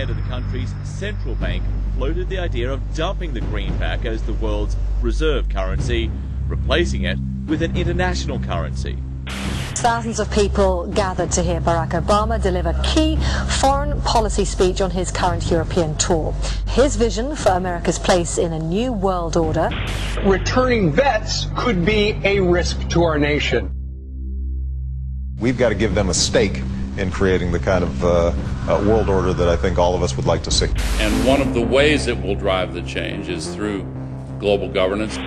head of the country's central bank floated the idea of dumping the greenback as the world's reserve currency, replacing it with an international currency. Thousands of people gathered to hear Barack Obama deliver key foreign policy speech on his current European tour. His vision for America's place in a new world order. Returning vets could be a risk to our nation. We've got to give them a stake in creating the kind of world order that I think all of us would like to see. And one of the ways it will drive the change is through global governance.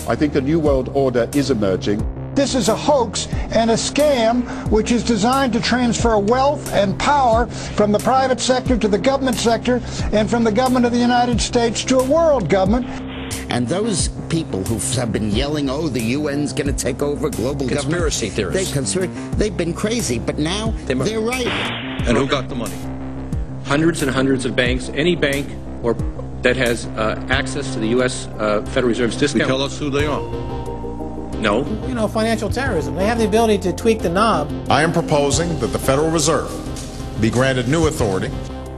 I think a new world order is emerging. This is a hoax and a scam which is designed to transfer wealth and power from the private sector to the government sector and from the government of the United States to a world government. And those people who have been yelling, oh, the UN's going to take over global conspiracy government. Theorists. They've been crazy, but now they're right. And who got the money? Hundreds and hundreds of banks. Any bank that has access to the U.S. Federal Reserve's discount. Tell us who they are. No. You know, financial terrorism. They have the ability to tweak the knob. I am proposing that the Federal Reserve be granted new authority.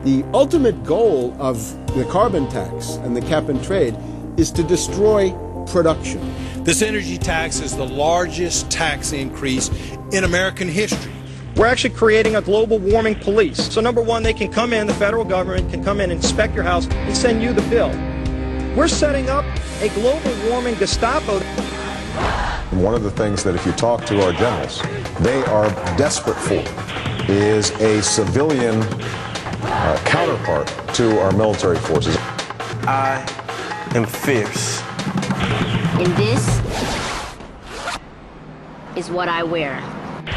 The ultimate goal of the carbon tax and the cap and trade is to destroy production. This energy tax is the largest tax increase in American history. We're actually creating a global warming police. So number one, they can come in, the federal government can come in, inspect your house, and send you the bill. We're setting up a global warming Gestapo. One of the things that if you talk to our generals, they are desperate for is a civilian counterpart to our military forces. I am fierce. And this is what I wear.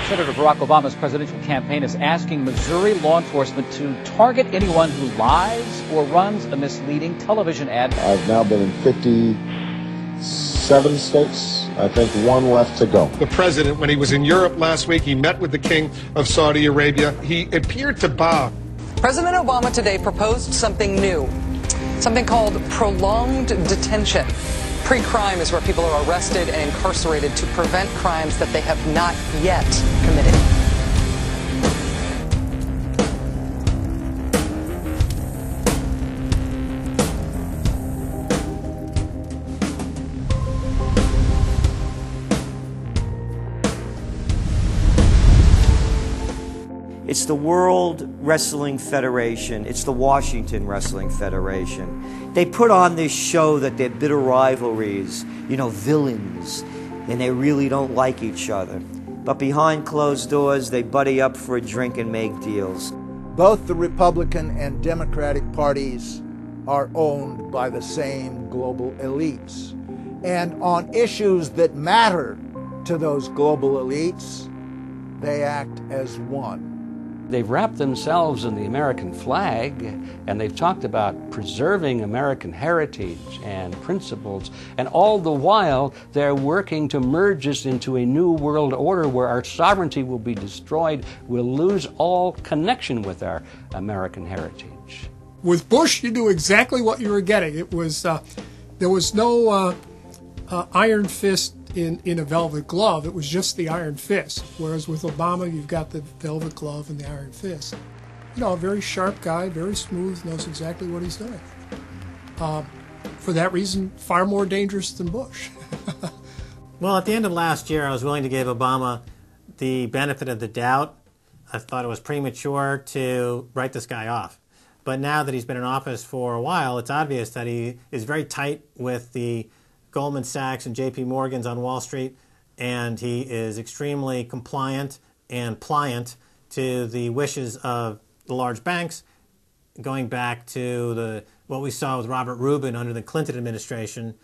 Senator Barack Obama's presidential campaign is asking Missouri law enforcement to target anyone who lies or runs a misleading television ad. I've now been in 57 states. I think one left to go. The president, when he was in Europe last week, he met with the King of Saudi Arabia. He appeared to bow. President Obama today proposed something new, something called prolonged detention. Pre-crime is where people are arrested and incarcerated to prevent crimes that they have not yet committed. It's the World Wrestling Federation. It's the Washington Wrestling Federation. They put on this show that they're bitter rivalries, you know, villains, and they really don't like each other. But behind closed doors, they buddy up for a drink and make deals. Both the Republican and Democratic parties are owned by the same global elites. And on issues that matter to those global elites, they act as one. They've wrapped themselves in the American flag, and they've talked about preserving American heritage and principles, and all the while they're working to merge us into a new world order where our sovereignty will be destroyed. We'll lose all connection with our American heritage. With Bush, you knew exactly what you were getting. It was there was no iron fist in a velvet glove. It was just the iron fist. Whereas with Obama, you've got the velvet glove and the iron fist. You know, a very sharp guy, very smooth, knows exactly what he's doing. For that reason, far more dangerous than Bush. Well, at the end of last year, I was willing to give Obama the benefit of the doubt. I thought it was premature to write this guy off. But now that he's been in office for a while, it's obvious that he is very tight with the Goldman Sachs and JP Morgan's on Wall Street, and he is extremely compliant and pliant to the wishes of the large banks, going back to what we saw with Robert Rubin under the Clinton administration,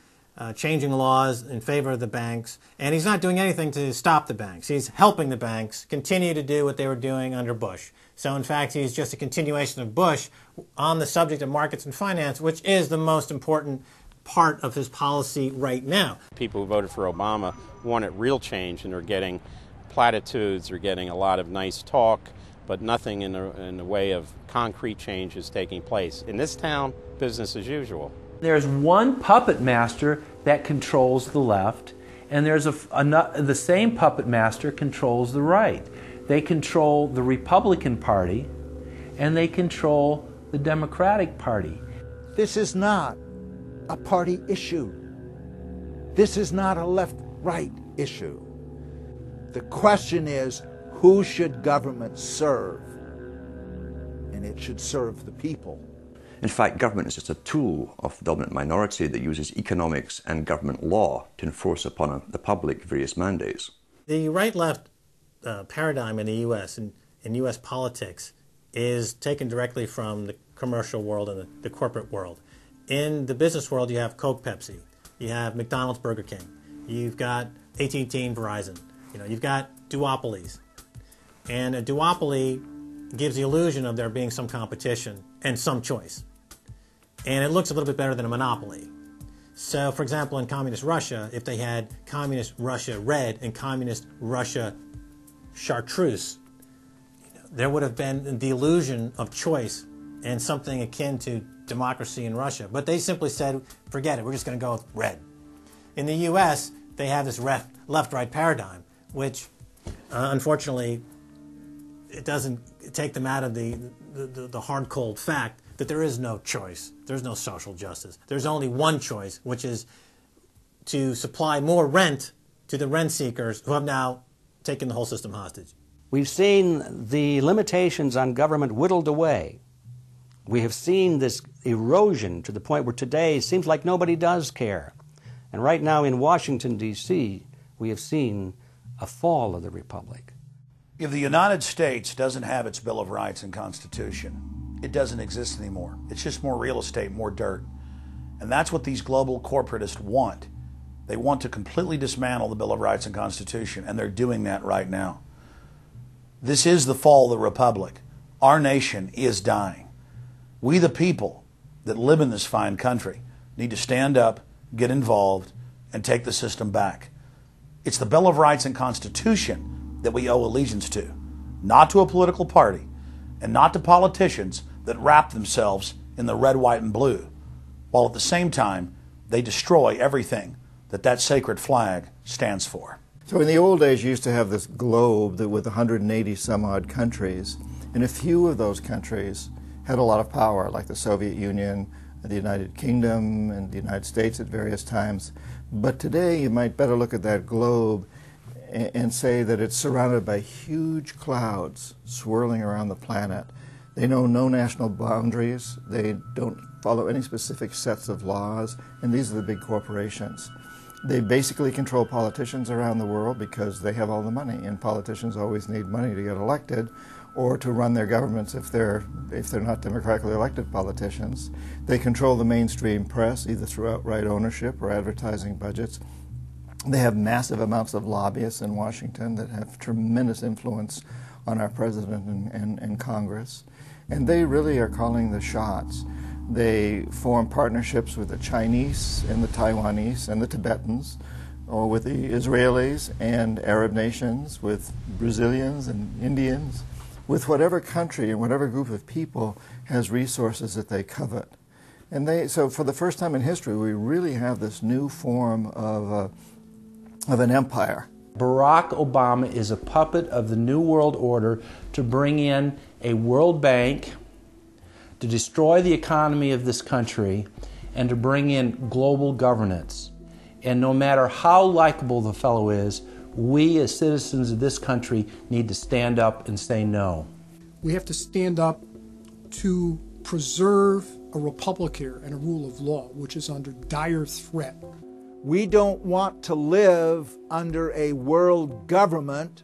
changing laws in favor of the banks, and he's not doing anything to stop the banks. He's helping the banks continue to do what they were doing under Bush. So in fact, he's just a continuation of Bush on the subject of markets and finance, which is the most important part of his policy right now. People who voted for Obama wanted real change, and they're getting platitudes, they're getting a lot of nice talk, but nothing in the way of concrete change is taking place. In this town, business as usual. There's one puppet master that controls the left, and there's the same puppet master controls the right. They control the Republican Party, and they control the Democratic Party. This is not a party issue. This is not a left-right issue. The question is, who should government serve? And it should serve the people. In fact, government is just a tool of the dominant minority that uses economics and government law to enforce upon the public various mandates. The right-left paradigm in the U.S. and in U.S. politics is taken directly from the commercial world and the corporate world. In the business world, you have Coke, Pepsi. You have McDonald's, Burger King. You've got AT&T and Verizon. You've got duopolies. And a duopoly gives the illusion of there being some competition and some choice. And it looks a little bit better than a monopoly. So, for example, in Communist Russia, if they had Communist Russia Red and Communist Russia Chartreuse, there would have been the illusion of choice and something akin to democracy in Russia. But they simply said, forget it, we're just going to go with red. In the U.S., they have this left-right paradigm, which, unfortunately, it doesn't take them out of the hard, cold fact that there is no choice. There's no social justice. There's only one choice, which is to supply more rent to the rent seekers who have now taken the whole system hostage. We've seen the limitations on government whittled away. We have seen this erosion to the point where today it seems like nobody does care. And right now in Washington, D.C., we have seen a fall of the republic. If the United States doesn't have its Bill of Rights and Constitution, it doesn't exist anymore. It's just more real estate, more dirt. And that's what these global corporatists want. They want to completely dismantle the Bill of Rights and Constitution, and they're doing that right now. This is the fall of the republic. Our nation is dying. We, the people that live in this fine country, need to stand up, get involved, and take the system back. It's the Bill of Rights and Constitution that we owe allegiance to, not to a political party, and not to politicians that wrap themselves in the red, white, and blue, while at the same time they destroy everything that sacred flag stands for. So in the old days, you used to have this globe that with 180 some odd countries, and a few of those countries had a lot of power, like the Soviet Union, the United Kingdom, and the United States at various times. But today, you might better look at that globe and say that it's surrounded by huge clouds swirling around the planet. They know no national boundaries. They don't follow any specific sets of laws, and these are the big corporations. They basically control politicians around the world because they have all the money, and politicians always need money to get elected or to run their governments if they're not democratically elected politicians. They control the mainstream press, either through outright ownership or advertising budgets. They have massive amounts of lobbyists in Washington that have tremendous influence on our president and Congress. And they really are calling the shots. They form partnerships with the Chinese and the Taiwanese and the Tibetans, or with the Israelis and Arab nations, with Brazilians and Indians, with whatever country and whatever group of people has resources that they covet. And so for the first time in history, we really have this new form of an empire. Barack Obama is a puppet of the New World Order to bring in a World Bank, to destroy the economy of this country, and to bring in global governance. And no matter how likable the fellow is, we as citizens of this country need to stand up and say no. We have to stand up to preserve a republic here and a rule of law, which is under dire threat. We don't want to live under a world government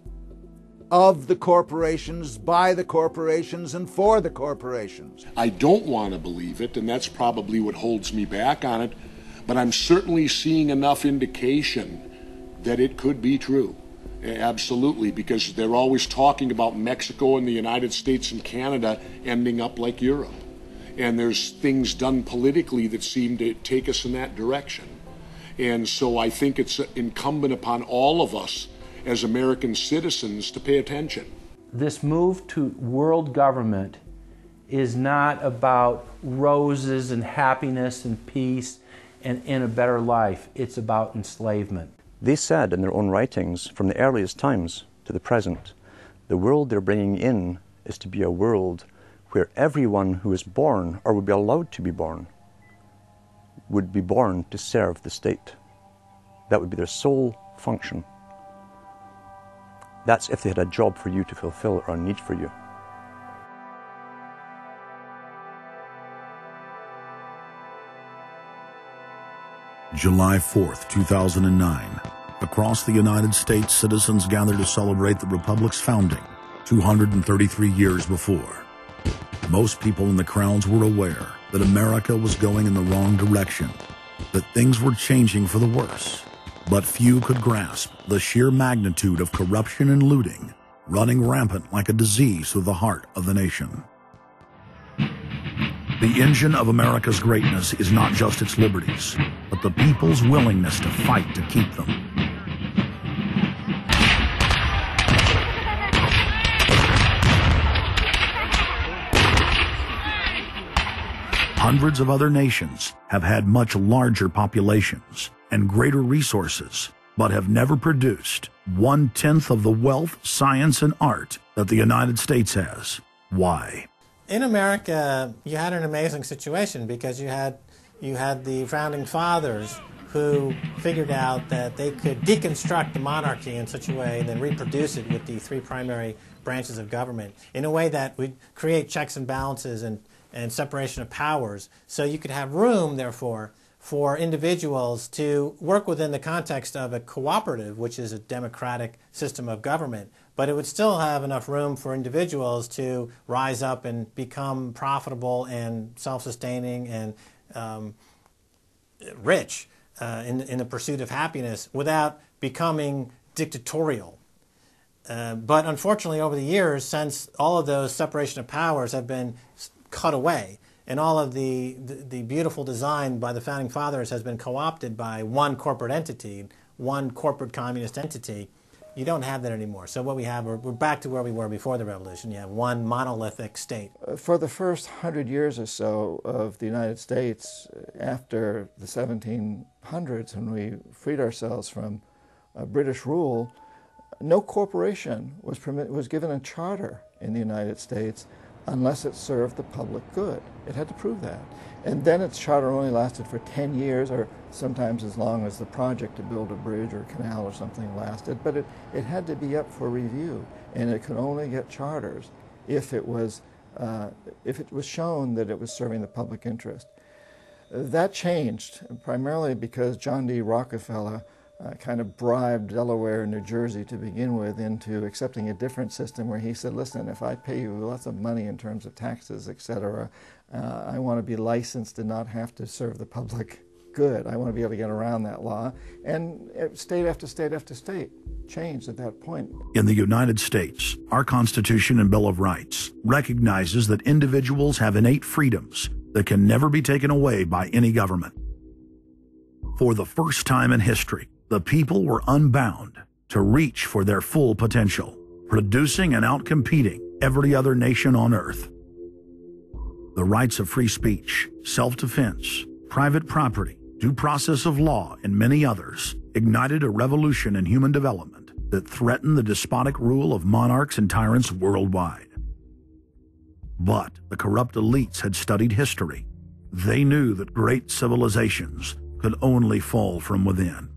of the corporations, by the corporations, and for the corporations. I don't want to believe it, and that's probably what holds me back on it, but I'm certainly seeing enough indication that it could be true. Absolutely, because they're always talking about Mexico and the United States and Canada ending up like Europe. And there's things done politically that seem to take us in that direction. And so I think it's incumbent upon all of us as American citizens to pay attention. This move to world government is not about roses and happiness and peace and in a better life. It's about enslavement. They said in their own writings, from the earliest times to the present, the world they're bringing in is to be a world where everyone who is born, or would be allowed to be born, would be born to serve the state. That would be their sole function. That's if they had a job for you to fulfill or a need for you. July 4th, 2009. Across the United States, citizens gathered to celebrate the Republic's founding 233 years before. Most people in the crowds were aware that America was going in the wrong direction, that things were changing for the worse. But few could grasp the sheer magnitude of corruption and looting running rampant like a disease through the heart of the nation. The engine of America's greatness is not just its liberties, but the people's willingness to fight to keep them. Hundreds of other nations have had much larger populations and greater resources, but have never produced 1/10 of the wealth, science, and art that the United States has. Why? In America, you had an amazing situation because you had the founding fathers who figured out that they could deconstruct the monarchy in such a way and then reproduce it with the three primary branches of government in a way that would create checks and balances and separation of powers. So you could have room, therefore, for individuals to work within the context of a cooperative, which is a democratic system of government, but it would still have enough room for individuals to rise up and become profitable and self-sustaining and rich in the pursuit of happiness without becoming dictatorial. But unfortunately, over the years, since all of those separation of powers have been cut away, and all of the beautiful design by the founding fathers has been co-opted by one corporate entity, one corporate communist entity, you don't have that anymore. So what we have, we're back to where we were before the revolution. You have one monolithic state. For the first 100 years or so of the United States, after the 1700s, when we freed ourselves from British rule, no corporation was given a charter in the United States unless it served the public good. It had to prove that. And then its charter only lasted for 10 years, or sometimes as long as the project to build a bridge or a canal or something lasted. But it had to be up for review, and it could only get charters if it was shown that it was serving the public interest. That changed, primarily because John D. Rockefeller kind of bribed Delaware and New Jersey to begin with into accepting a different system where he said, listen, if I pay you lots of money in terms of taxes, etc., I want to be licensed to not have to serve the public good. I want to be able to get around that law. And state after state after state changed at that point. In the United States, our Constitution and Bill of Rights recognizes that individuals have innate freedoms that can never be taken away by any government. For the first time in history, the people were unbound to reach for their full potential, producing and outcompeting every other nation on earth. The rights of free speech, self-defense, private property, due process of law, and many others ignited a revolution in human development that threatened the despotic rule of monarchs and tyrants worldwide. But the corrupt elites had studied history. They knew that great civilizations could only fall from within.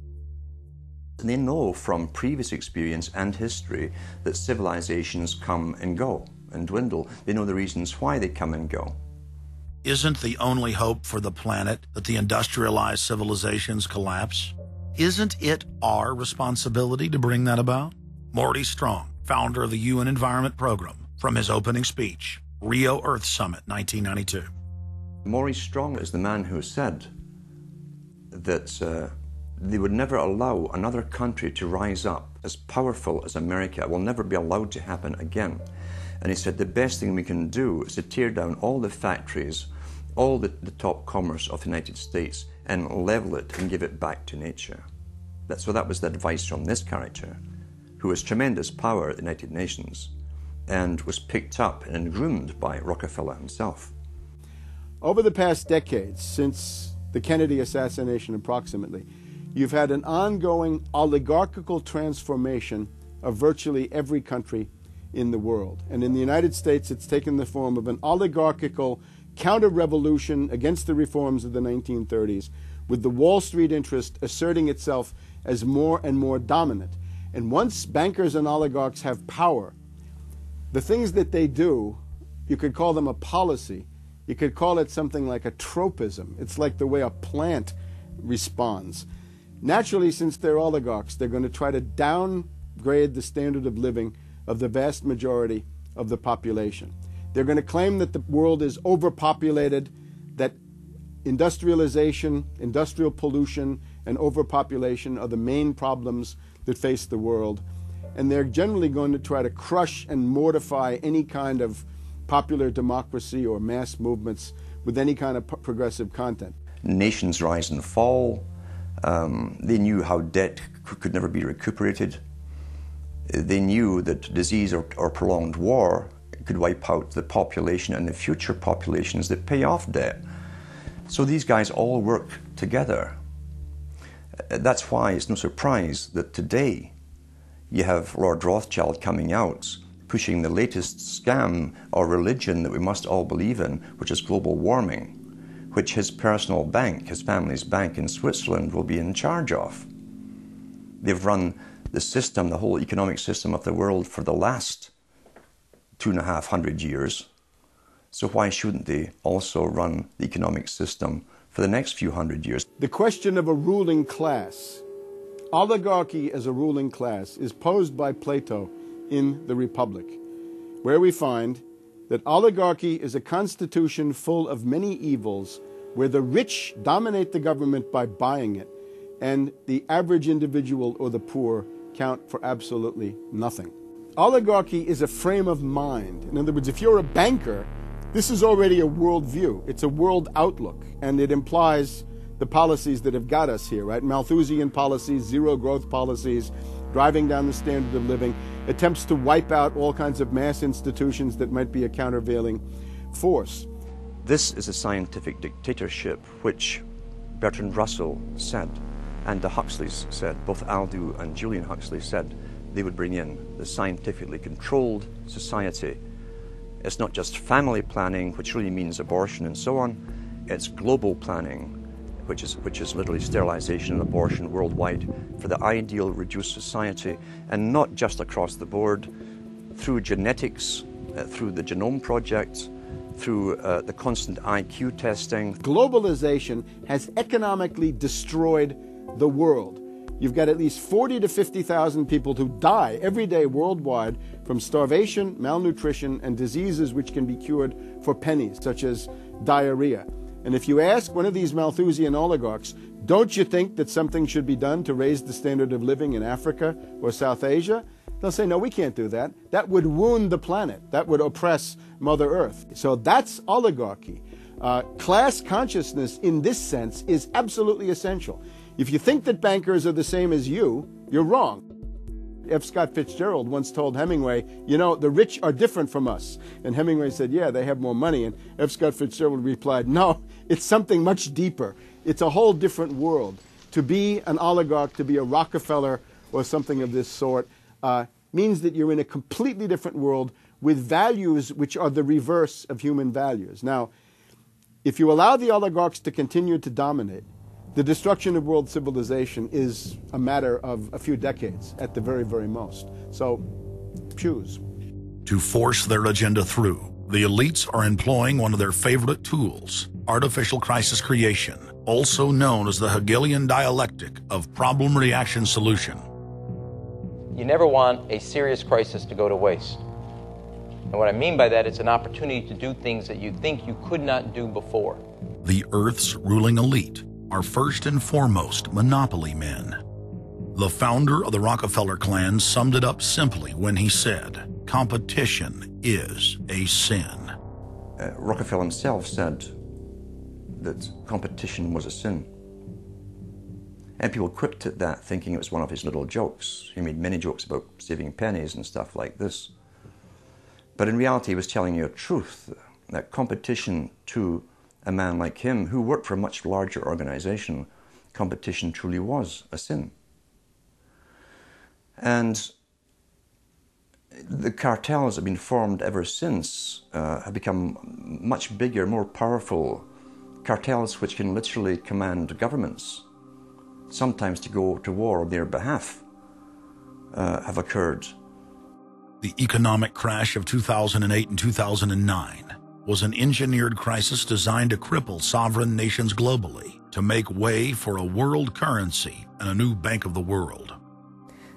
They know from previous experience and history that civilizations come and go and dwindle. They know the reasons why they come and go. Isn't the only hope for the planet that the industrialized civilizations collapse? Isn't it our responsibility to bring that about? Morty Strong, founder of the UN Environment Program, from his opening speech, Rio Earth Summit, 1992. Maurice Strong is the man who said that they would never allow another country to rise up as powerful as America. It will never be allowed to happen again. And he said the best thing we can do is to tear down all the factories, all the top commerce of the United States, and level it and give it back to nature. So that was the advice from this character, who has tremendous power at the United Nations and was picked up and groomed by Rockefeller himself. Over the past decades, since the Kennedy assassination approximately, you've had an ongoing oligarchical transformation of virtually every country in the world. And in the United States, it's taken the form of an oligarchical counter-revolution against the reforms of the 1930s, with the Wall Street interest asserting itself as more and more dominant. And once bankers and oligarchs have power, the things that they do, you could call them a policy. You could call it something like a tropism. It's like the way a plant responds. Naturally, since they're oligarchs, they're going to try to downgrade the standard of living of the vast majority of the population. They're going to claim that the world is overpopulated, that industrialization, industrial pollution, and overpopulation are the main problems that face the world. And they're generally going to try to crush and mortify any kind of popular democracy or mass movements with any kind of progressive content. Nations rise and fall. They knew how debt could never be recuperated. They knew that disease or prolonged war could wipe out the population and the future populations that pay off debt. So these guys all work together. That's why it's no surprise that today you have Lord Rothschild coming out, pushing the latest scam or religion that we must all believe in, which is global warming, which his personal bank, his family's bank in Switzerland, will be in charge of. They've run the system, the whole economic system of the world for the last 250 years. So why shouldn't they also run the economic system for the next few hundred years? The question of a ruling class, oligarchy as a ruling class, is posed by Plato in the Republic, where we find that oligarchy is a constitution full of many evils, where the rich dominate the government by buying it, and the average individual or the poor count for absolutely nothing. Oligarchy is a frame of mind. In other words, if you're a banker, this is already a world view. It's a world outlook, and it implies the policies that have got us here, right? Malthusian policies, zero growth policies, driving down the standard of living, attempts to wipe out all kinds of mass institutions that might be a countervailing force. This is a scientific dictatorship, which Bertrand Russell said, and the Huxleys said, both Aldous and Julian Huxley said they would bring in the scientifically controlled society. It's not just family planning, which really means abortion and so on. It's global planning, which is literally sterilization and abortion worldwide for the ideal reduced society, and not just across the board, through genetics, through the Genome Project, through the constant IQ testing. Globalization has economically destroyed the world. You've got at least 40 to 50,000 people who die every day worldwide from starvation, malnutrition, and diseases which can be cured for pennies, such as diarrhea. And if you ask one of these Malthusian oligarchs, don't you think that something should be done to raise the standard of living in Africa or South Asia? They'll say, no, we can't do that. That would wound the planet. That would oppress Mother Earth. So that's oligarchy. Class consciousness in this sense is absolutely essential. If you think that bankers are the same as you, you're wrong. F. Scott Fitzgerald once told Hemingway, you know, the rich are different from us. And Hemingway said, yeah, they have more money. And F. Scott Fitzgerald replied, no, it's something much deeper. It's a whole different world. To be an oligarch, to be a Rockefeller or something of this sort, means that you're in a completely different world with values which are the reverse of human values. Now, if you allow the oligarchs to continue to dominate, the destruction of world civilization is a matter of a few decades at the very, very most. So, choose. To force their agenda through, the elites are employing one of their favorite tools, artificial crisis creation, also known as the Hegelian dialectic of problem-reaction-solution. You never want a serious crisis to go to waste. And what I mean by that, it's an opportunity to do things that you think you could not do before. The Earth's ruling elite are first and foremost monopoly men. The founder of the Rockefeller clan summed it up simply when he said, competition is a sin. Rockefeller himself said that competition was a sin. And people quipped at that, thinking it was one of his little jokes. He made many jokes about saving pennies and stuff like this. But in reality, he was telling you a truth, that competition to a man like him, who worked for a much larger organization, competition truly was a sin. And the cartels have been formed ever since, have become much bigger, more powerful cartels which can literally command governments, sometimes to go to war on their behalf, have occurred. The economic crash of 2008 and 2009 was an engineered crisis designed to cripple sovereign nations globally to make way for a world currency and a new Bank of the World.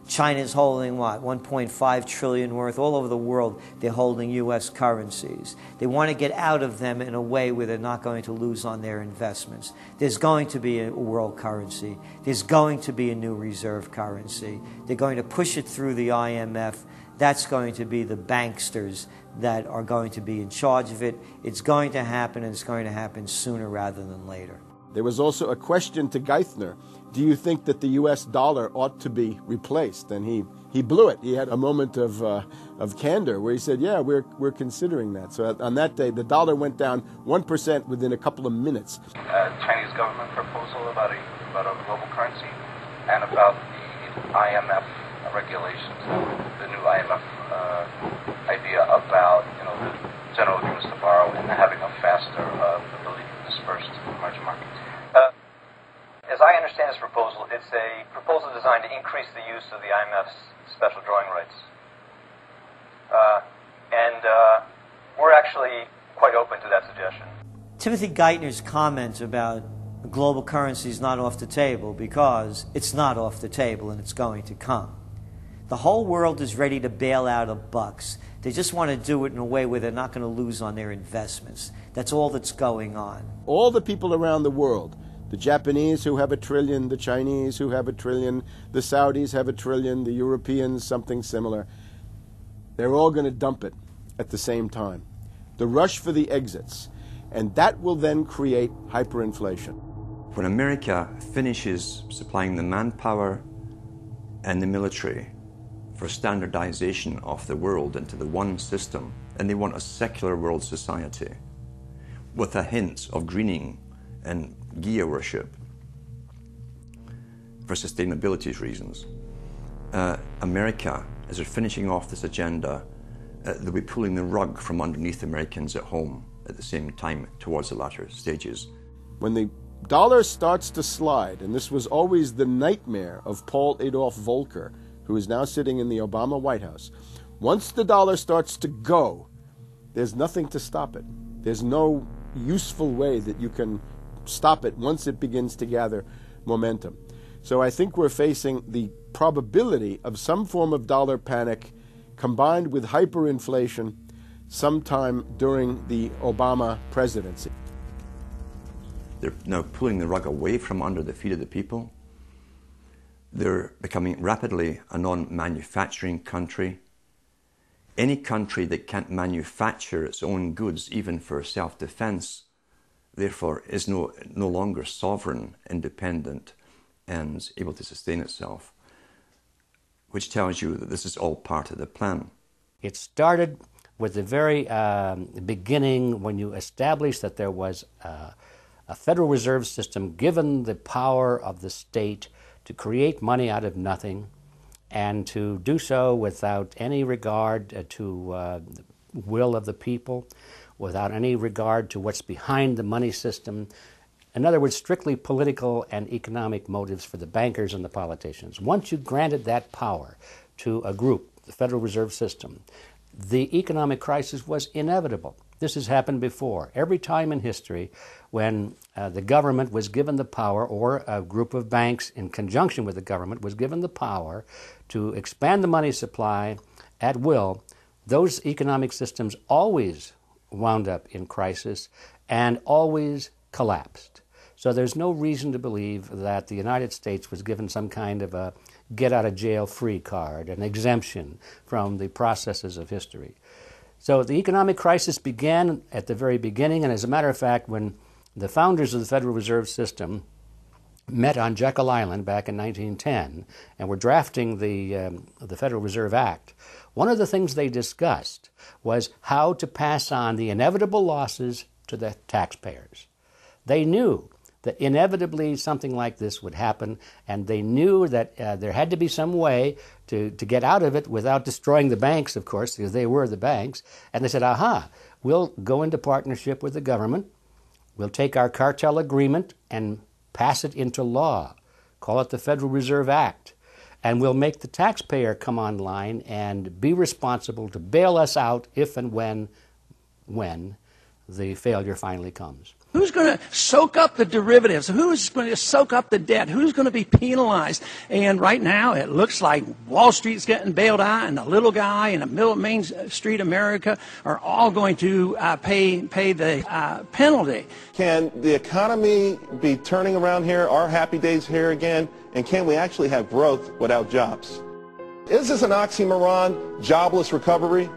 China's holding, what, 1.5 trillion worth. All over the world, they're holding U.S. currencies. They want to get out of them in a way where they're not going to lose on their investments. There's going to be a world currency. There's going to be a new reserve currency. They're going to push it through the IMF. That's going to be the banksters that are going to be in charge of it. It's going to happen, and it's going to happen sooner rather than later. There was also a question to Geithner. Do you think that the U.S. dollar ought to be replaced? And he blew it. He had a moment of candor where he said, yeah, we're considering that. So on that day, the dollar went down 1% within a couple of minutes. Chinese government proposal about a global currency and about the IMF regulations, the new IMF idea about the general agreements to borrow and having a faster ability to disperse to the emerging market. As I understand this proposal, it's a proposal designed to increase the use of the IMF's special drawing rights. And we're actually quite open to that suggestion. Timothy Geithner's comment about global currency is not off the table because it's not off the table and it's going to come. The whole world is ready to bail out of bucks. They just want to do it in a way where they're not going to lose on their investments. That's all that's going on. All the people around the world, the Japanese who have $1 trillion, the Chinese who have $1 trillion, the Saudis have $1 trillion, the Europeans something similar, they're all going to dump it at the same time. The rush for the exits. And that will then create hyperinflation. When America finishes supplying the manpower and the military for standardization of the world into the one system, and they want a secular world society with a hint of greening and Gia worship for sustainability reasons. America, as they're finishing off this agenda, they'll be pulling the rug from underneath Americans at home at the same time towards the latter stages. When the dollar starts to slide, and this was always the nightmare of Paul Adolph Volcker, who is now sitting in the Obama White House, once the dollar starts to go, there's nothing to stop it. There's no useful way that you can stop it once it begins to gather momentum. So I think we're facing the probability of some form of dollar panic combined with hyperinflation sometime during the Obama presidency. They're now pulling the rug away from under the feet of the people. They're becoming rapidly a non-manufacturing country. Any country that can't manufacture its own goods, even for self-defense, therefore is no longer sovereign, independent, and able to sustain itself, which tells you that this is all part of the plan. It started with the very beginning when you established that there was a Federal Reserve System given the power of the state to create money out of nothing and to do so without any regard to the will of the people, without any regard to what's behind the money system. In other words, strictly political and economic motives for the bankers and the politicians. Once you granted that power to a group, the Federal Reserve System, the economic crisis was inevitable. This has happened before. Every time in history when the government was given the power, or a group of banks in conjunction with the government was given the power to expand the money supply at will, those economic systems always wound up in crisis and always collapsed. So there's no reason to believe that the United States was given some kind of a get-out-of-jail-free card, an exemption from the processes of history. So the economic crisis began at the very beginning, and as a matter of fact, when the founders of the Federal Reserve System met on Jekyll Island back in 1910 and were drafting the Federal Reserve Act, one of the things they discussed was how to pass on the inevitable losses to the taxpayers. They knew that inevitably something like this would happen, and they knew that there had to be some way to get out of it without destroying the banks, of course, because they were the banks. And they said, aha, we'll go into partnership with the government, we'll take our cartel agreement and pass it into law, call it the Federal Reserve Act, and we'll make the taxpayer come online and be responsible to bail us out if and when the failure finally comes. Who's going to soak up the derivatives? Who's going to soak up the debt? Who's going to be penalized? And right now, it looks like Wall Street's getting bailed out, and the little guy in the middle of Main Street America are all going to pay the penalty. Can the economy be turning around here? Are happy days here again? And can we actually have growth without jobs? Is this an oxymoron, jobless recovery?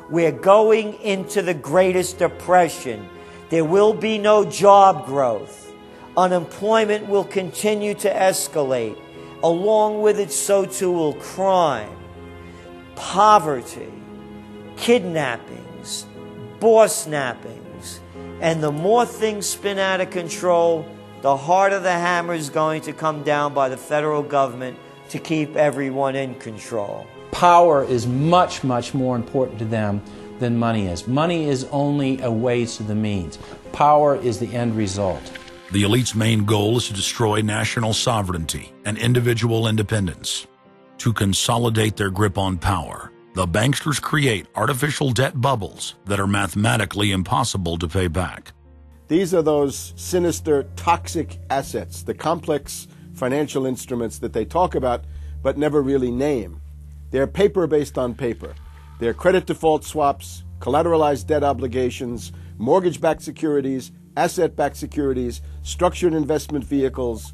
We're going into the greatest depression. There will be no job growth. Unemployment will continue to escalate. Along with it, so too will crime, poverty, kidnappings, boss nappings. And the more things spin out of control, the harder the hammer is going to come down by the federal government to keep everyone in control. Power is much, much more important to them than money is. Money is only a way to the means. Power is the end result. The elite's main goal is to destroy national sovereignty and individual independence. To consolidate their grip on power, the banksters create artificial debt bubbles that are mathematically impossible to pay back. These are those sinister, toxic assets, the complex financial instruments that they talk about but never really name. They're paper based on paper. They're credit default swaps, collateralized debt obligations, mortgage-backed securities, asset-backed securities, structured investment vehicles,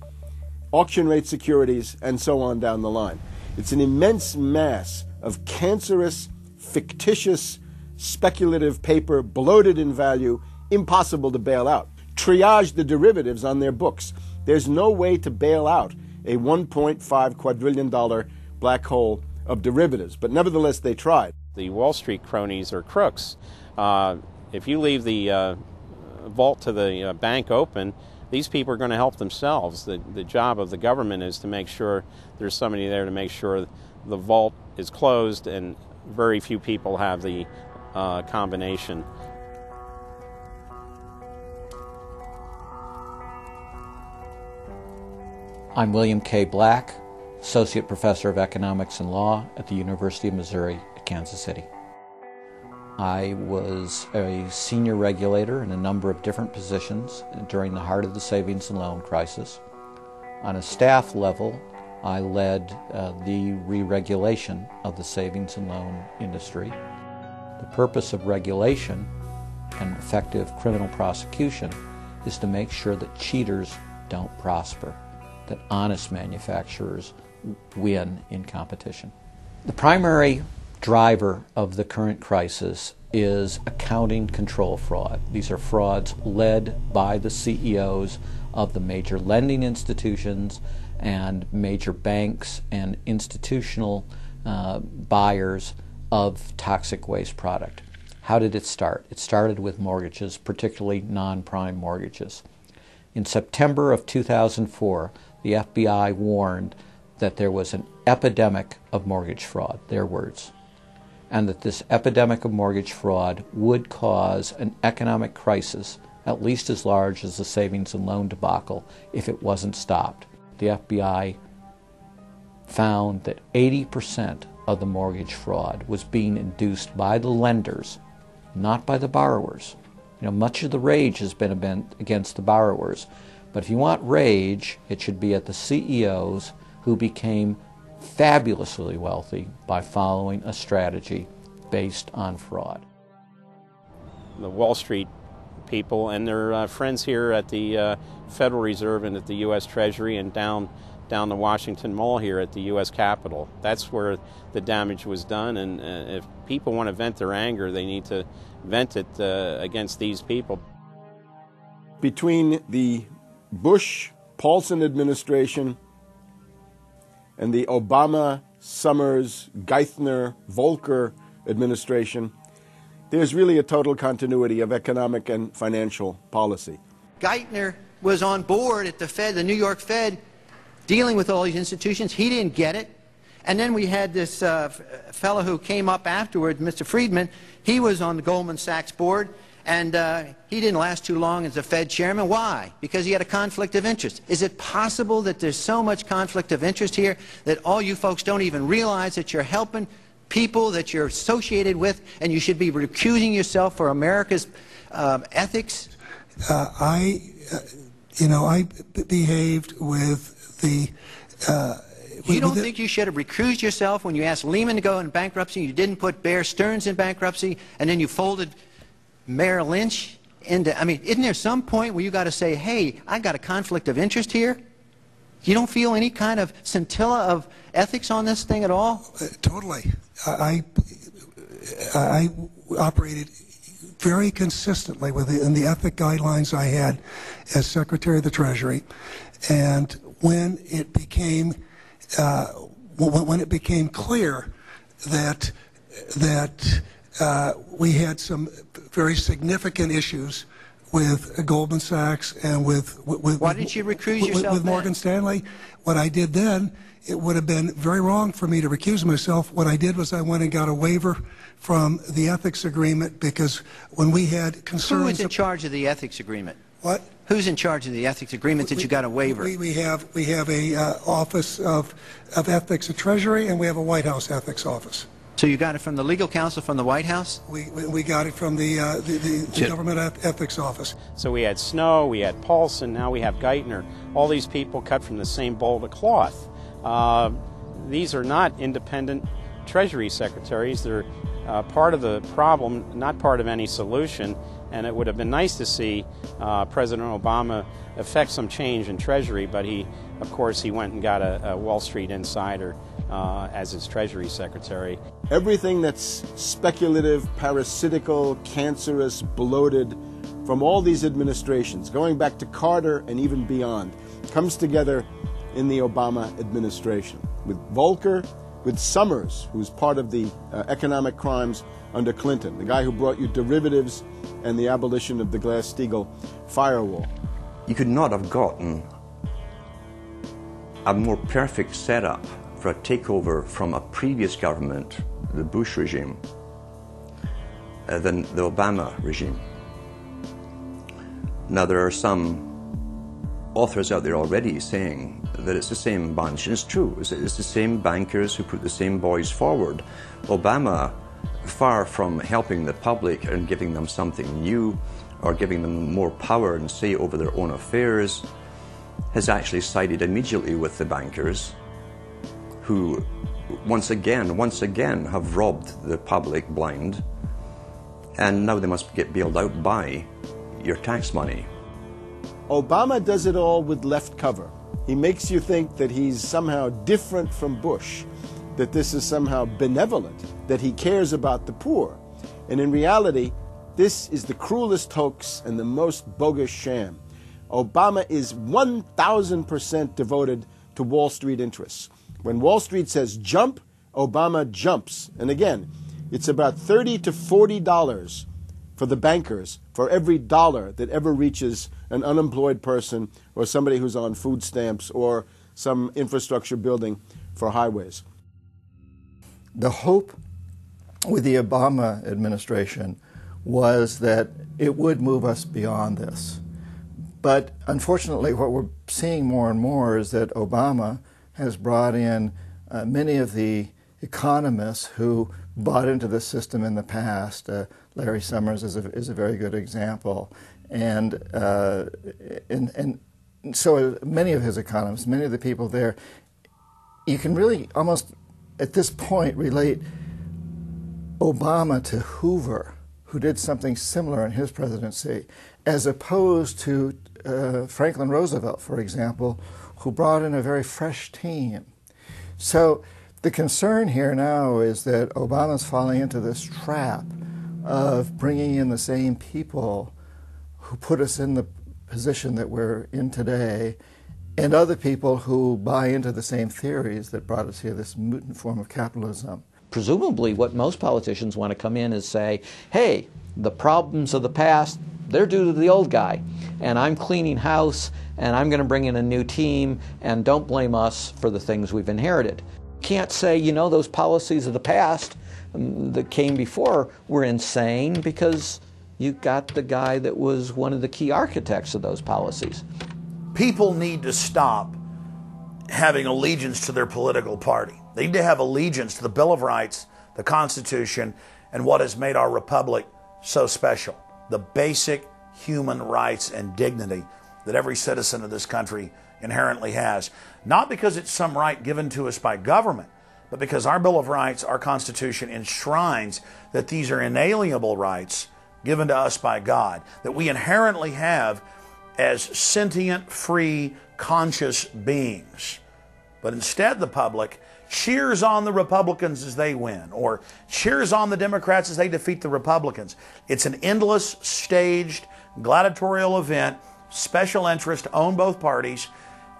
auction rate securities, and so on down the line. It's an immense mass of cancerous, fictitious, speculative paper, bloated in value, impossible to bail out. Triage the derivatives on their books. There's no way to bail out a $1.5 quadrillion black hole of derivatives, but nevertheless they tried. The Wall Street cronies are crooks. If you leave the vault to the bank open, these people are going to help themselves. The job of the government is to make sure there's somebody there to make sure the vault is closed, and very few people have the combination. I'm William K. Black, Associate Professor of Economics and Law at the University of Missouri at Kansas City. I was a senior regulator in a number of different positions during the heart of the savings and loan crisis. On a staff level, I led the re-regulation of the savings and loan industry. The purpose of regulation and effective criminal prosecution is to make sure that cheaters don't prosper, that honest manufacturers win in competition. The primary driver of the current crisis is accounting control fraud. These are frauds led by the CEOs of the major lending institutions and major banks and institutional buyers of toxic waste product. How did it start? It started with mortgages, particularly non-prime mortgages. In September of 2004, the FBI warned that there was an epidemic of mortgage fraud, their words, and that this epidemic of mortgage fraud would cause an economic crisis at least as large as the savings and loan debacle if it wasn't stopped. The FBI found that 80% of the mortgage fraud was being induced by the lenders, not by the borrowers. You know, much of the rage has been against the borrowers, but if you want rage, it should be at the CEOs who became fabulously wealthy by following a strategy based on fraud. The Wall Street people and their friends here at the Federal Reserve and at the U.S. Treasury and down the Washington Mall here at the U.S. Capitol. That's where the damage was done, and if people want to vent their anger, they need to vent it against these people. Between the Bush-Paulson administration and the Obama, Summers, Geithner, Volcker administration, there's really a total continuity of economic and financial policy. Geithner was on board at the Fed, the New York Fed, dealing with all these institutions. He didn't get it. And then we had this fellow who came up afterward, Mr. Friedman. He was on the Goldman Sachs board, and he didn't last too long as a Fed chairman. Why? Because he had a conflict of interest. Is it possible that there's so much conflict of interest here that all you folks don't even realize that you're helping people that you're associated with, and you should be recusing yourself for America's ethics? I behaved with the... You don't think you should have recused yourself when you asked Lehman to go in bankruptcy, you didn't put Bear Stearns in bankruptcy, and then you folded Merrill Lynch into... I mean, isn't there some point where you got to say, hey, I got a conflict of interest here? You don't feel any kind of scintilla of ethics on this thing at all? Totally. I operated very consistently within the ethic guidelines I had as Secretary of the Treasury, and when it became clear that we had some very significant issues with Goldman Sachs and with why didn't you recuse yourself with Morgan Stanley, what I did then, it would have been very wrong for me to recuse myself. What I did was I went and got a waiver from the ethics agreement, because when we had concerns... Who was in charge of the ethics agreement? What? Who's in charge of the ethics agreement that you got a waiver? We have a Office of Ethics at Treasury, and we have a White House ethics office. So you got it from the legal counsel from the White House? We got it from the Government Ethics Office. So we had Snow, we had Paulson, now we have Geithner. All these people cut from the same bowl of cloth. These are not independent Treasury secretaries. They're part of the problem, not part of any solution. And it would have been nice to see President Obama effect some change in Treasury, but of course, he went and got a Wall Street insider as his Treasury Secretary. Everything that's speculative, parasitical, cancerous, bloated from all these administrations, going back to Carter and even beyond, comes together in the Obama administration. With Volcker, with Summers, who's part of the economic crimes under Clinton, the guy who brought you derivatives and the abolition of the Glass-Steagall firewall. You could not have gotten a more perfect setup for a takeover from a previous government, the Bush regime, than the Obama regime. Now, there are some authors out there already saying that it's the same bunch, and it's true. It's the same bankers who put the same boys forward. Obama, far from helping the public and giving them something new or giving them more power and say over their own affairs, has actually sided immediately with the bankers who once again have robbed the public blind, and now they must get bailed out by your tax money. Obama does it all with left cover. He makes you think that he's somehow different from Bush, that this is somehow benevolent, that he cares about the poor. And in reality, this is the cruelest hoax and the most bogus sham. Obama is 1,000% devoted to Wall Street interests. When Wall Street says jump, Obama jumps. And again, it's about $30 to $40 for the bankers for every dollar that ever reaches an unemployed person or somebody who's on food stamps or some infrastructure building for highways. The hope with the Obama administration was that it would move us beyond this. But unfortunately, what we're seeing more and more is that Obama has brought in many of the economists who bought into the system in the past. Larry Summers is a very good example. And so many of his economists, many of the people there, you can really almost at this point relate Obama to Hoover, who did something similar in his presidency, as opposed to Franklin Roosevelt, for example, who brought in a very fresh team. So the concern here now is that Obama's falling into this trap of bringing in the same people who put us in the position that we're in today, and other people who buy into the same theories that brought us here, this mutant form of capitalism. presumably what most politicians want to come in is say, hey, the problems of the past, they're due to the old guy, and I'm cleaning house, and I'm going to bring in a new team, and don't blame us for the things we've inherited. Can't say, you know, those policies of the past that came before were insane, because you got the guy that was one of the key architects of those policies. People need to stop having allegiance to their political party. They need to have allegiance to the Bill of Rights, the Constitution, and what has made our republic so special. The basic human rights and dignity that every citizen of this country inherently has. Not because it's some right given to us by government, but because our Bill of Rights, our Constitution, enshrines that these are inalienable rights given to us by God, that we inherently have as sentient, free, conscious beings. But instead the public cheers on the Republicans as they win, or cheers on the Democrats as they defeat the Republicans. It's an endless, staged, gladiatorial event, special interest own both parties,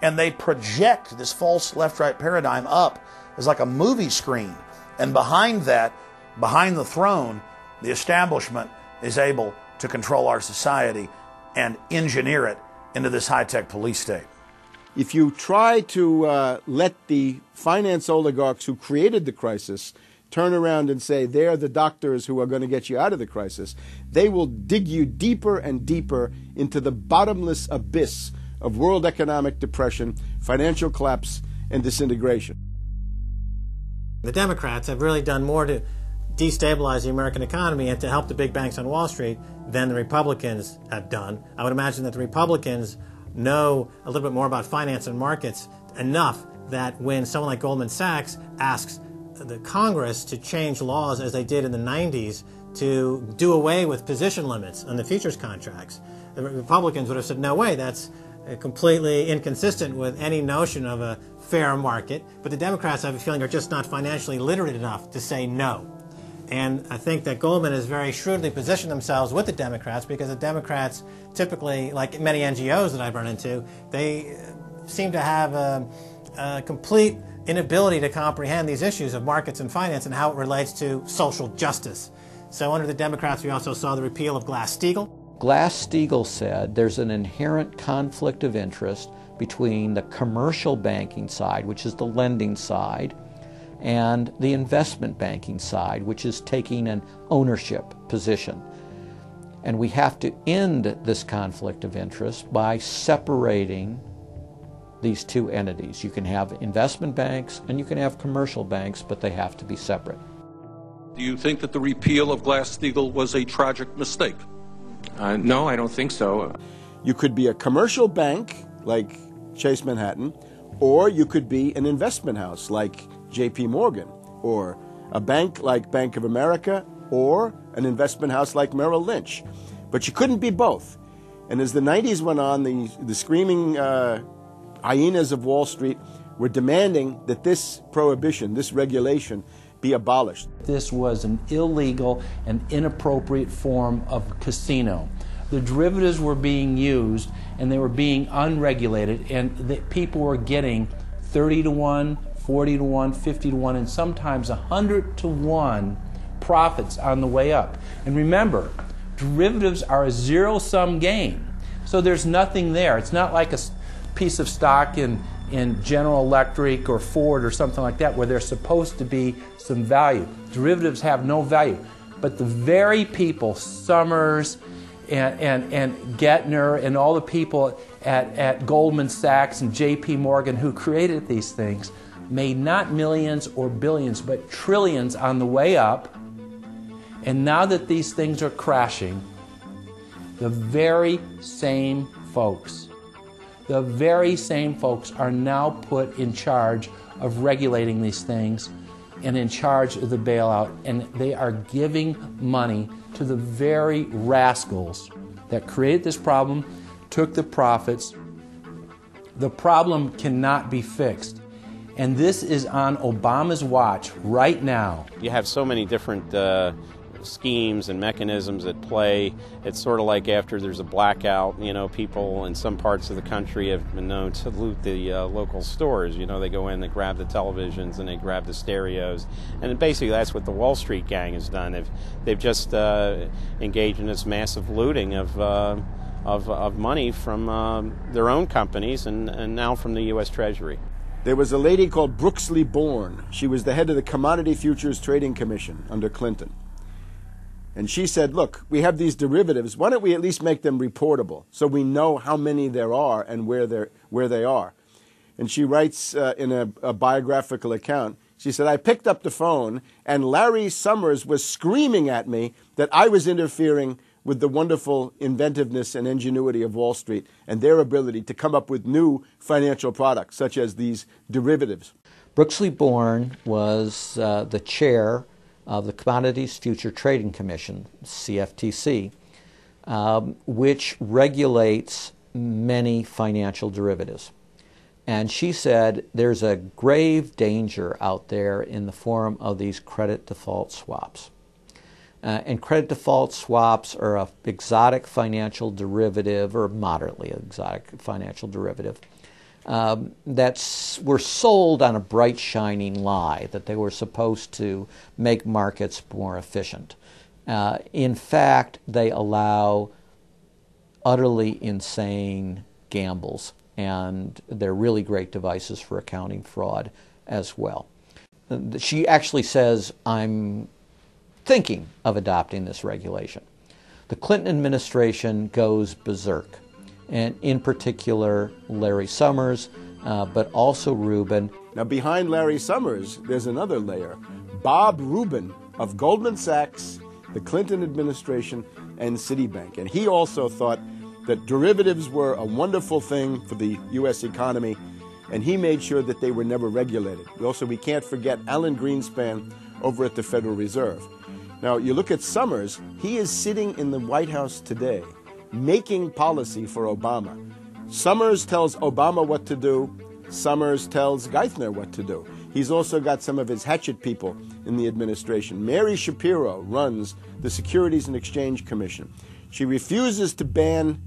and they project this false left-right paradigm up as like a movie screen. And behind that, behind the throne, the establishment is able to control our society and engineer it into this high-tech police state. If you try to let the finance oligarchs who created the crisis turn around and say they're the doctors who are going to get you out of the crisis, they will dig you deeper and deeper into the bottomless abyss of world economic depression, financial collapse, and disintegration. The Democrats have really done more to destabilize the American economy and to help the big banks on Wall Street than the Republicans have done. I would imagine that the Republicans know a little bit more about finance and markets enough that when someone like Goldman Sachs asks the Congress to change laws as they did in the 90s to do away with position limits on the futures contracts, the Republicans would have said, no way, that's completely inconsistent with any notion of a fair market. But the Democrats, I have a feeling, are just not financially literate enough to say no. And I think that Goldman has very shrewdly positioned themselves with the Democrats, because the Democrats typically, like many NGOs that I've run into, they seem to have a complete inability to comprehend these issues of markets and finance and how it relates to social justice. So under the Democrats, we also saw the repeal of Glass-Steagall. Glass-Steagall said there's an inherent conflict of interest between the commercial banking side, which is the lending side, and the investment banking side, which is taking an ownership position. And we have to end this conflict of interest by separating these two entities. You can have investment banks and you can have commercial banks, but they have to be separate. Do you think that the repeal of Glass-Steagall was a tragic mistake? No, I don't think so. You could be a commercial bank like Chase Manhattan, or you could be an investment house like J.P. Morgan, or a bank like Bank of America, or an investment house like Merrill Lynch. But you couldn't be both. And as the 90s went on, the screaming hyenas of Wall Street were demanding that this prohibition, this regulation, be abolished. This was an illegal and inappropriate form of casino. The derivatives were being used and they were being unregulated, and the people were getting 30 to 1, 40 to 1, 50 to 1, and sometimes 100 to 1 profits on the way up. And remember, derivatives are a zero-sum game. So there's nothing there. It's not like a piece of stock in General Electric or Ford or something like that where there's supposed to be some value. Derivatives have no value. But the very people, Summers and Gettner and all the people at Goldman Sachs and J.P. Morgan who created these things, made not millions or billions, but trillions on the way up. And now that these things are crashing, the very same folks are now put in charge of regulating these things and in charge of the bailout, and they are giving money to the very rascals that created this problem, took the profits. The problem cannot be fixed. And this is on Obama's watch right now. You have so many different schemes and mechanisms at play. It's sort of like after there's a blackout, people in some parts of the country have been known to loot the local stores. They go in, they grab the televisions, and they grab the stereos. And basically that's what the Wall Street gang has done. They've just engaged in this massive looting of money from their own companies and now from the U.S. Treasury. There was a lady called Brooksley Born. She was the head of the Commodity Futures Trading Commission under Clinton. And she said, look, we have these derivatives. Why don't we at least make them reportable so we know how many there are and where they are? And she writes in a biographical account, she said, I picked up the phone and Larry Summers was screaming at me that I was interfering with the wonderful inventiveness and ingenuity of Wall Street and their ability to come up with new financial products, such as these derivatives. Brooksley Born was the chair of the Commodities Future Trading Commission, CFTC, which regulates many financial derivatives. And she said there's a grave danger out there in the form of these credit default swaps. And credit default swaps are an exotic financial derivative, or moderately exotic financial derivative, were sold on a bright, shining lie that they were supposed to make markets more efficient. In fact, they allow utterly insane gambles, and they're really great devices for accounting fraud as well. She actually says, I'm thinking of adopting this regulation. The Clinton administration goes berserk, and in particular Larry Summers, but also Rubin. Now behind Larry Summers, there's another layer. Bob Rubin of Goldman Sachs, the Clinton administration, and Citibank. And he also thought that derivatives were a wonderful thing for the U.S. economy, and he made sure that they were never regulated. Also, we can't forget Alan Greenspan over at the Federal Reserve. Now, you look at Summers, he is sitting in the White House today, making policy for Obama. Summers tells Obama what to do. Summers tells Geithner what to do. He's also got some of his hatchet people in the administration. Mary Shapiro runs the Securities and Exchange Commission. She refuses to ban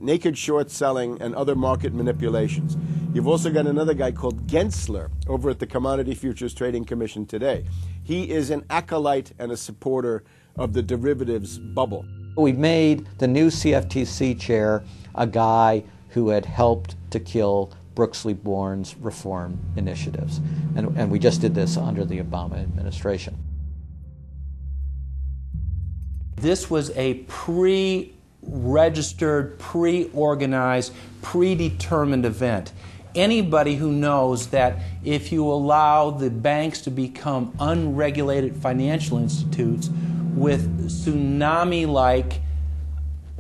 naked short selling and other market manipulations. You've also got another guy called Gensler over at the Commodity Futures Trading Commission today. He is an acolyte and a supporter of the derivatives bubble. We made the new CFTC chair a guy who had helped to kill Brooksley Born's reform initiatives. And we just did this under the Obama administration. This was a pre-registered, pre-organized, predetermined event. Anybody who knows that if you allow the banks to become unregulated financial institutes with tsunami-like,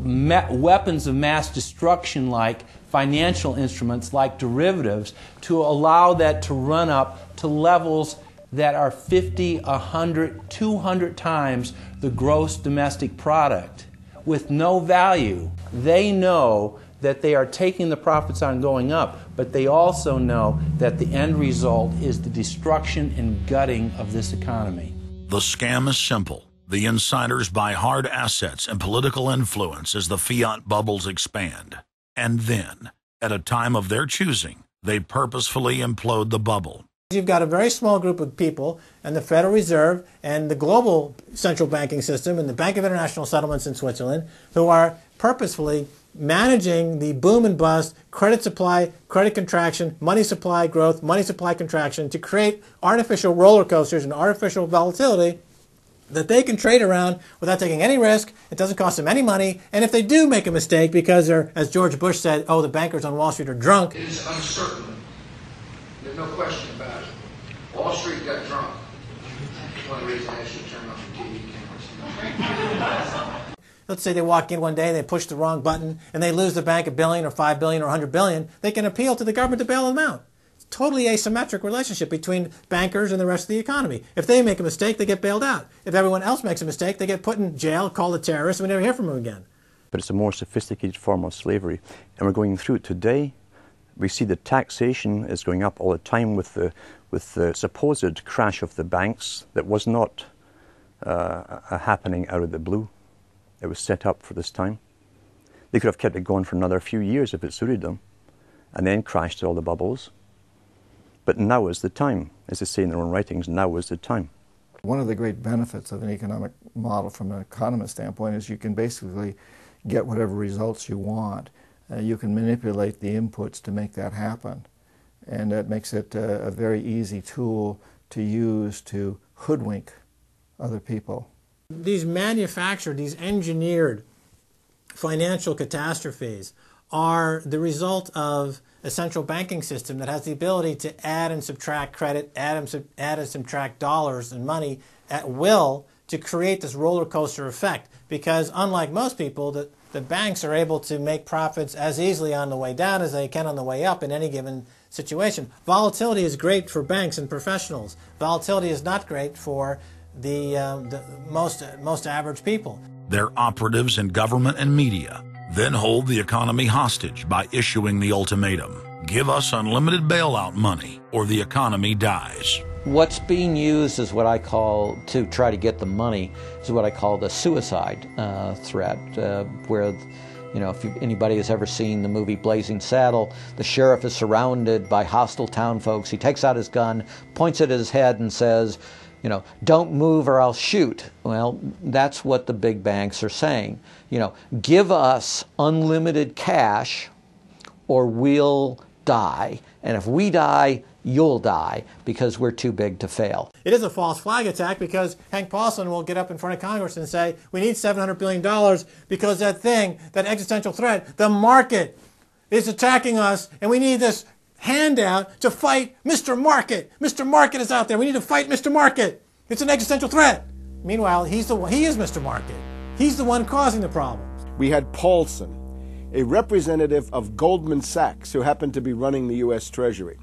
weapons of mass destruction-like financial instruments like derivatives, to allow that to run up to levels that are 50, 100, 200 times the gross domestic product with no value. They know that they are taking the profits on going up, but they also know that the end result is the destruction and gutting of this economy. The scam is simple. The insiders buy hard assets and political influence as the fiat bubbles expand. And then, at a time of their choosing, they purposefully implode the bubble. You've got a very small group of people, and the Federal Reserve and the global central banking system and the Bank of International Settlements in Switzerland, who are purposefully managing the boom and bust, credit supply, credit contraction, money supply growth, money supply contraction to create artificial roller coasters and artificial volatility that they can trade around without taking any risk. It doesn't cost them any money. And if they do make a mistake because they're, as George Bush said, oh, the bankers on Wall Street are drunk. It is uncertain. There's no question about it. Wall Street got drunk. That's one reason I should turn off the TV cameras. Let's say they walk in one day, they push the wrong button, and they lose the bank $1 billion or $5 billion or $100 billion. They can appeal to the government to bail them out. It's a totally asymmetric relationship between bankers and the rest of the economy. If they make a mistake, they get bailed out. If everyone else makes a mistake, they get put in jail, called a terrorist, and we never hear from them again. But it's a more sophisticated form of slavery. And we're going through it today. We see the taxation is going up all the time with the supposed crash of the banks that was not a happening out of the blue. It was set up for this time. They could have kept it going for another few years if it suited them, and then crashed all the bubbles. But now is the time. As they say in their own writings, now is the time. One of the great benefits of an economic model from an economist standpoint is you can basically get whatever results you want. You can manipulate the inputs to make that happen. And that makes it a very easy tool to use to hoodwink other people. These manufactured, these engineered financial catastrophes are the result of a central banking system that has the ability to add and subtract credit, add and subtract dollars and money at will to create this roller coaster effect. Because unlike most people, the banks are able to make profits as easily on the way down as they can on the way up in any given situation. Volatility is great for banks and professionals. Volatility is not great for the most average people. Their operatives in government and media then hold the economy hostage by issuing the ultimatum: give us unlimited bailout money or the economy dies. What's being used is what I call, to try to get the money, is what I call the suicide threat, where, you know, if anybody has ever seen the movie Blazing Saddle, the sheriff is surrounded by hostile town folks. He takes out his gun, points it at his head and says, you know, don't move or I'll shoot. Well, that's what the big banks are saying. You know, give us unlimited cash or we'll die. And if we die, you'll die because we're too big to fail. It is a false flag attack because Hank Paulson will get up in front of Congress and say, we need $700 billion because that thing, that existential threat, the market is attacking us and we need this handout to fight Mr. Market. Mr. Market is out there. We need to fight Mr. Market. It's an existential threat. Meanwhile, he is Mr. Market. He's the one causing the problems. We had Paulson, a representative of Goldman Sachs who happened to be running the U.S. Treasury,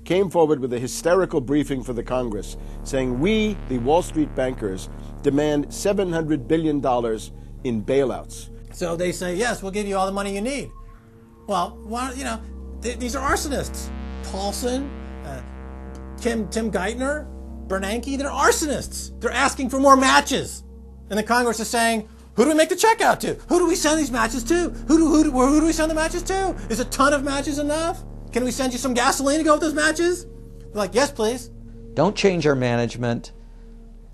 came forward with a hysterical briefing for the Congress saying, we, the Wall Street bankers, demand $700 billion in bailouts. So they say, yes, we'll give you all the money you need. Well, you know, these are arsonists. Paulson, Tim Geithner, Bernanke, they're arsonists. They're asking for more matches. And the Congress is saying, who do we make the check out to? Who do we send these matches to? Who do we send the matches to? Is a ton of matches enough? Can we send you some gasoline to go with those matches? They're like, yes, please. Don't change our management.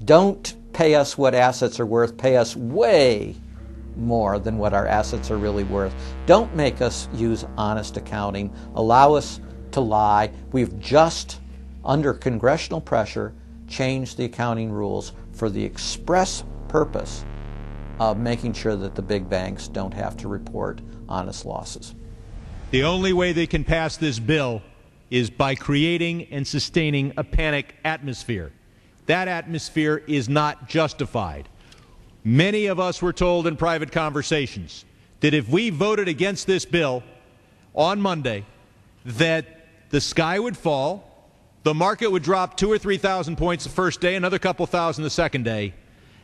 Don't pay us what assets are worth. Pay us way more than what our assets are really worth. Don't make us use honest accounting. Allow us to lie. We've just, under congressional pressure, changed the accounting rules for the express purpose of making sure that the big banks don't have to report honest losses. The only way they can pass this bill is by creating and sustaining a panic atmosphere. That atmosphere is not justified. Many of us were told in private conversations that if we voted against this bill on Monday, that the sky would fall, the market would drop 2,000 or 3,000 points the first day, another couple thousand the second day,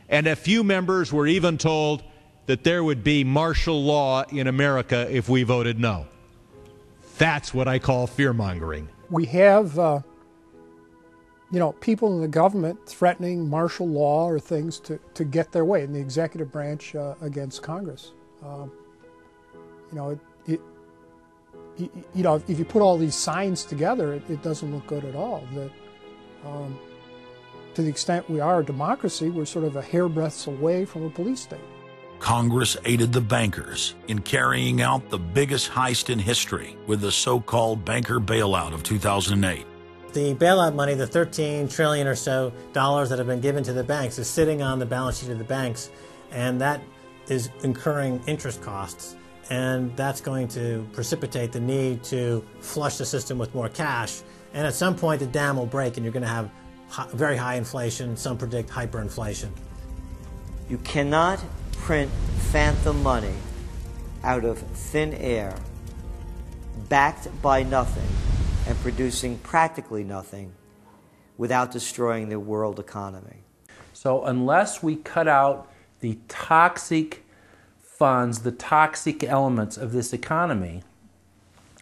and a few members were even told that there would be martial law in America if we voted no. That's what I call fear-mongering. We have people in the government threatening martial law or things to get their way in the executive branch against Congress. If you put all these signs together, it doesn't look good at all. To the extent we are a democracy, we're sort of a hairbreadth away from a police state. Congress aided the bankers in carrying out the biggest heist in history with the so-called banker bailout of 2008. The bailout money, the $13 trillion or so that have been given to the banks, is sitting on the balance sheet of the banks, and that is incurring interest costs. And that's going to precipitate the need to flush the system with more cash. And at some point, the dam will break, and you're going to have very high inflation. Some predict hyperinflation. You cannot print phantom money out of thin air, backed by nothing, and producing practically nothing without destroying the world economy. So unless we cut out the toxic funds, the toxic elements of this economy,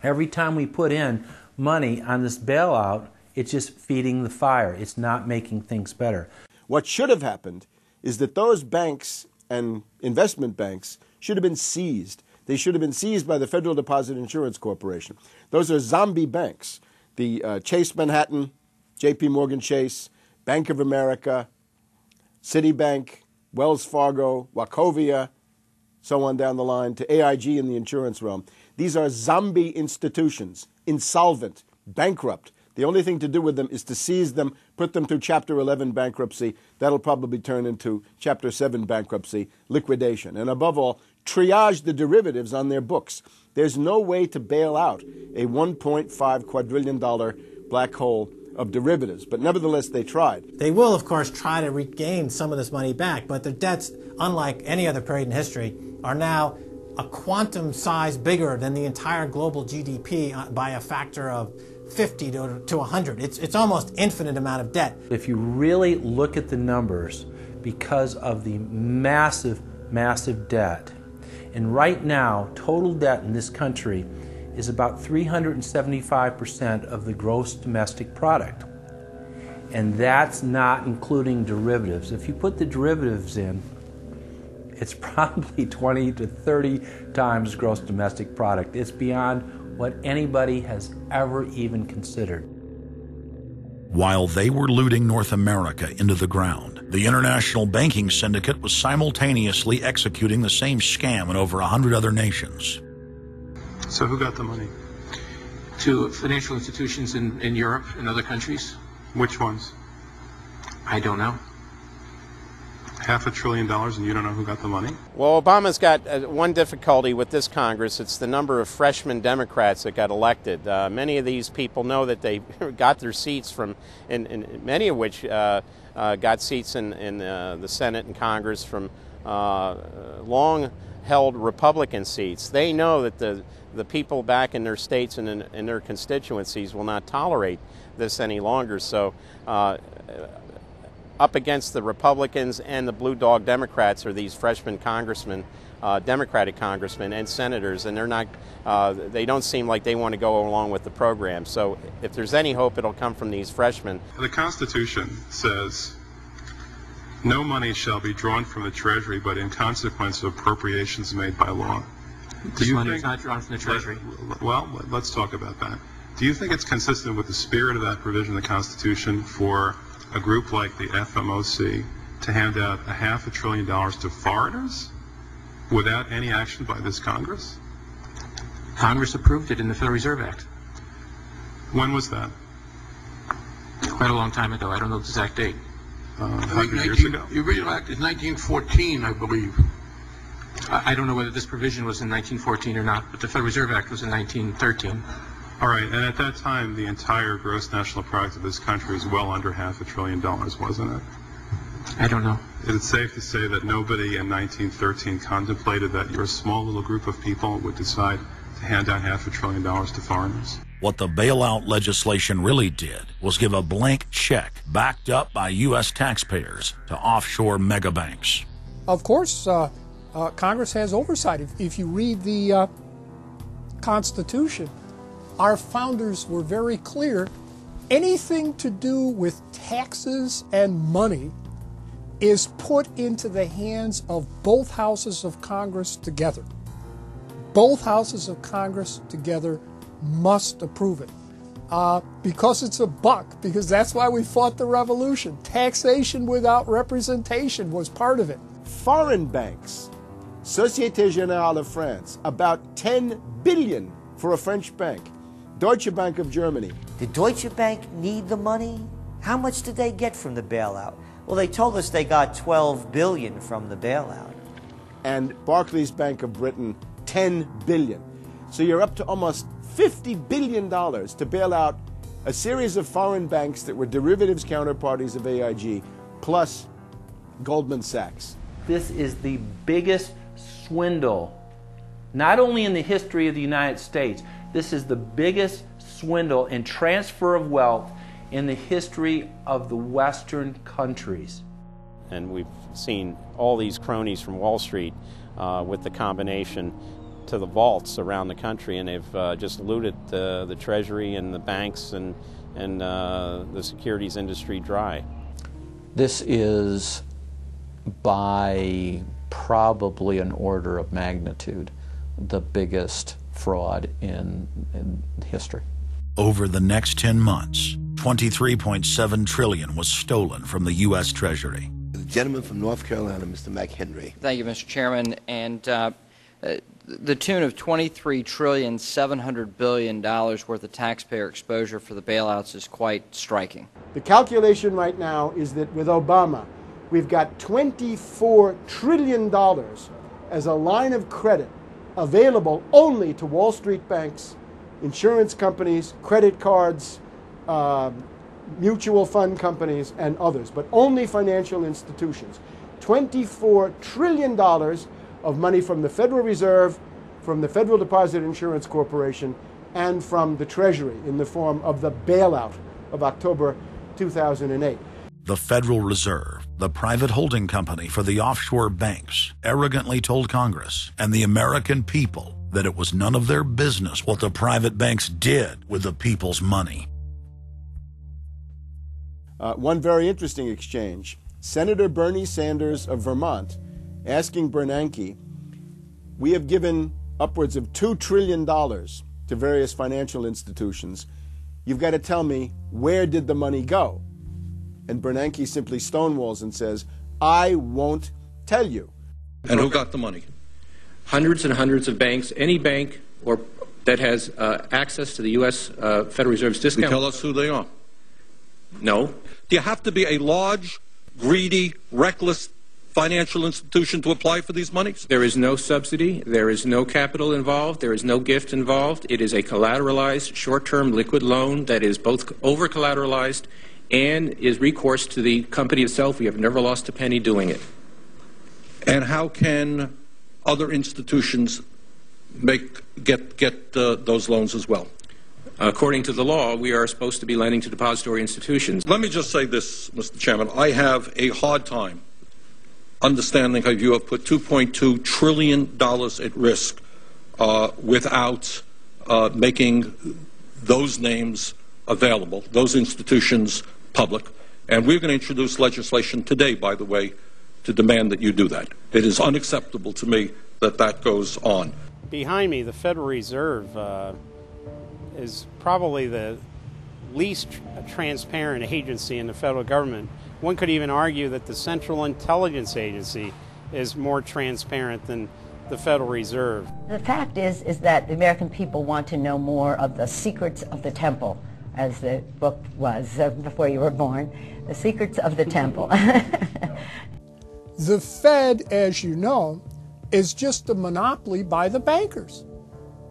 every time we put in money on this bailout, it's just feeding the fire. It's not making things better. What should have happened is that those banks and investment banks should have been seized. They should have been seized by the Federal Deposit Insurance Corporation. Those are zombie banks. The Chase Manhattan, J.P. Morgan Chase, Bank of America, Citibank, Wells Fargo, Wachovia, so on down the line, to AIG in the insurance realm. These are zombie institutions, insolvent, bankrupt. The only thing to do with them is to seize them, put them through Chapter 11 bankruptcy. That'll probably turn into Chapter 7 bankruptcy, liquidation. And above all, triage the derivatives on their books. There's no way to bail out a $1.5 quadrillion black hole of derivatives. But nevertheless, they tried. They will, of course, try to regain some of this money back, but their debts, unlike any other period in history, are now a quantum size bigger than the entire global GDP by a factor of 50 to 100. It's almost infinite amount of debt. If you really look at the numbers, because of the massive, massive debt, and right now, total debt in this country is about 375% of the gross domestic product. And that's not including derivatives. If you put the derivatives in, it's probably 20 to 30 times gross domestic product. It's beyond what anybody has ever even considered. While they were looting North America into the ground, the international banking syndicate was simultaneously executing the same scam in over 100 other nations. So who got the money? To financial institutions in Europe and other countries. Which ones? I don't know. $500 billion and you don't know who got the money? Well, Obama's got one difficulty with this Congress. It's the number of freshman Democrats that got elected. Many of these people know that they got their seats from, and many of which got seats in the Senate and Congress from long-held Republican seats. They know that the people back in their states and in their constituencies will not tolerate this any longer. So up against the Republicans and the blue dog Democrats are these freshman congressmen, Democratic congressmen and senators, and they're not. They don't seem like they want to go along with the program. So if there's any hope, it'll come from these freshmen. The Constitution says no money shall be drawn from the Treasury, but in consequence of appropriations made by law. This money is not drawn from the Treasury. Well, let's talk about that. Do you think it's consistent with the spirit of that provision of the Constitution for a group like the FMOC to hand out $500 billion to foreigners without any action by this Congress? Congress approved it in the Federal Reserve Act. When was that? Quite a long time ago. I don't know the exact date. 100 years ago? The original act is 1914, I believe. I don't know whether this provision was in 1914 or not, but the Federal Reserve Act was in 1913. All right, and at that time, the entire gross national product of this country was well under $500 billion, wasn't it? I don't know. Is it safe to say that nobody in 1913 contemplated that your small little group of people would decide to hand out $500 billion to foreigners? What the bailout legislation really did was give a blank check backed up by U.S. taxpayers to offshore megabanks. Of course, Congress has oversight. If you read the Constitution, our founders were very clear. Anything to do with taxes and money is put into the hands of both houses of Congress together. Both houses of Congress together must approve it. Because it's a buck, because that's why we fought the revolution. Taxation without representation was part of it. Foreign banks, Société Générale of France, about 10 billion for a French bank. Deutsche Bank of Germany. Did Deutsche Bank need the money? How much did they get from the bailout? Well, they told us they got $12 billion from the bailout. And Barclays Bank of Britain, $10 billion. So you're up to almost $50 billion to bail out a series of foreign banks that were derivatives counterparties of AIG, plus Goldman Sachs. This is the biggest swindle, not only in the history of the United States, this is the biggest swindle and transfer of wealth in the history of the Western countries. And we've seen all these cronies from Wall Street with the combination to the vaults around the country, and they've just looted the Treasury and the banks and the securities industry dry. This is by probably an order of magnitude the biggest fraud in history. Over the next 10 months, $23.7 trillion was stolen from the U.S. Treasury. The gentleman from North Carolina, Mr. McHenry. Thank you, Mr. Chairman. And the tune of $23.7 trillion worth of taxpayer exposure for the bailouts is quite striking. The calculation right now is that with Obama, we've got $24 trillion as a line of credit available only to Wall Street banks, insurance companies, credit cards, mutual fund companies, and others, but only financial institutions. $24 trillion of money from the Federal Reserve, from the Federal Deposit Insurance Corporation, and from the Treasury in the form of the bailout of October 2008. The Federal Reserve, the private holding company for the offshore banks, arrogantly told Congress and the American people that it was none of their business what the private banks did with the people's money. One very interesting exchange. Senator Bernie Sanders of Vermont asking Bernanke, we have given upwards of $2 trillion to various financial institutions. You've got to tell me, where did the money go? And Bernanke simply stonewalls and says, I won't tell you. And who got the money? Hundreds and hundreds of banks. Any bank or that has access to the U.S. Federal Reserve's discount. You tell us who they are. No. Do you have to be a large, greedy, reckless financial institution to apply for these monies? There is no subsidy. There is no capital involved. There is no gift involved. It is a collateralized, short-term liquid loan that is both over-collateralized and is recourse to the company itself. We have never lost a penny doing it. And how can other institutions get those loans as well? According to the law, we are supposed to be lending to depository institutions. Let me just say this, Mr. Chairman. I have a hard time understanding how you have put $2.2 trillion at risk without making those names available, those institutions public. And we're going to introduce legislation today, by the way, to demand that you do that. It is unacceptable to me that that goes on. Behind me, the Federal Reserve is probably the least transparent agency in the federal government. One could even argue that the Central Intelligence Agency is more transparent than the Federal Reserve. The fact is that the American people want to know more of the secrets of the temple, as the book was before you were born, The Secrets of the Temple. The Fed, as you know, is just a monopoly by the bankers.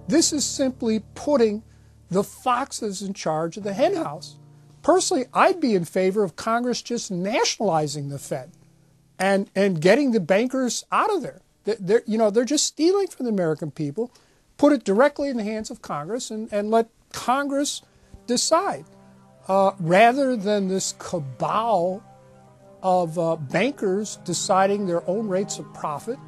This is simply putting the foxes in charge of the henhouse. Personally, I'd be in favor of Congress just nationalizing the Fed and getting the bankers out of there. They're just stealing from the American people. Put it directly in the hands of Congress and let Congress decide, rather than this cabal of bankers deciding their own rates of profit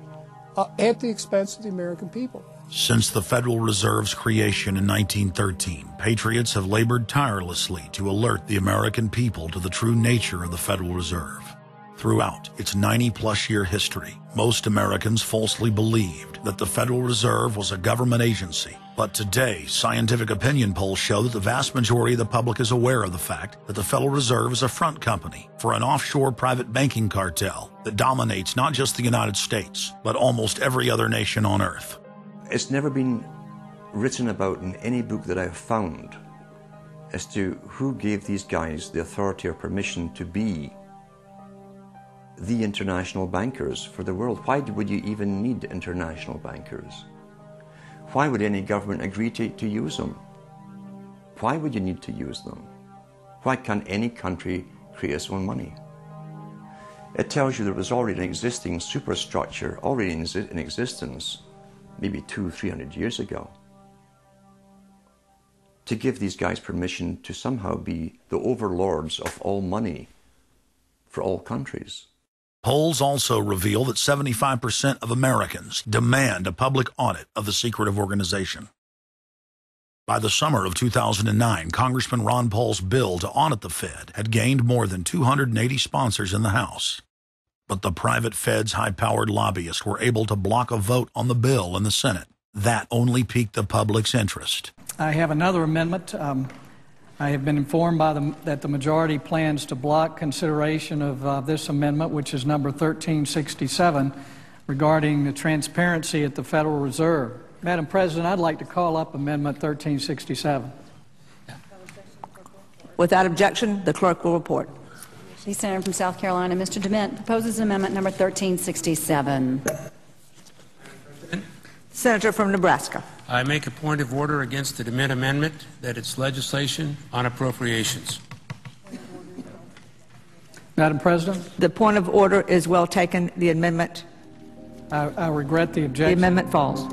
at the expense of the American people. Since the Federal Reserve's creation in 1913, patriots have labored tirelessly to alert the American people to the true nature of the Federal Reserve. Throughout its 90-plus year history, most Americans falsely believed that the Federal Reserve was a government agency. But today, scientific opinion polls show that the vast majority of the public is aware of the fact that the Federal Reserve is a front company for an offshore private banking cartel that dominates not just the United States, but almost every other nation on earth. It's never been written about in any book that I've found as to who gave these guys the authority or permission to be the international bankers for the world. Why would you even need international bankers? Why would any government agree to use them? Why would you need to use them? Why can't any country create its own money? It tells you there was already an existing superstructure, already in existence, maybe 200-300 years ago, to give these guys permission to somehow be the overlords of all money for all countries. Polls also reveal that 75% of Americans demand a public audit of the secretive organization. By the summer of 2009, Congressman Ron Paul's bill to audit the Fed had gained more than 280 sponsors in the House. But the private Fed's high-powered lobbyists were able to block a vote on the bill in the Senate. That only piqued the public's interest. I have another amendment. I have been informed that the majority plans to block consideration of this amendment, which is number 1367, regarding the transparency at the Federal Reserve. Madam President, I'd like to call up Amendment 1367. Without objection, the clerk will report. The Senator from South Carolina, Mr. DeMint, proposes amendment number 1367. Senator from Nebraska. I make a point of order against the DeMint amendment that it's legislation on appropriations. Madam President? The point of order is well taken. The amendment. I regret the objection. The amendment falls.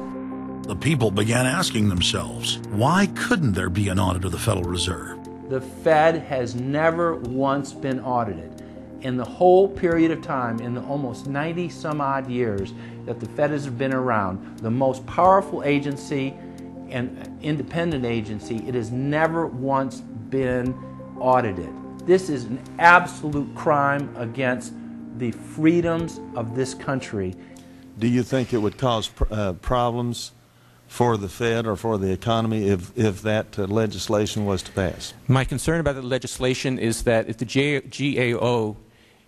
The people began asking themselves, why couldn't there be an audit of the Federal Reserve? The Fed has never once been audited. In the whole period of time, in the almost 90 some odd years that the Fed has been around, the most powerful agency and independent agency, it has never once been audited. This is an absolute crime against the freedoms of this country. Do you think it would cause problems for the Fed or for the economy if that legislation was to pass? My concern about the legislation is that if the GAO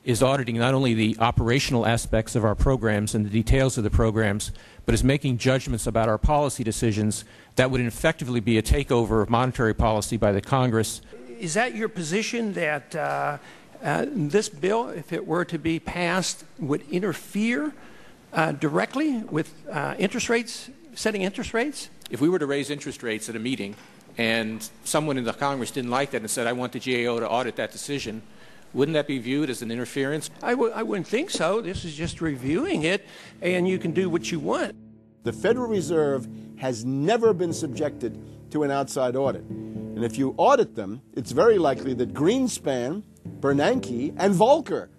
is auditing not only the operational aspects of our programs and the details of the programs, but is making judgments about our policy decisions, that would effectively be a takeover of monetary policy by the Congress. Is that your position, that this bill, if it were to be passed, would interfere directly with interest rates, setting interest rates? If we were to raise interest rates at a meeting and someone in the Congress didn't like that and said, I want the GAO to audit that decision, wouldn't that be viewed as an interference? I wouldn't think so. This is just reviewing it, and you can do what you want. The Federal Reserve has never been subjected to an outside audit. And if you audit them, it's very likely that Greenspan, Bernanke, and Volcker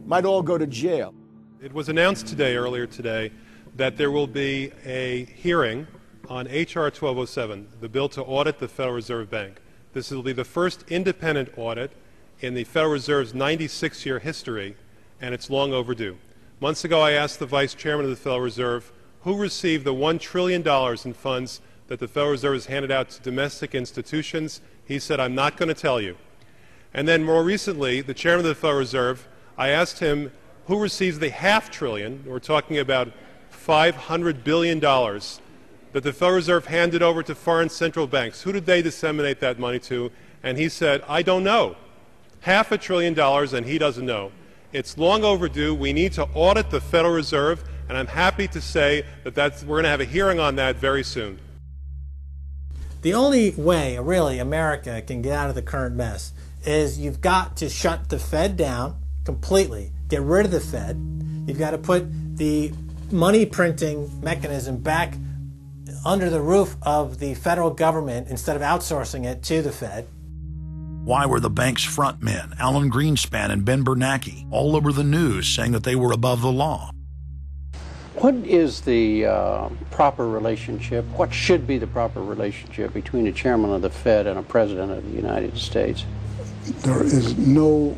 might all go to jail. It was announced earlier today, that there will be a hearing on H.R. 1207, the bill to audit the Federal Reserve Bank. This will be the first independent audit in the Federal Reserve's 96-year history, and it's long overdue. Months ago, I asked the Vice Chairman of the Federal Reserve who received the $1 trillion in funds that the Federal Reserve has handed out to domestic institutions. He said, I'm not going to tell you. And then more recently, the Chairman of the Federal Reserve, I asked him who receives the $500 billion, we're talking about $500 billion, that the Federal Reserve handed over to foreign central banks. Who did they disseminate that money to? And he said, I don't know. $500 billion, and he doesn't know. It's long overdue. We need to audit the Federal Reserve, and I'm happy to say that we're going to have a hearing on that very soon. The only way, really, America can get out of the current mess is you've got to shut the Fed down completely, get rid of the Fed. You've got to put the money printing mechanism back under the roof of the federal government instead of outsourcing it to the Fed. Why were the bank's front men, Alan Greenspan and Ben Bernanke, all over the news saying that they were above the law? What is the proper relationship, what should be the proper relationship between a chairman of the Fed and a president of the United States? There is no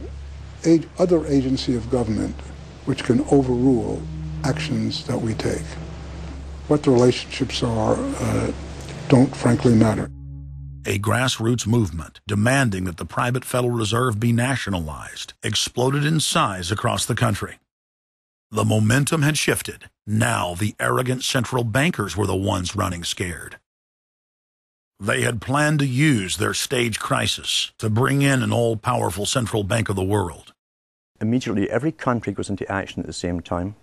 other agency of government which can overrule actions that we take. What the relationships are don't frankly matter. A grassroots movement demanding that the private Federal Reserve be nationalized exploded in size across the country. The momentum had shifted. Now the arrogant central bankers were the ones running scared. They had planned to use their stage crisis to bring in an all-powerful central bank of the world. Immediately, every country goes into action at the same time.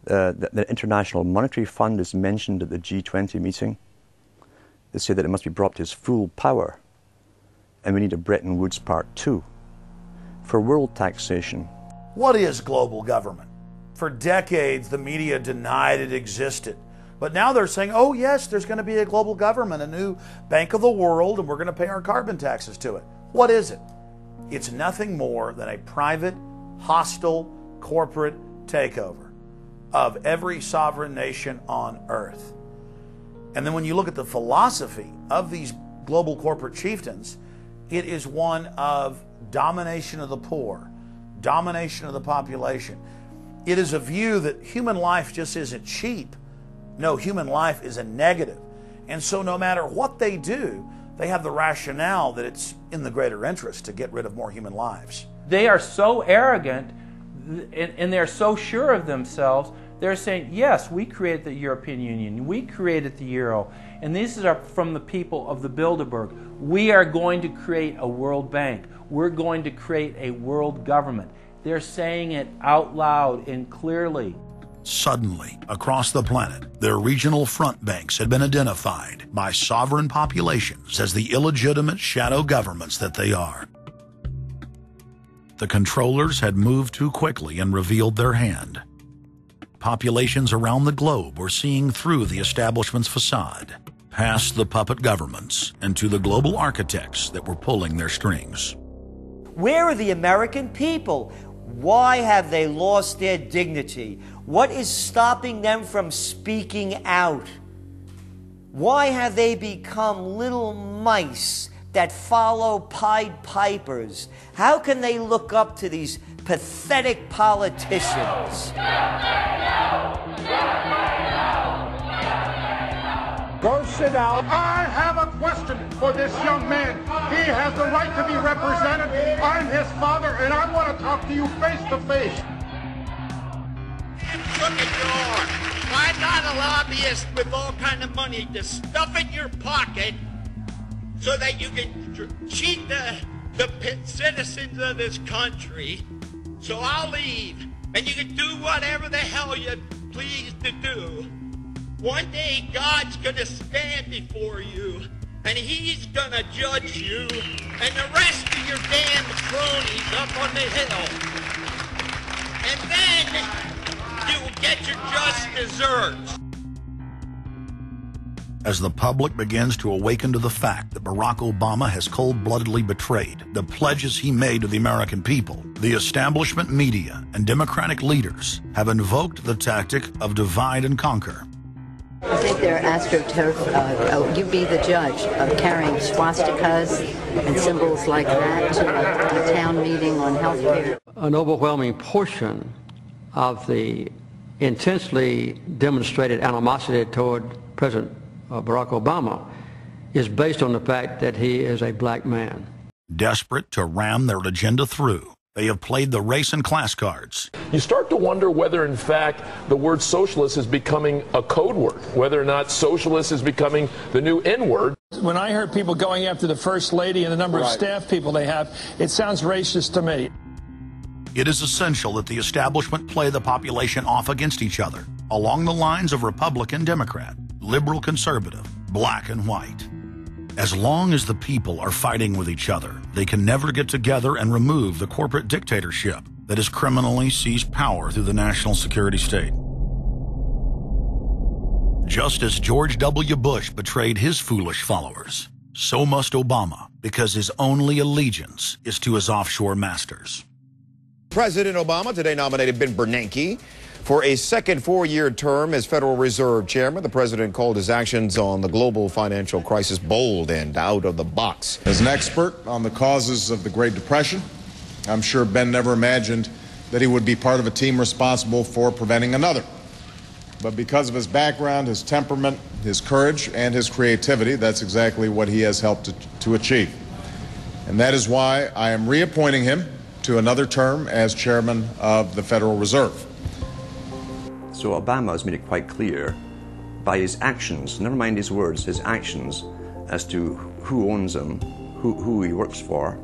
The International Monetary Fund is mentioned at the G20 meeting. They say that it must be brought to its full power, and we need a Bretton Woods Part 2 for world taxation. What is global government? For decades, the media denied it existed. But now they're saying, oh yes, there's going to be a global government, a new bank of the world, and we're going to pay our carbon taxes to it. What is it? It's nothing more than a private, hostile, corporate takeover of every sovereign nation on earth. And then when you look at the philosophy of these global corporate chieftains, it is one of domination of the poor, domination of the population. It is a view that human life just isn't cheap. No, human life is a negative. And so no matter what they do, they have the rationale that it's in the greater interest to get rid of more human lives. They are so arrogant and they're so sure of themselves, they're saying, yes, we created the European Union, we created the Euro, and these are from the people of the Bilderberg. We are going to create a world bank. We're going to create a world government. They're saying it out loud and clearly. Suddenly, across the planet, their regional front banks had been identified by sovereign populations as the illegitimate shadow governments that they are. The controllers had moved too quickly and revealed their hand. Populations around the globe were seeing through the establishment's facade, past the puppet governments, and to the global architects that were pulling their strings. Where are the American people? Why have they lost their dignity? What is stopping them from speaking out? Why have they become little mice that follow Pied Pipers? How can they look up to these pathetic politicians? Go sit down. I have a question for this young man. He has the right to be represented. I'm his father, and I want to talk to you face to face. Look at you are. Why not a lobbyist with all kind of money to stuff in your pocket so that you can cheat the citizens of this country? So I'll leave, and you can do whatever the hell you please to do. One day God's going to stand before you, and he's going to judge you and the rest of your damn cronies up on the hill. And then you will get your just desserts. As the public begins to awaken to the fact that Barack Obama has cold-bloodedly betrayed the pledges he made to the American people, the establishment media and Democratic leaders have invoked the tactic of divide and conquer. I think they're astroturf. You be the judge of carrying swastikas and symbols like that to a town meeting on health care. An overwhelming portion of the intensely demonstrated animosity toward President Barack Obama is based on the fact that he is a black man. Desperate to ram their agenda through, they have played the race and class cards. You start to wonder whether, in fact, the word socialist is becoming a code word, whether or not socialist is becoming the new N-word. When I heard people going after the First Lady and the number of staff people they have, it sounds racist to me. It is essential that the establishment play the population off against each other, along the lines of Republican, Democrat, liberal, conservative, black and white. As long as the people are fighting with each other, they can never get together and remove the corporate dictatorship that has criminally seized power through the national security state. Just as George W. Bush betrayed his foolish followers, so must Obama, because his only allegiance is to his offshore masters. President Obama today nominated Ben Bernanke for a second four-year term as Federal Reserve Chairman. The president called his actions on the global financial crisis bold and out of the box. As an expert on the causes of the Great Depression, I'm sure Ben never imagined that he would be part of a team responsible for preventing another. But because of his background, his temperament, his courage, and his creativity, that's exactly what he has helped to achieve. And that is why I am reappointing him to another term as Chairman of the Federal Reserve. So Obama has made it quite clear by his actions, never mind his words, his actions, as to who owns him, who he works for,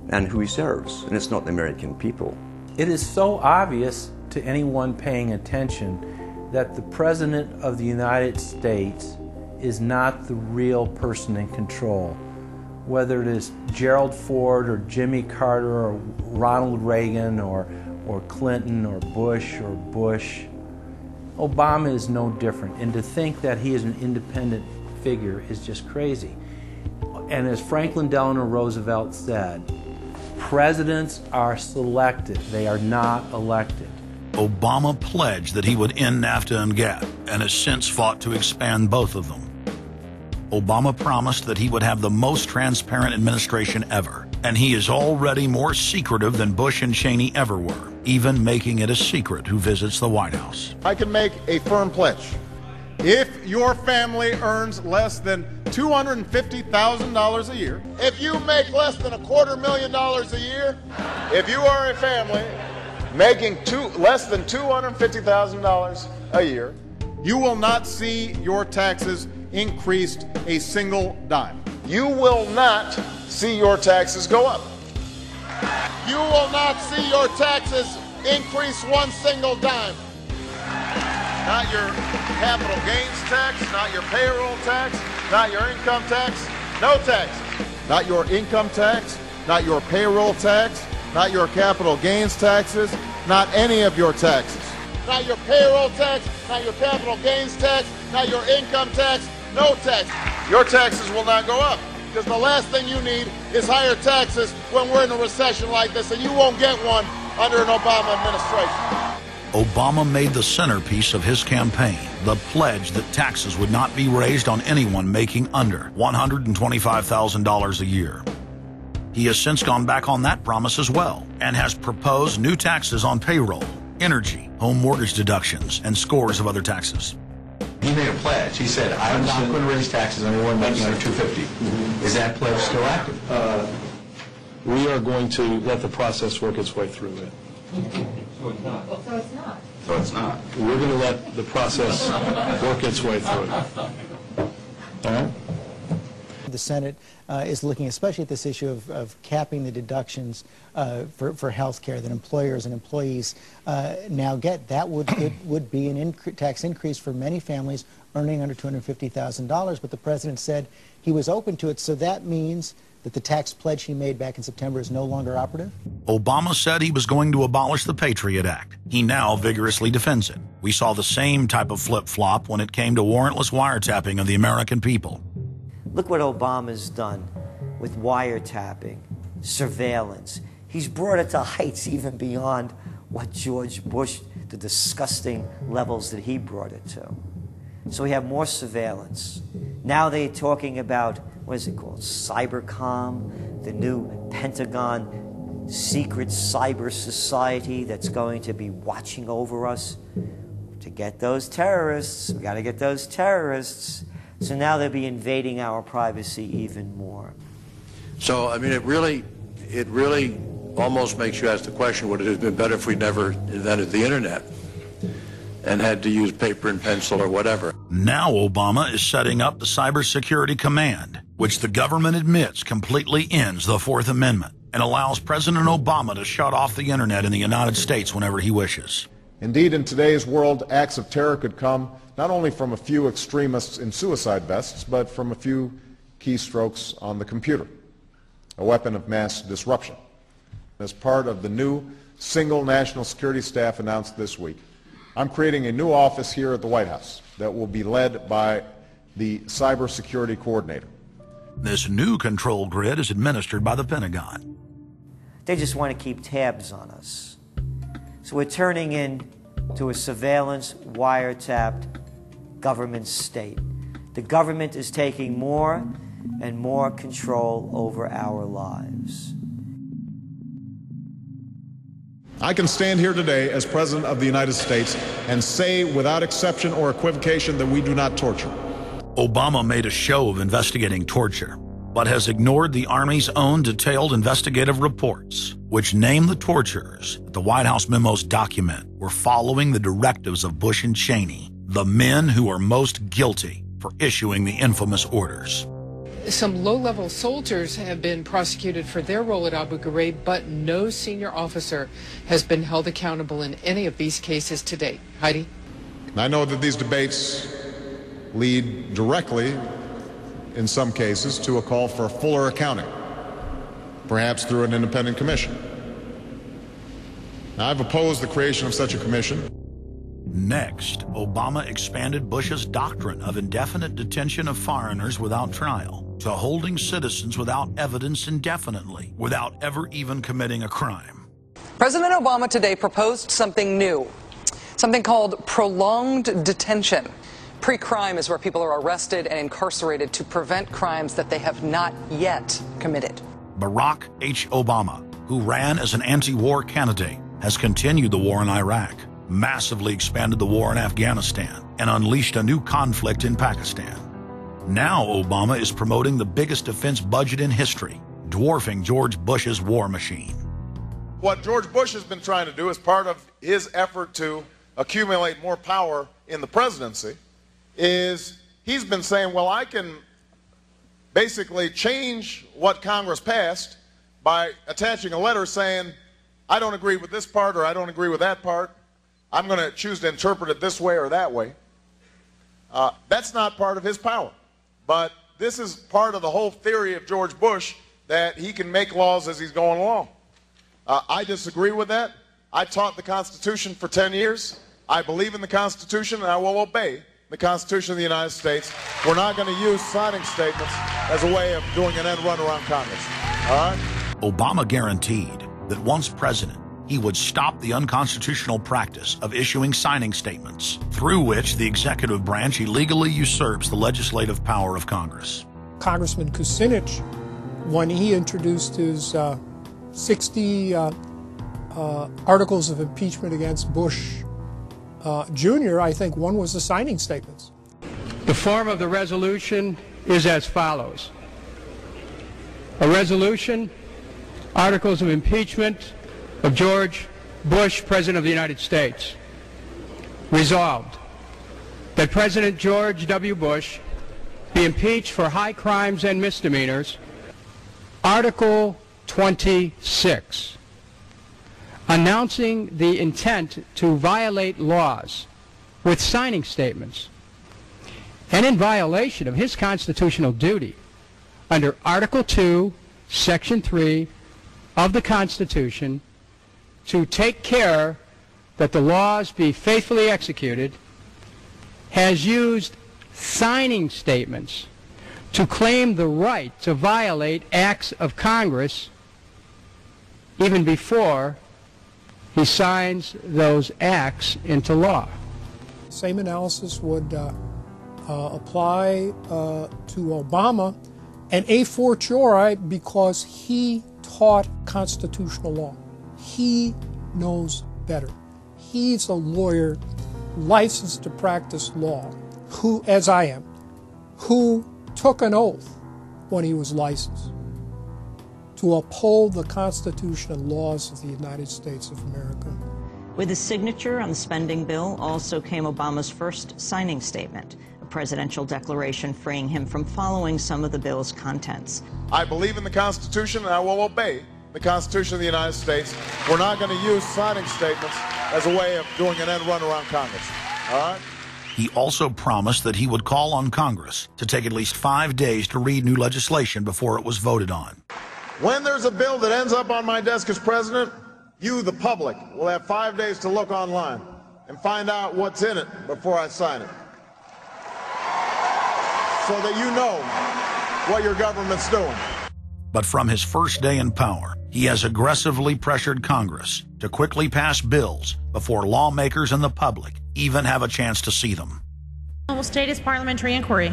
and who he serves. And it's not the American people. It is so obvious to anyone paying attention that the President of the United States is not the real person in control. Whether it is Gerald Ford or Jimmy Carter or Ronald Reagan or Clinton or Bush or Bush, Obama is no different. And to think that he is an independent figure is just crazy. And as Franklin Delano Roosevelt said, presidents are selected, they are not elected. Obama pledged that he would end NAFTA and GATT and has since fought to expand both of them. Obama promised that he would have the most transparent administration ever, and he is already more secretive than Bush and Cheney ever were, even making it a secret who visits the White House. I can make a firm pledge. If your family earns less than $250,000 a year, if you make less than $250,000 a year, if you are a family making less than $250,000 a year, you will not see your taxes increased a single dime. You will not see your taxes go up. You will not see your taxes increase one single dime. Not your capital gains tax, not your payroll tax, not your income tax, no taxes. Not your income tax, not your payroll tax, not your capital gains taxes, not any of your taxes. Not your payroll tax, not your capital gains tax, not your income tax, no tax. Your taxes will not go up, because the last thing you need is higher taxes when we're in a recession like this, and you won't get one under an Obama administration. Obama made the centerpiece of his campaign the pledge that taxes would not be raised on anyone making under $125,000 a year. He has since gone back on that promise as well, and has proposed new taxes on payroll, energy, home mortgage deductions, and scores of other taxes. He made a pledge. He said, I'm not going to raise taxes on anyone making under $250,000. Is that pledge still active? We are going to let the process work its way through it. So it's not. So it's not. So it's not. We're going to let the process work its way through it. All right? The Senate is looking especially at this issue of capping the deductions for health care that employers and employees now get. That would be an tax increase for many families earning under $250,000, but the president said he was open to it, so that means that the tax pledge he made back in September is no longer operative? Obama said he was going to abolish the Patriot Act. He now vigorously defends it. We saw the same type of flip-flop when it came to warrantless wiretapping of the American people. Look what Obama's done with wiretapping, surveillance. He's brought it to heights even beyond what George Bush, the disgusting levels that he brought it to. So we have more surveillance. Now they're talking about, what is it called, Cybercom, the new Pentagon secret cyber society that's going to be watching over us. To get those terrorists, we got to get those terrorists. So now they'll be invading our privacy even more. So, I mean, it really almost makes you ask the question, would it have been better if we never invented the internet and had to use paper and pencil or whatever? Now Obama is setting up the Cybersecurity Command, which the government admits completely ends the Fourth Amendment and allows President Obama to shut off the internet in the United States whenever he wishes. Indeed, in today's world, acts of terror could come not only from a few extremists in suicide vests, but from a few keystrokes on the computer, a weapon of mass disruption. As part of the new single national security staff announced this week, I'm creating a new office here at the White House that will be led by the Cybersecurity Coordinator. This new control grid is administered by the Pentagon. They just want to keep tabs on us. So we're turning into a surveillance, wiretapped government state. The government is taking more and more control over our lives. I can stand here today as President of the United States and say without exception or equivocation that we do not torture. Obama made a show of investigating torture, but has ignored the Army's own detailed investigative reports, which name the torturers that the White House memos document were following the directives of Bush and Cheney, the men who are most guilty for issuing the infamous orders. Some low-level soldiers have been prosecuted for their role at Abu Ghraib, but no senior officer has been held accountable in any of these cases to date. Heidi? I know that these debates lead directly, in some cases, to a call for fuller accounting, perhaps through an independent commission. Now, I've opposed the creation of such a commission. Next, Obama expanded Bush's doctrine of indefinite detention of foreigners without trial to holding citizens without evidence indefinitely, without ever even committing a crime. President Obama today proposed something new, something called prolonged detention. Pre-crime is where people are arrested and incarcerated to prevent crimes that they have not yet committed. Barack H. Obama, who ran as an anti-war candidate, has continued the war in Iraq, massively expanded the war in Afghanistan, and unleashed a new conflict in Pakistan. Now Obama is promoting the biggest defense budget in history, dwarfing George Bush's war machine. What George Bush has been trying to do as part of his effort to accumulate more power in the presidency is he's been saying, well, I can basically change what Congress passed by attaching a letter saying, I don't agree with this part or I don't agree with that part. I'm going to choose to interpret it this way or that way. That's not part of his power. But this is part of the whole theory of George Bush, that he can make laws as he's going along. I disagree with that. I taught the Constitution for 10 years. I believe in the Constitution, and I will obey the Constitution of the United States. We're not going to use signing statements as a way of doing an end run around Congress. All right? Obama guaranteed that once president, he would stop the unconstitutional practice of issuing signing statements, through which the executive branch illegally usurps the legislative power of Congress. Congressman Kucinich, when he introduced his 60 articles of impeachment against Bush Jr., I think one was the signing statements. The form of the resolution is as follows. A resolution, articles of impeachment of George Bush, President of the United States. Resolved, that President George W. Bush be impeached for high crimes and misdemeanors. Article 26, announcing the intent to violate laws with signing statements, and in violation of his constitutional duty under Article 2, Section 3 of the Constitution, to take care that the laws be faithfully executed, has used signing statements to claim the right to violate acts of Congress even before he signs those acts into law. Same analysis would apply to Obama, and a fortiori because he taught constitutional law. He knows better. He's a lawyer licensed to practice law, who, as I am, who took an oath when he was licensed to uphold the Constitution and laws of the United States of America. With his signature on the spending bill also came Obama's first signing statement, a presidential declaration freeing him from following some of the bill's contents. I believe in the Constitution, and I will obey the Constitution of the United States. We're not going to use signing statements as a way of doing an end run around Congress. All right? He also promised that he would call on Congress to take at least 5 days to read new legislation before it was voted on. When there's a bill that ends up on my desk as president, you, the public, will have 5 days to look online and find out what's in it before I sign it, so that you know what your government's doing. But from his first day in power, he has aggressively pressured Congress to quickly pass bills before lawmakers and the public even have a chance to see them. Will state his parliamentary inquiry.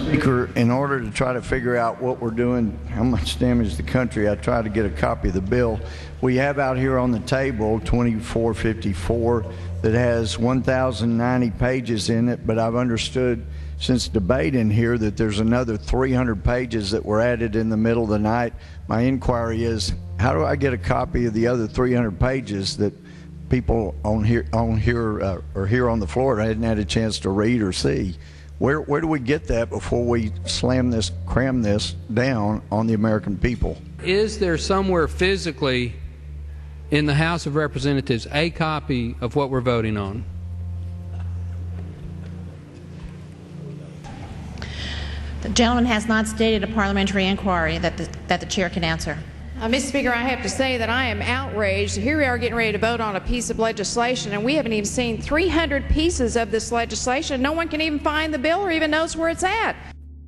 Speaker, in order to try to figure out what we're doing, how much damage to the country, I tried to get a copy of the bill. We have out here on the table 2454 that has 1,090 pages in it, but I've understood since debate in here that there's another 300 pages that were added in the middle of the night. My inquiry is, how do I get a copy of the other 300 pages that people on here on the floor hadn't had a chance to read or see? Where do we get that before we cram this down on the American people? Is there somewhere physically in the House of Representatives a copy of what we're voting on? The gentleman has not stated a parliamentary inquiry that the chair can answer. Mr. Speaker, I have to say that I am outraged. Here we are getting ready to vote on a piece of legislation, and we haven't even seen 300 pieces of this legislation. No one can even find the bill or even knows where it's at.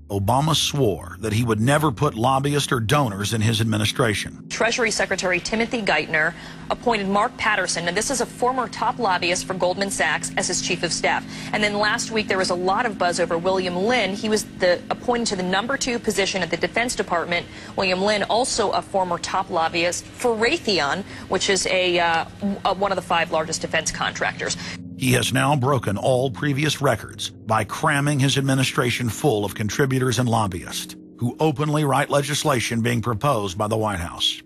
Obama swore that he would never put lobbyists or donors in his administration. Treasury Secretary Timothy Geithner appointed Mark Patterson, and this is a former top lobbyist for Goldman Sachs, as his chief of staff. And then last week there was a lot of buzz over William Lynn. He was appointed to the #2 position at the Defense Department. William Lynn, also a former top lobbyist for Raytheon, which is one of the 5 largest defense contractors. He has now broken all previous records by cramming his administration full of contributors and lobbyists who openly write legislation being proposed by the White House.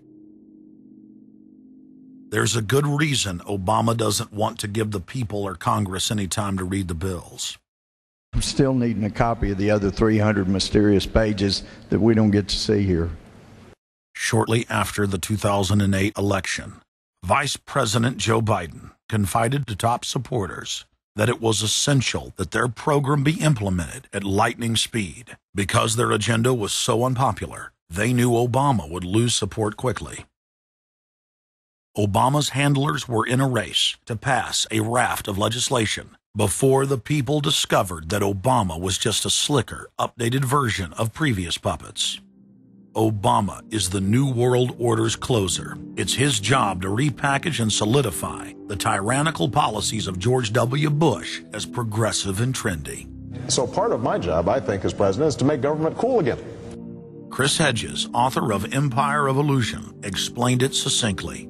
There's a good reason Obama doesn't want to give the people or Congress any time to read the bills. I'm still needing a copy of the other 300 mysterious pages that we don't get to see here. Shortly after the 2008 election, Vice President Joe Biden confided to top supporters that it was essential that their program be implemented at lightning speed. Because their agenda was so unpopular, they knew Obama would lose support quickly. Obama's handlers were in a race to pass a raft of legislation before the people discovered that Obama was just a slicker, updated version of previous puppets. Obama is the New World Order's closer. It's his job to repackage and solidify the tyrannical policies of George W. Bush as progressive and trendy. So part of my job, I think, as president, is to make government cool again. Chris Hedges, author of Empire of Illusion, explained it succinctly.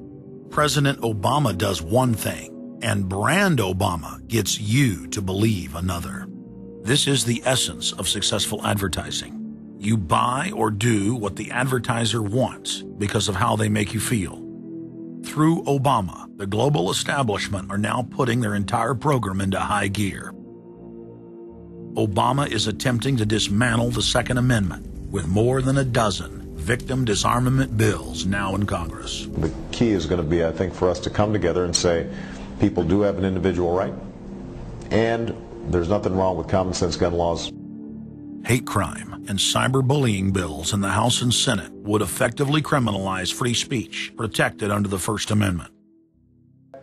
President Obama does one thing, and brand Obama gets you to believe another. This is the essence of successful advertising. You buy or do what the advertiser wants because of how they make you feel. Through Obama, the global establishment are now putting their entire program into high gear. Obama is attempting to dismantle the Second Amendment with more than a dozen victim disarmament bills now in Congress. The key is going to be, I think, for us to come together and say people do have an individual right, and there's nothing wrong with common sense gun laws. Hate crime and cyberbullying bills in the House and Senate would effectively criminalize free speech protected under the First Amendment.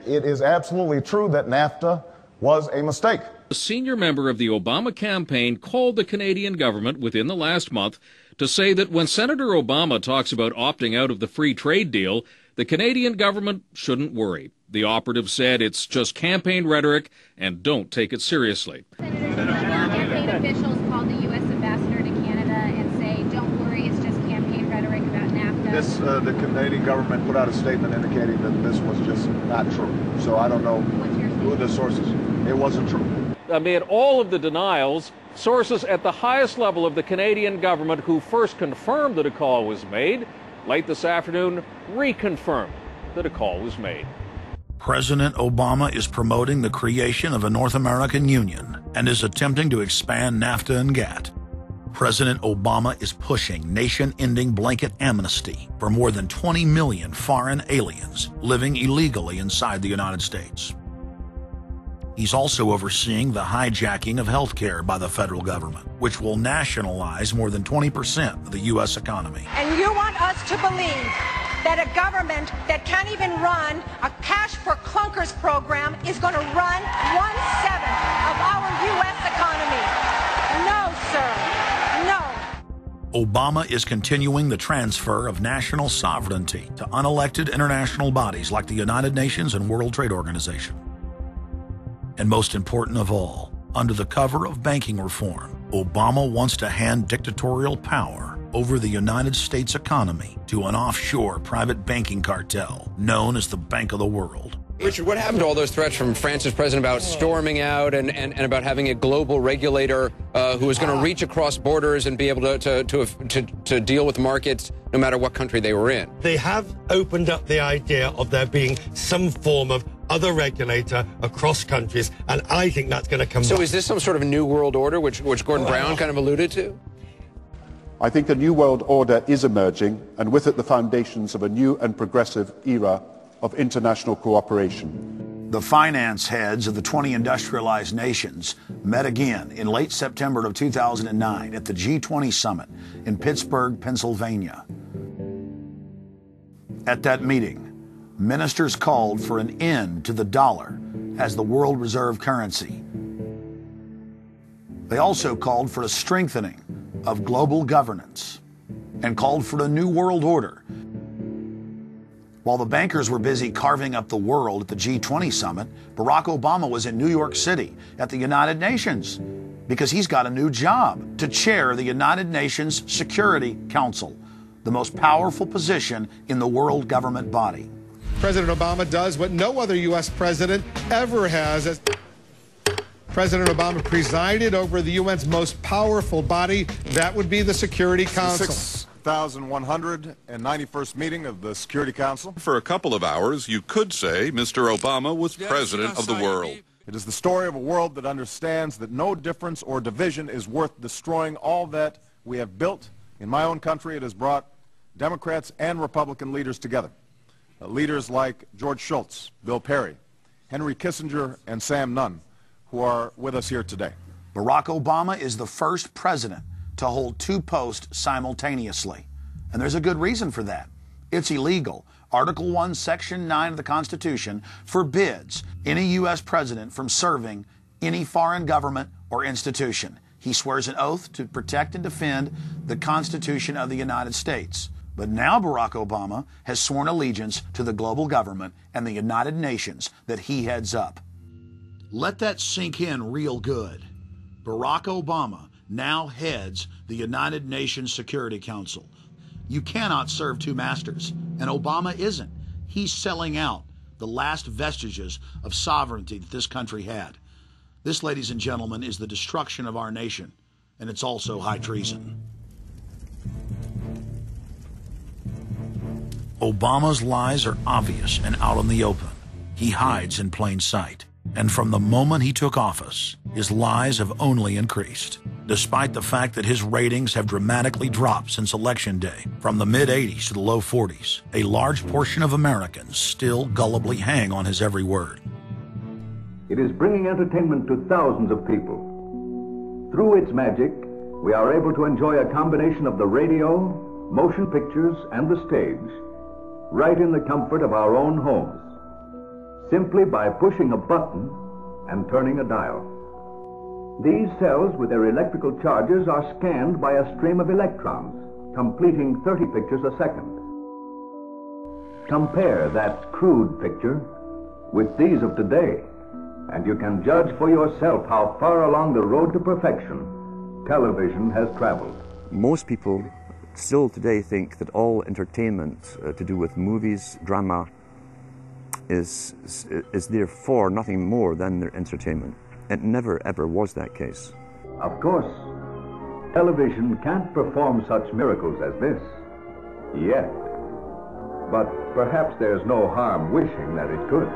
It is absolutely true that NAFTA was a mistake. A senior member of the Obama campaign called the Canadian government within the last month to say that when Senator Obama talks about opting out of the free trade deal, the Canadian government shouldn't worry. The operative said it's just campaign rhetoric and don't take it seriously. Campaign officials called the U.S. ambassador to Canada and say, don't worry, it's just campaign rhetoric about NAFTA. The Canadian government put out a statement indicating that this was just not true. So I don't know who the sources. It wasn't true. Amid all of the denials, sources at the highest level of the Canadian government who first confirmed that a call was made, late this afternoon reconfirmed that a call was made. President Obama is promoting the creation of a North American Union and is attempting to expand NAFTA and GATT. President Obama is pushing nation-ending blanket amnesty for more than 20 million foreign aliens living illegally inside the United States. He's also overseeing the hijacking of health care by the federal government, which will nationalize more than 20% of the U.S. economy. And you want us to believe that a government that can't even run a cash for clunkers program is going to run 1/7 of our U.S. economy. No, sir. No. Obama is continuing the transfer of national sovereignty to unelected international bodies like the United Nations and World Trade Organization. And most important of all, under the cover of banking reform, Obama wants to hand dictatorial power over the United States economy to an offshore private banking cartel known as the Bank of the World. Richard, what happened to all those threats from France's president about storming out and about having a global regulator who was going to reach across borders and be able to deal with markets no matter what country they were in? They have opened up the idea of there being some form of other regulator across countries, and I think that's going to come back. So is this some sort of new world order, which Gordon Brown kind of alluded to? I think a new world order is emerging, and with it the foundations of a new and progressive era of international cooperation. The finance heads of the 20 industrialized nations met again in late September of 2009 at the G20 summit in Pittsburgh, Pennsylvania. At that meeting, ministers called for an end to the dollar as the world reserve currency. They also called for a strengthening of global governance and called for a new world order. While the bankers were busy carving up the world at the G20 summit, Barack Obama was in New York City at the United Nations because he's got a new job to chair the United Nations Security Council, the most powerful position in the world government body. President Obama does what no other U.S. president ever has. As President Obama presided over the UN's most powerful body, that would be the Security Council. 6,191st meeting of the Security Council. For a couple of hours, you could say Mr. Obama was president of the world. It is the story of a world that understands that no difference or division is worth destroying all that we have built. In my own country, it has brought Democrats and Republican leaders together. Leaders like George Shultz, Bill Perry, Henry Kissinger, and Sam Nunn, who are with us here today. Barack Obama is the first president to hold two posts simultaneously. And there's a good reason for that. It's illegal. Article 1, Section 9 of the Constitution forbids any U.S. president from serving any foreign government or institution. He swears an oath to protect and defend the Constitution of the United States. But now Barack Obama has sworn allegiance to the global government and the United Nations that he heads up. Let that sink in real good. Barack Obama now heads the United Nations Security Council. You cannot serve two masters, and Obama isn't. He's selling out the last vestiges of sovereignty that this country had. This, ladies and gentlemen, is the destruction of our nation, and it's also high treason. Obama's lies are obvious and out in the open. He hides in plain sight. And from the moment he took office, his lies have only increased, despite the fact that his ratings have dramatically dropped since Election Day. From the mid-80s to the low 40s, a large portion of Americans still gullibly hang on his every word. It is bringing entertainment to thousands of people. Through its magic, we are able to enjoy a combination of the radio, motion pictures, and the stage, right in the comfort of our own homes, simply by pushing a button and turning a dial. These cells with their electrical charges are scanned by a stream of electrons, completing 30 pictures a second. Compare that crude picture with these of today, and you can judge for yourself how far along the road to perfection television has traveled. Most people still today think that all entertainment to do with movies, drama, is therefore nothing more than their entertainment. It never ever was that case. Of course, television can't perform such miracles as this, yet. But perhaps there's no harm wishing that it could.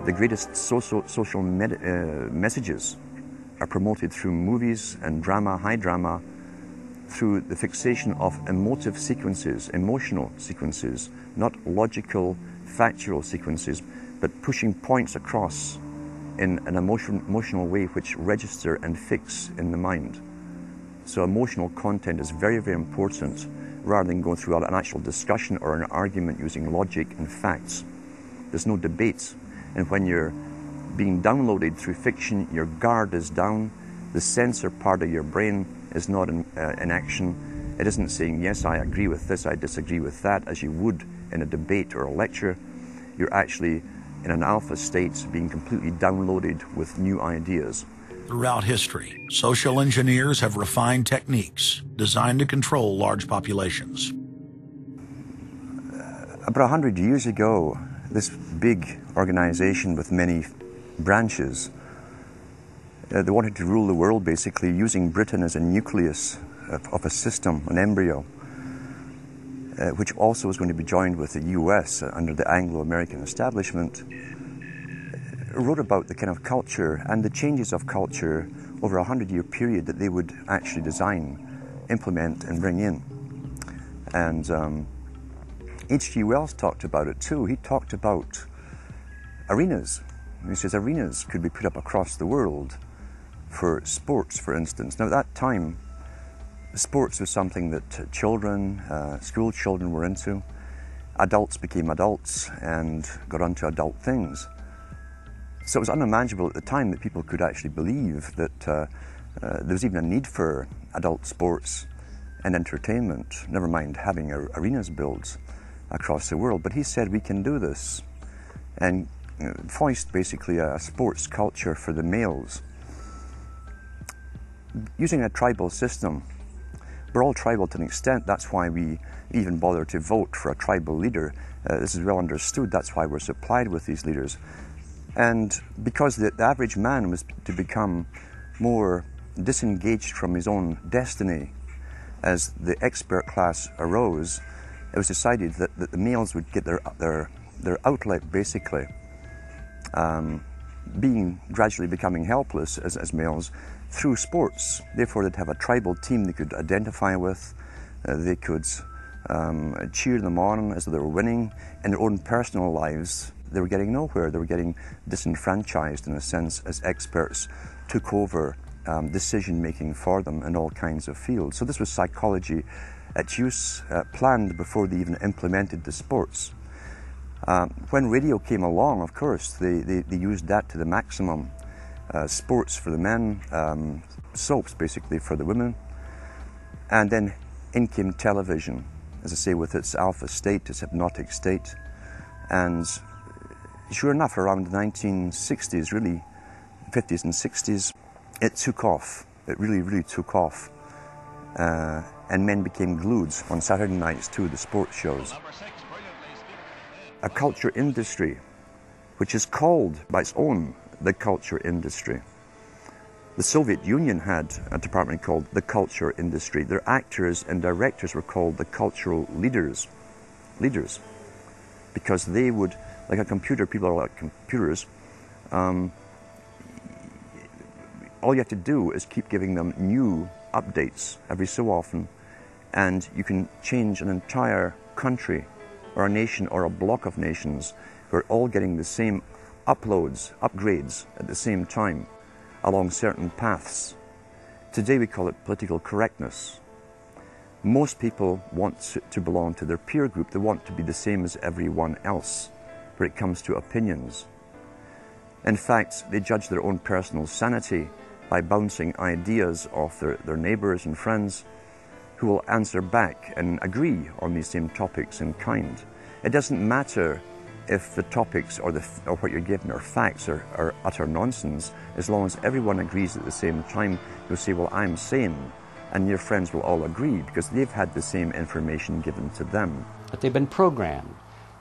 The greatest social messages are promoted through movies and drama, high drama, through the fixation of emotive sequences, emotional sequences, not logical, factual sequences, but pushing points across in an emotional way which register and fix in the mind. So emotional content is very, very important, rather than going through an actual discussion or an argument using logic and facts. There's no debate. And when you're being downloaded through fiction, your guard is down, the censor part of your brain is not in action. It isn't saying, yes, I agree with this, I disagree with that, as you would in a debate or a lecture. You're actually in an alpha state, being completely downloaded with new ideas. Throughout history, social engineers have refined techniques designed to control large populations. About 100 years ago, this big organization with many branches, they wanted to rule the world basically using Britain as a nucleus of a system, an embryo, which also was going to be joined with the US under the Anglo-American establishment, wrote about the kind of culture and the changes of culture over a 100-year period that they would actually design, implement, and bring in. And H.G. Wells talked about it too. He talked about arenas. He says arenas could be put up across the world for sports, for instance. Now at that time, sports was something that children, school children were into. Adults became adults and got onto adult things. So it was unimaginable at the time that people could actually believe that There was even a need for adult sports and entertainment, never mind having arenas built across the world. But he said we can do this and foist basically a sports culture for the males. Using a tribal system, we're all tribal to an extent. That's why we even bother to vote for a tribal leader. This is well understood. That's why we're supplied with these leaders. And because the average man was to become more disengaged from his own destiny as the expert class arose, it was decided that the males would get their outlet, basically, gradually becoming helpless as males through sports. Therefore, they'd have a tribal team they could identify with. They could cheer them on as they were winning. In their own personal lives, they were getting nowhere. They were getting disenfranchised, in a sense, as experts took over decision-making for them in all kinds of fields. So this was psychology at use, planned before they even implemented the sports. When radio came along, of course, they used that to the maximum. Sports for the men, soaps basically for the women. And then in came television, as I say, with its alpha state, its hypnotic state. And sure enough, around the 1960s, really, 50s and 60s, it took off. It really, really took off. And men became glued on Saturday nights to the sports shows. A culture industry, which is called by its own the culture industry. The Soviet Union had a department called the culture industry. Their actors and directors were called the cultural leaders, because they would, like a computer, people are like computers, all you have to do is keep giving them new updates every so often, and you can change an entire country or a nation or a block of nations who are all getting the same upgrades at the same time along certain paths. Today we call it political correctness. Most people want to belong to their peer group. They want to be the same as everyone else when it comes to opinions. In fact, they judge their own personal sanity by bouncing ideas off their neighbours and friends who will answer back and agree on these same topics in kind. It doesn't matter if the topics or what you're given are facts or utter nonsense, as long as everyone agrees at the same time. You'll say, well, I'm sane, and your friends will all agree because they've had the same information given to them. But they've been programmed,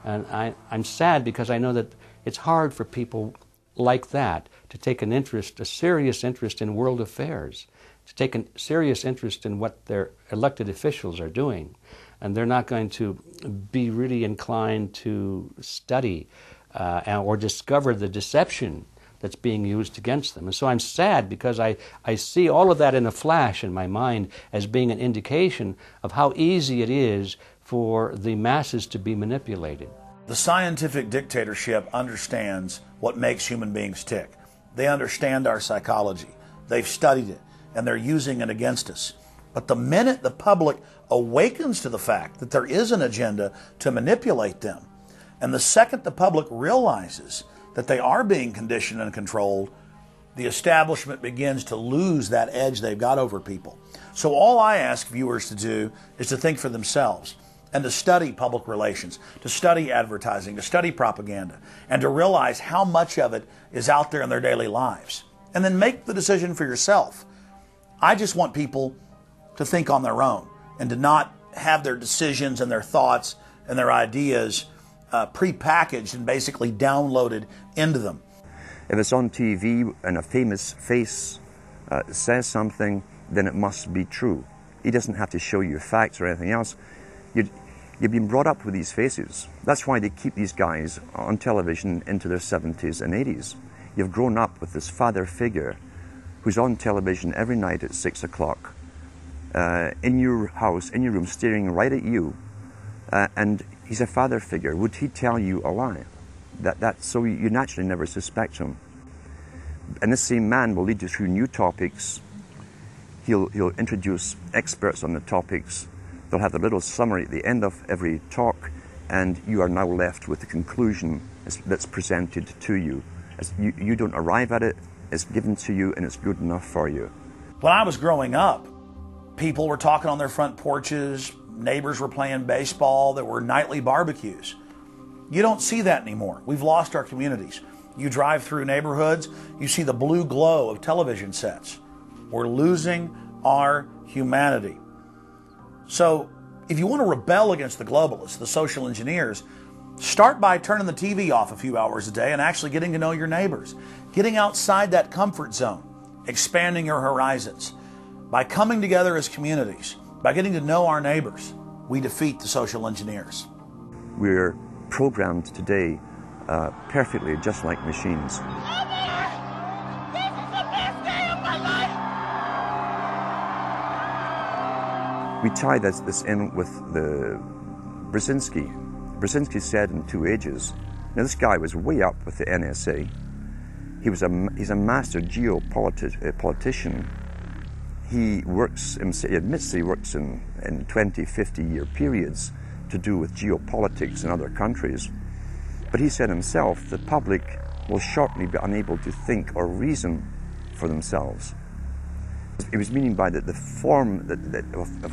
and I'm sad because I know that it's hard for people like that to take an interest, a serious interest in world affairs, to take a serious interest in what their elected officials are doing. And they're not going to be really inclined to study or discover the deception that's being used against them. And so I'm sad because I see all of that in a flash in my mind as being an indication of how easy it is for the masses to be manipulated. The scientific dictatorship understands what makes human beings tick. They understand our psychology. They've studied it, and they're using it against us. But the minute the public awakens to the fact that there is an agenda to manipulate them, and the second the public realizes that they are being conditioned and controlled, the establishment begins to lose that edge they've got over people. So all I ask viewers to do is to think for themselves and to study public relations, to study advertising, to study propaganda, and to realize how much of it is out there in their daily lives. And then make the decision for yourself. I just want people to think on their own and to not have their decisions and their thoughts and their ideas pre-packaged and basically downloaded into them. If it's on TV and a famous face says something, then it must be true. He doesn't have to show you facts or anything else. You've been brought up with these faces. That's why they keep these guys on television into their 70s and 80s. You've grown up with this father figure who's on television every night at 6 o'clock, in your house, in your room, staring right at you, and he's a father figure. Would he tell you a lie? So you naturally never suspect him. And this same man will lead you through new topics. He'll introduce experts on the topics. They'll have a little summary at the end of every talk, and you are now left with the conclusion that's presented to you. You don't arrive at it, it's given to you, and it's good enough for you. When I was growing up, people were talking on their front porches, neighbors were playing baseball, there were nightly barbecues. You don't see that anymore. We've lost our communities. You drive through neighborhoods, you see the blue glow of television sets. We're losing our humanity. So if you want to rebel against the globalists, the social engineers, start by turning the TV off a few hours a day and actually getting to know your neighbors. Getting outside that comfort zone, expanding your horizons. By coming together as communities, by getting to know our neighbors, we defeat the social engineers. We're programmed today perfectly, just like machines. We tie this in with the Brzezinski. Brzezinski said in 2 Ages, now this guy was way up with the NSA. He's a master geopolitician. He admits he works in 20, 50-year periods to do with geopolitics in other countries. But he said himself, the public will shortly be unable to think or reason for themselves. It was meaning by that the form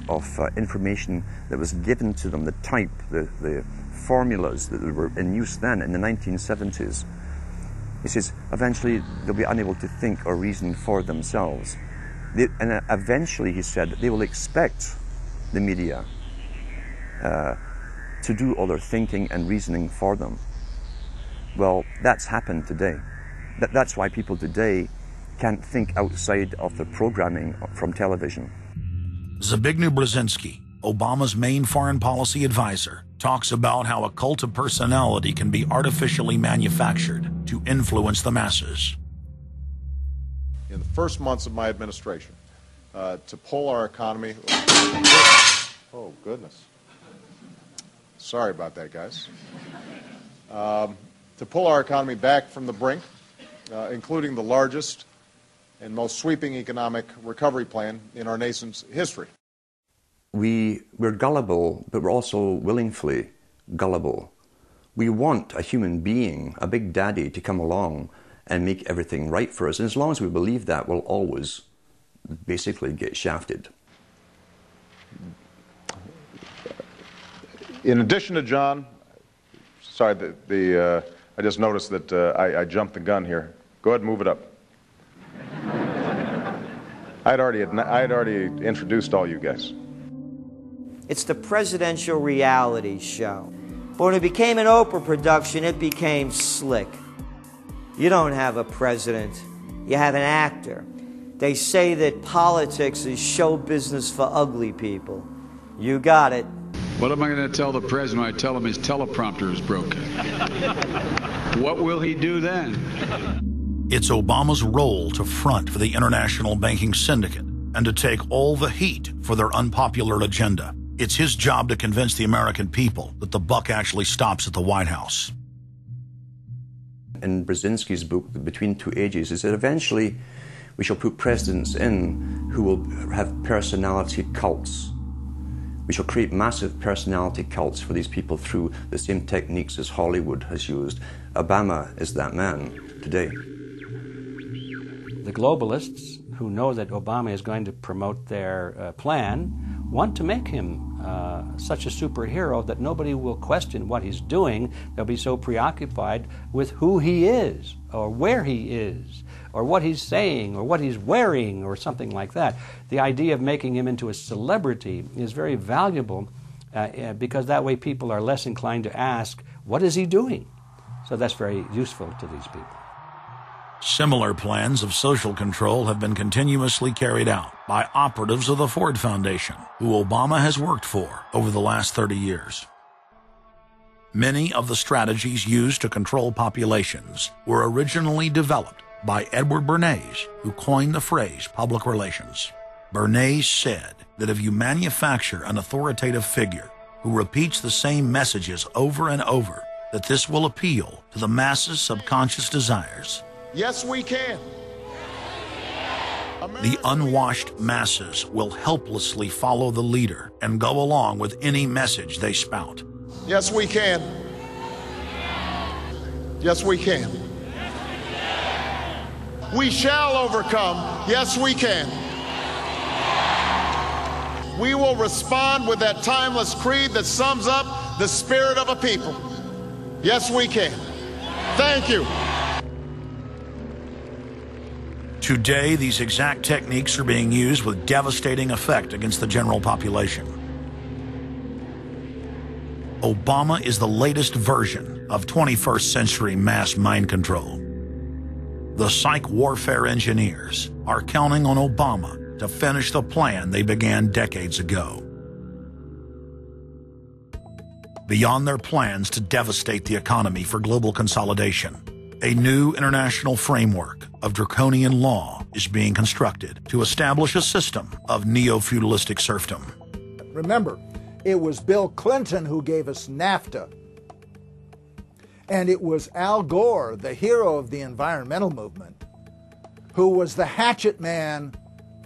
of information that was given to them, the type, the formulas that were in use then in the 1970s. He says, eventually they'll be unable to think or reason for themselves. And eventually, he said, they will expect the media to do all their thinking and reasoning for them. Well, that's happened today. That's why people today can't think outside of the programming from television. Zbigniew Brzezinski, Obama's main foreign policy advisor, talks about how a cult of personality can be artificially manufactured to influence the masses. In the first months of my administration, to pull our economy... Oh, goodness. Sorry about that, guys. To pull our economy back from the brink, including the largest and most sweeping economic recovery plan in our nation's history. We're gullible, but we're also willingly gullible. We want a human being, a big daddy, to come along and make everything right for us. And as long as we believe that, we'll always basically get shafted. In addition to John, sorry, I just noticed that I jumped the gun here. Go ahead and move it up. I'd already introduced all you guys. It's the presidential reality show. But when it became an Oprah production, it became slick. You don't have a president, you have an actor. They say that politics is show business for ugly people. You got it. What am I going to tell the president when I tell him his teleprompter is broken? What will he do then? It's Obama's role to front for the international banking syndicate and to take all the heat for their unpopular agenda. It's his job to convince the American people that the buck actually stops at the White House. In Brzezinski's book, Between Two Ages, is that eventually we shall put presidents in who will have personality cults. We shall create massive personality cults for these people through the same techniques as Hollywood has used. Obama is that man today. The globalists, who know that Obama is going to promote their plan, want to make him such a superhero that nobody will question what he's doing. They'll be so preoccupied with who he is, or where he is, or what he's saying, or what he's wearing, or something like that. The idea of making him into a celebrity is very valuable because that way people are less inclined to ask, what is he doing? So that's very useful to these people. Similar plans of social control have been continuously carried out by operatives of the Ford Foundation, who Obama has worked for over the last 30 years. Many of the strategies used to control populations were originally developed by Edward Bernays, who coined the phrase public relations. Bernays said that if you manufacture an authoritative figure who repeats the same messages over and over, that this will appeal to the masses' subconscious desires. Yes, we can. The unwashed masses will helplessly follow the leader and go along with any message they spout. Yes, we can. Yes, we can. We shall overcome. Yes, we can. we will respond with that timeless creed that sums up the spirit of a people. Yes, we can. Thank you. Today, these exact techniques are being used with devastating effect against the general population. Obama is the latest version of 21st century mass mind control. The psych warfare engineers are counting on Obama to finish the plan they began decades ago. Beyond their plans to devastate the economy for global consolidation, a new international framework of draconian law is being constructed to establish a system of neo-feudalistic serfdom. Remember, it was Bill Clinton who gave us NAFTA. And it was Al Gore, the hero of the environmental movement, who was the hatchet man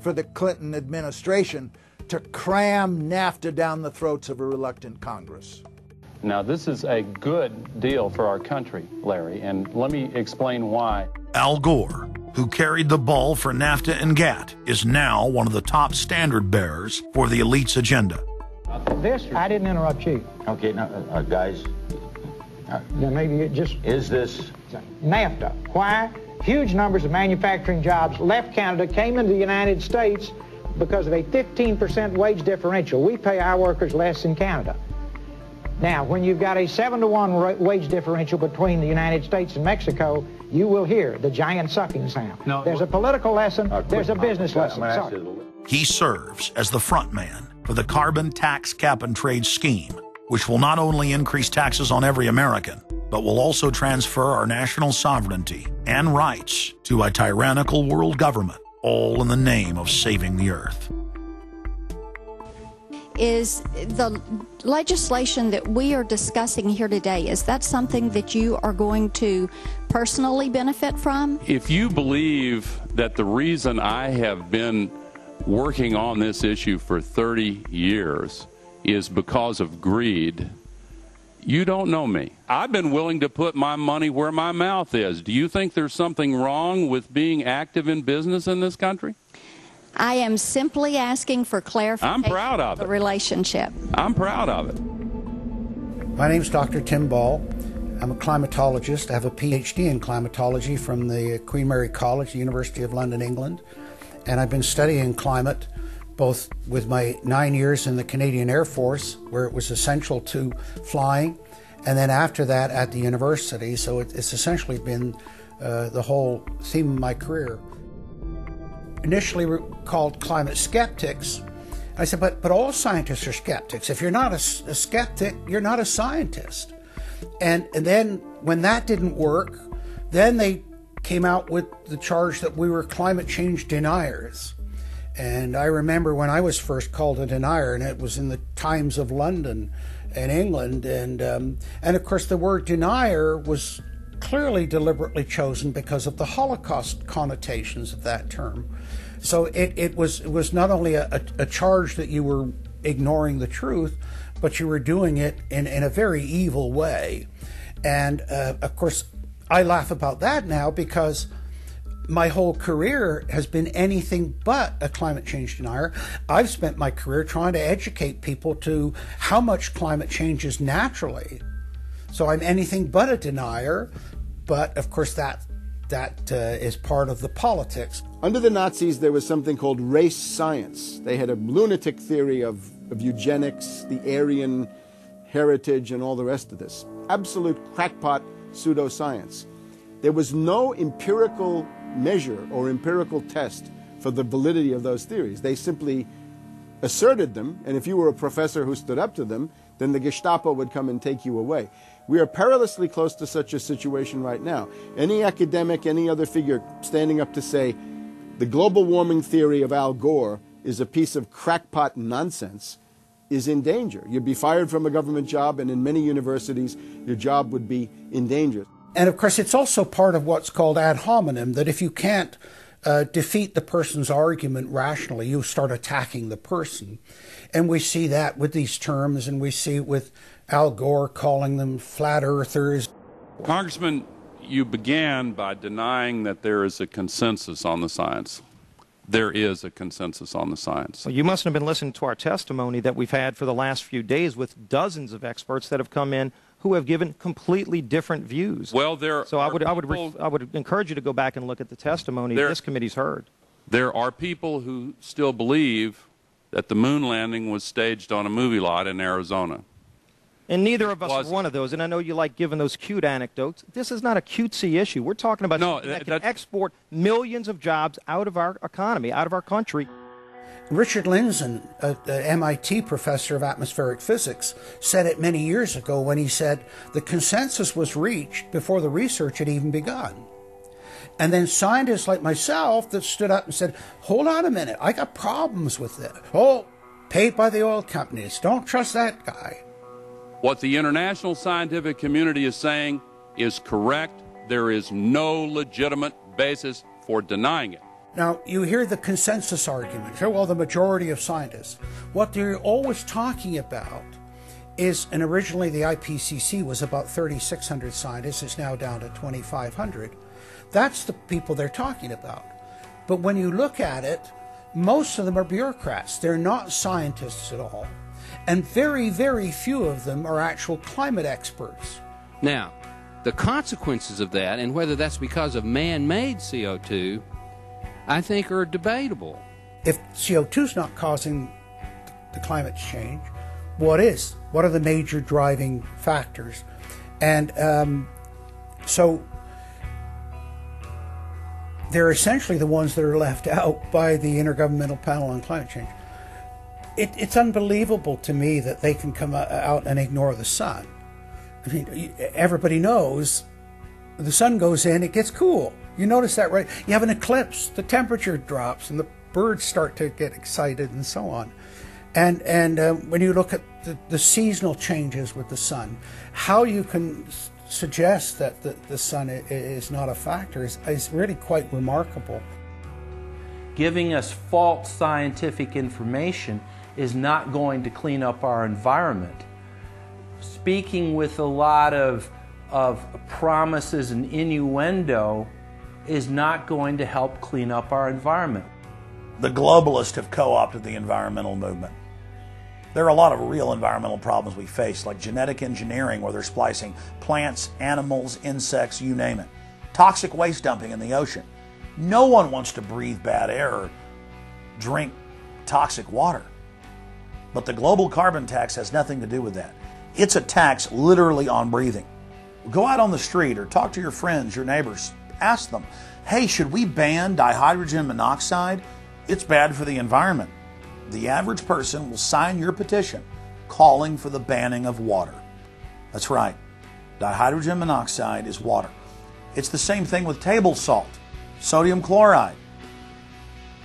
for the Clinton administration to cram NAFTA down the throats of a reluctant Congress. Now, this is a good deal for our country, Larry, and let me explain why. Al Gore, who carried the ball for NAFTA and GATT, is now one of the top standard bearers for the elite's agenda. I didn't interrupt you. Okay, now, guys. Then maybe it just... Is this... NAFTA. Why? Huge numbers of manufacturing jobs left Canada, came into the United States because of a 15% wage differential. We pay our workers less in Canada. Now, when you've got a 7-to-1 wage differential between the United States and Mexico, you will hear the giant sucking sound. No, there's a political lesson, there's a business lesson. Sorry. He serves as the front man for the carbon tax cap and trade scheme, which will not only increase taxes on every American, but will also transfer our national sovereignty and rights to a tyrannical world government, all in the name of saving the earth. Is the legislation that we are discussing here today, is that something that you are going to personally benefit from? If you believe that the reason I have been working on this issue for 30 years is because of greed, you don't know me. I've been willing to put my money where my mouth is. Do you think there's something wrong with being active in business in this country? I am simply asking for clarification. I'm proud of it. The relationship. I'm proud of it. My name's Dr. Tim Ball. I'm a climatologist. I have a PhD in climatology from the Queen Mary College, the University of London, England. And I've been studying climate both with my 9 years in the Canadian Air Force, where it was essential to flying, and then after that at the university. So it's essentially been the whole theme of my career. Initially called climate skeptics. I said, but all scientists are skeptics. If you're not a skeptic, you're not a scientist. And then when that didn't work, then they came out with the charge that we were climate change deniers. And I remember when I was first called a denier, and it was in the Times of London and England. And of course, the word denier was clearly deliberately chosen because of the Holocaust connotations of that term. So it was not only a charge that you were ignoring the truth, but you were doing it in a very evil way. And of course, I laugh about that now because my whole career has been anything but a climate change denier. I've spent my career trying to educate people to how much climate changes naturally. So I'm anything but a denier, but of course that is part of the politics. Under the Nazis, there was something called race science. They had a lunatic theory of eugenics, the Aryan heritage, and all the rest of this. Absolute crackpot pseudoscience. There was no empirical measure or empirical test for the validity of those theories. They simply asserted them, and if you were a professor who stood up to them, then the Gestapo would come and take you away. We are perilously close to such a situation right now. Any academic, any other figure standing up to say the global warming theory of Al Gore is a piece of crackpot nonsense is in danger. You'd be fired from a government job, and in many universities, your job would be in danger. And of course, it's also part of what's called ad hominem, that if you can't defeat the person's argument rationally, you start attacking the person. And we see that with these terms, and we see it with Al Gore calling them flat earthers. Congressman, you began by denying that there is a consensus on the science. there is a consensus on the science. Well, you mustn't have been listening to our testimony that we've had for the last few days with dozens of experts that have come in who have given completely different views. Well, I would encourage you to go back and look at the testimony this committee's heard. There are people who still believe that the moon landing was staged on a movie lot in Arizona. And neither of us are one of those. And I know you like giving those cute anecdotes. This is not a cutesy issue. We're talking about something that can export millions of jobs out of our economy, out of our country. Richard Lindzen, an MIT professor of atmospheric physics, said it many years ago when he said the consensus was reached before the research had even begun. And then scientists like myself that stood up and said, hold on a minute, I got problems with this. Oh, paid by the oil companies. Don't trust that guy. What the international scientific community is saying is correct. There is no legitimate basis for denying it. Now, you hear the consensus argument. Well, the majority of scientists. What they're always talking about is, and originally the IPCC was about 3,600 scientists, it's now down to 2,500. That's the people they're talking about. But when you look at it, most of them are bureaucrats. They're not scientists at all. And very, very few of them are actual climate experts. Now, the consequences of that, and whether that's because of man-made CO2, I think are debatable. If CO2 is not causing the climate change, what is? What are the major driving factors? And so they're essentially the ones that are left out by the Intergovernmental Panel on Climate Change. It's unbelievable to me that they can come out and ignore the sun. I mean, everybody knows the sun goes in, it gets cool. You notice that, right? You have an eclipse, the temperature drops, and the birds start to get excited and so on. And when you look at the seasonal changes with the sun, how you can suggest that the sun is not a factor is really quite remarkable. Giving us false scientific information is not going to clean up our environment. Speaking with a lot of promises and innuendo is not going to help clean up our environment. The globalists have co-opted the environmental movement. There are a lot of real environmental problems we face, like genetic engineering, where they're splicing plants, animals, insects, you name it. Toxic waste dumping in the ocean. No one wants to breathe bad air or drink toxic water. But the global carbon tax has nothing to do with that. It's a tax literally on breathing. Go out on the street or talk to your friends, your neighbors. Ask them, hey, should we ban dihydrogen monoxide? It's bad for the environment. The average person will sign your petition calling for the banning of water. That's right. Dihydrogen monoxide is water. It's the same thing with table salt, sodium chloride.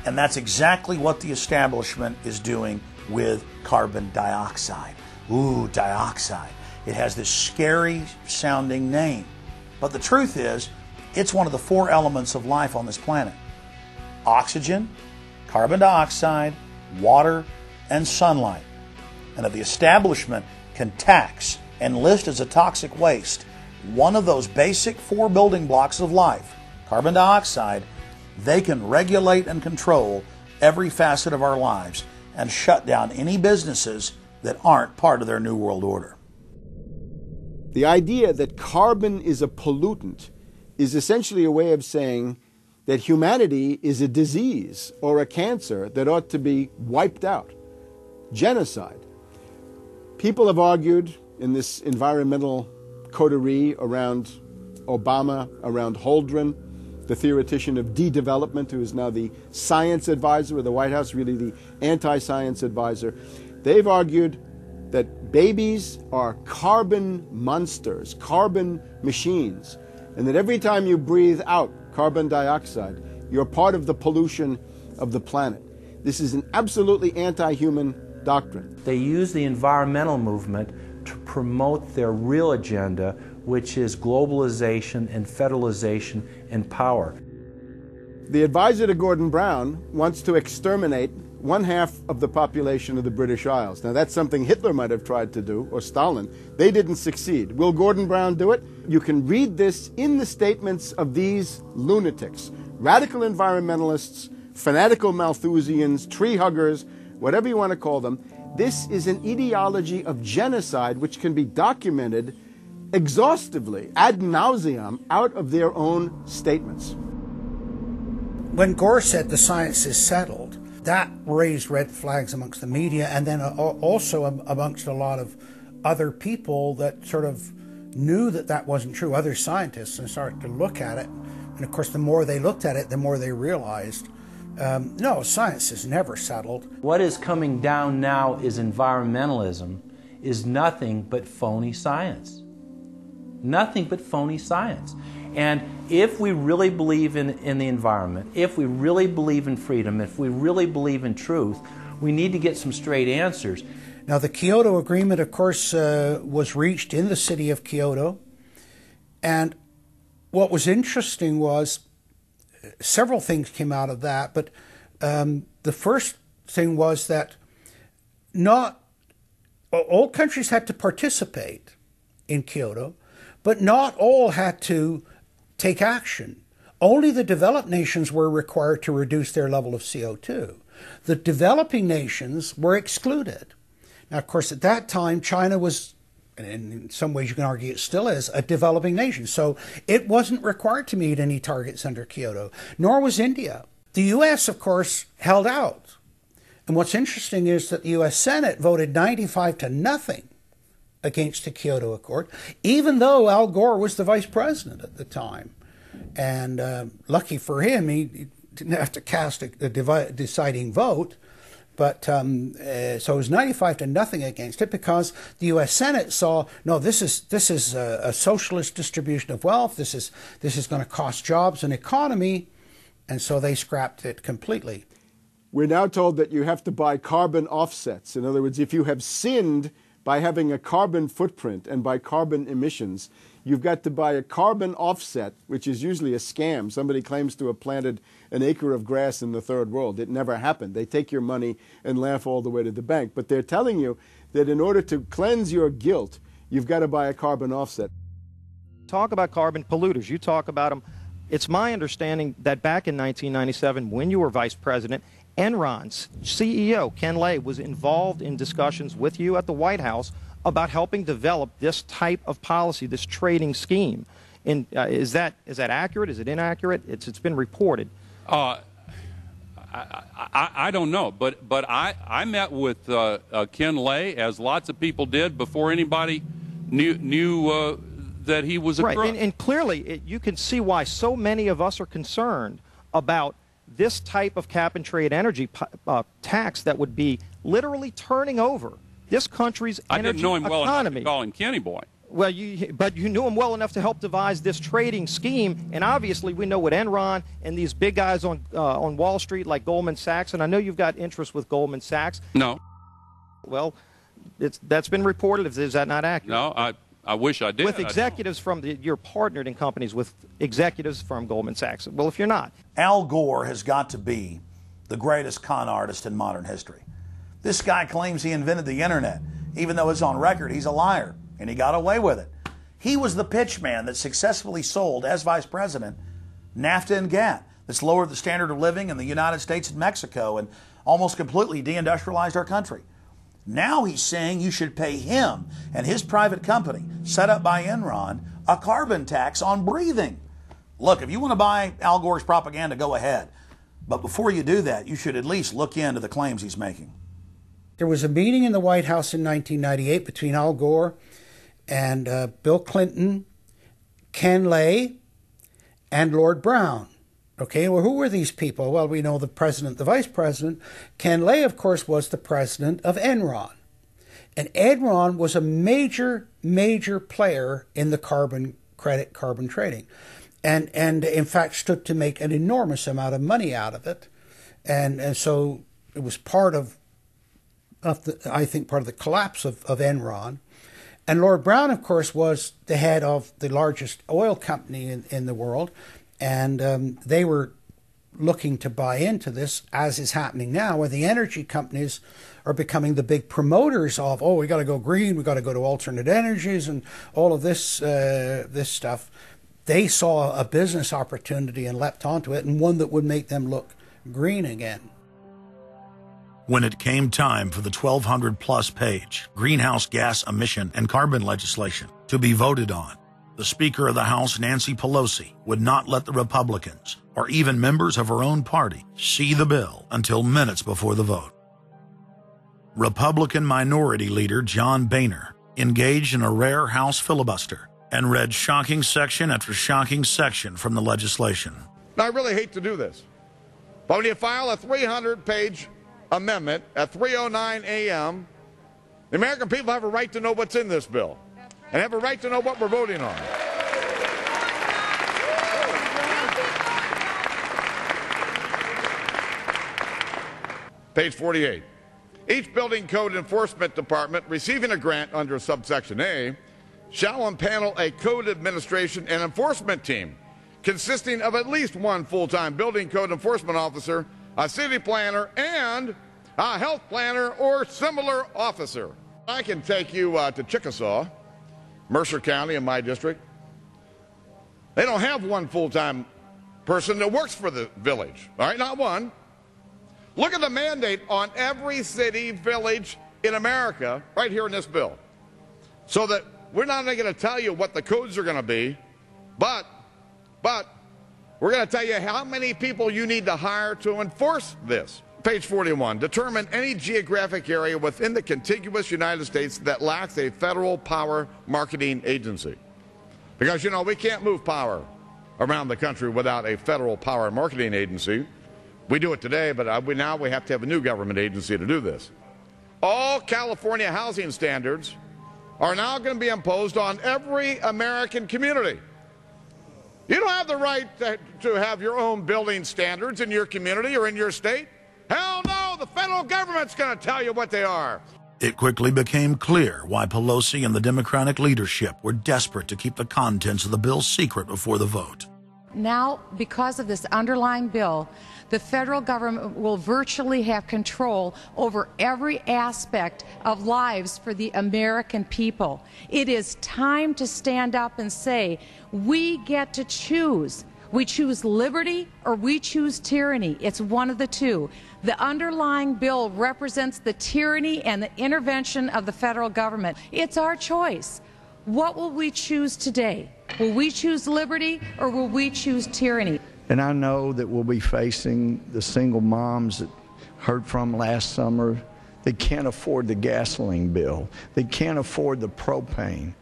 And that's exactly what the establishment is doing with carbon dioxide. Ooh, dioxide. It has this scary sounding name. But the truth is, it's one of the 4 elements of life on this planet. Oxygen, carbon dioxide, water, and sunlight. And if the establishment can tax and list as a toxic waste one of those basic 4 building blocks of life, carbon dioxide, they can regulate and control every facet of our lives and shut down any businesses that aren't part of their New World Order. The idea that carbon is a pollutant is essentially a way of saying that humanity is a disease or a cancer that ought to be wiped out. Genocide. People have argued in this environmental coterie around Obama, around Holdren, the theoretician of de-development, who is now the science advisor of the White House, really the anti-science advisor. They've argued that babies are carbon monsters, carbon machines, and that every time you breathe out carbon dioxide, you're part of the pollution of the planet. This is an absolutely anti-human doctrine. They use the environmental movement to promote their real agenda, which is globalization and federalization and power. The advisor to Gordon Brown wants to exterminate 1/2 of the population of the British Isles. Now that's something Hitler might have tried to do, or Stalin. They didn't succeed. Will Gordon Brown do it? You can read this in the statements of these lunatics, radical environmentalists fanatical Malthusians, tree huggers, whatever you want to call them. This is an ideology of genocide which can be documented exhaustively, ad nauseum, out of their own statements. When Gore said the science is settled, that raised red flags amongst the media, and then also amongst a lot of other people that sort of knew that that wasn't true, other scientists, and started to look at it. And of course, the more they looked at it, the more they realized, no, science is never settled. What is coming down now is environmentalism is nothing but phony science. Nothing but phony science. And if we really believe in the environment, if we really believe in freedom, if we really believe in truth, we need to get some straight answers. Now, the Kyoto Agreement, of course, was reached in the city of Kyoto. And what was interesting was several things came out of that. But the first thing was that not all countries had to participate in Kyoto, but not all had to take action. Only the developed nations were required to reduce their level of CO2. The developing nations were excluded. Now, of course, at that time, China was, and in some ways you can argue it still is, a developing nation. So it wasn't required to meet any targets under Kyoto, nor was India. The U.S., of course, held out. And what's interesting is that the U.S. Senate voted 95-0 against the Kyoto Accord, even though Al Gore was the vice president at the time. And lucky for him, he didn't have to cast a deciding vote. But so it was 95-0 against it, because the U.S. Senate saw, no, this is a socialist distribution of wealth. This is going to cost jobs and economy, and so they scrapped it completely. We're now told that you have to buy carbon offsets. In other words, if you have sinned by having a carbon footprint and by carbon emissions, you've got to buy a carbon offset, which is usually a scam. Somebody claims to have planted an acre of grass in the third world. It never happened. They take your money and laugh all the way to the bank. But they're telling you that in order to cleanse your guilt, you've got to buy a carbon offset. Talk about carbon polluters. You talk about them. It's my understanding that back in 1997, when you were vice president, Enron's CEO, Ken Lay, was involved in discussions with you at the White House about helping develop this type of policy, this trading scheme. And is that accurate? Is it inaccurate? It's been reported. I don't know, but I met with Ken Lay, as lots of people did, before anybody knew that he was a crook. Right, and clearly you can see why so many of us are concerned about this type of cap-and-trade energy tax that would be literally turning over this country's energy economy. I didn't know him well enough to call him Kenny Boy. Well, but you knew him well enough to help devise this trading scheme, and obviously we know what Enron and these big guys on Wall Street like Goldman Sachs, and I know you've got interest with Goldman Sachs. No. Well, that's been reported. Is that not accurate? No, I wish I did. With executives you're partnered in companies with executives from Goldman Sachs. Well, if you're not. Al Gore has got to be the greatest con artist in modern history. This guy claims he invented the internet, even though it's on record he's a liar, and he got away with it. He was the pitch man that successfully sold, as vice president, NAFTA and GATT, that's lowered the standard of living in the United States and Mexico and almost completely deindustrialized our country. Now he's saying you should pay him and his private company, set up by Enron, a carbon tax on breathing. Look, if you want to buy Al Gore's propaganda, go ahead. But before you do that, you should at least look into the claims he's making. There was a meeting in the White House in 1998 between Al Gore and Bill Clinton, Ken Lay, and Lord Browne. Okay, well, who were these people? Well, we know the president, the vice president. Ken Lay, of course, was the president of Enron. And Enron was a major, major player in the carbon credit, carbon trading. And in fact, stood to make an enormous amount of money out of it. And so it was part of the collapse of Enron. And Lord Browne, of course, was the head of the largest oil company in the world. And they were looking to buy into this, as is happening now, where the energy companies are becoming the big promoters of, oh, we got to go green, we got to go to alternate energies, and all of this this stuff. They saw a business opportunity and leapt onto it, and one that would make them look green again. When it came time for the 1,200-plus page greenhouse gas emission and carbon legislation to be voted on, the Speaker of the House, Nancy Pelosi, would not let the Republicans, or even members of her own party, see the bill until minutes before the vote. Republican Minority Leader John Boehner engaged in a rare House filibuster and read shocking section after shocking section from the legislation. Now, I really hate to do this, but when you file a 300-page amendment at 3:09 a.m., the American people have a right to know what's in this bill and have a right to know what we're voting on. Page 48. Each building code enforcement department receiving a grant under subsection A shall impanel a code administration and enforcement team consisting of at least one full-time building code enforcement officer, a city planner, and a health planner or similar officer. I can take you to Chickasaw, Mercer County in my district. They don't have one full-time person that works for the village, all right, not one. Look at the mandate on every city, village in America right here in this bill. So that we're not only going to tell you what the codes are going to be, but we're going to tell you how many people you need to hire to enforce this. Page 41, determine any geographic area within the contiguous United States that lacks a federal power marketing agency. Because, you know, we can't move power around the country without a federal power marketing agency. We do it today, but now we have to have a new government agency to do this. All California housing standards are now going to be imposed on every American community. You don't have the right to have your own building standards in your community or in your state. Hell no, the federal government's going to tell you what they are. It quickly became clear why Pelosi and the Democratic leadership were desperate to keep the contents of the bill secret before the vote. Now, because of this underlying bill, the federal government will virtually have control over every aspect of lives for the American people. It is time to stand up and say, we get to choose. We choose liberty or we choose tyranny. It's one of the two. The underlying bill represents the tyranny and the intervention of the federal government. It's our choice. What will we choose today? Will we choose liberty or will we choose tyranny? And I know that we'll be facing the single moms that heard from last summer. They can't afford the gasoline bill. They can't afford the propane.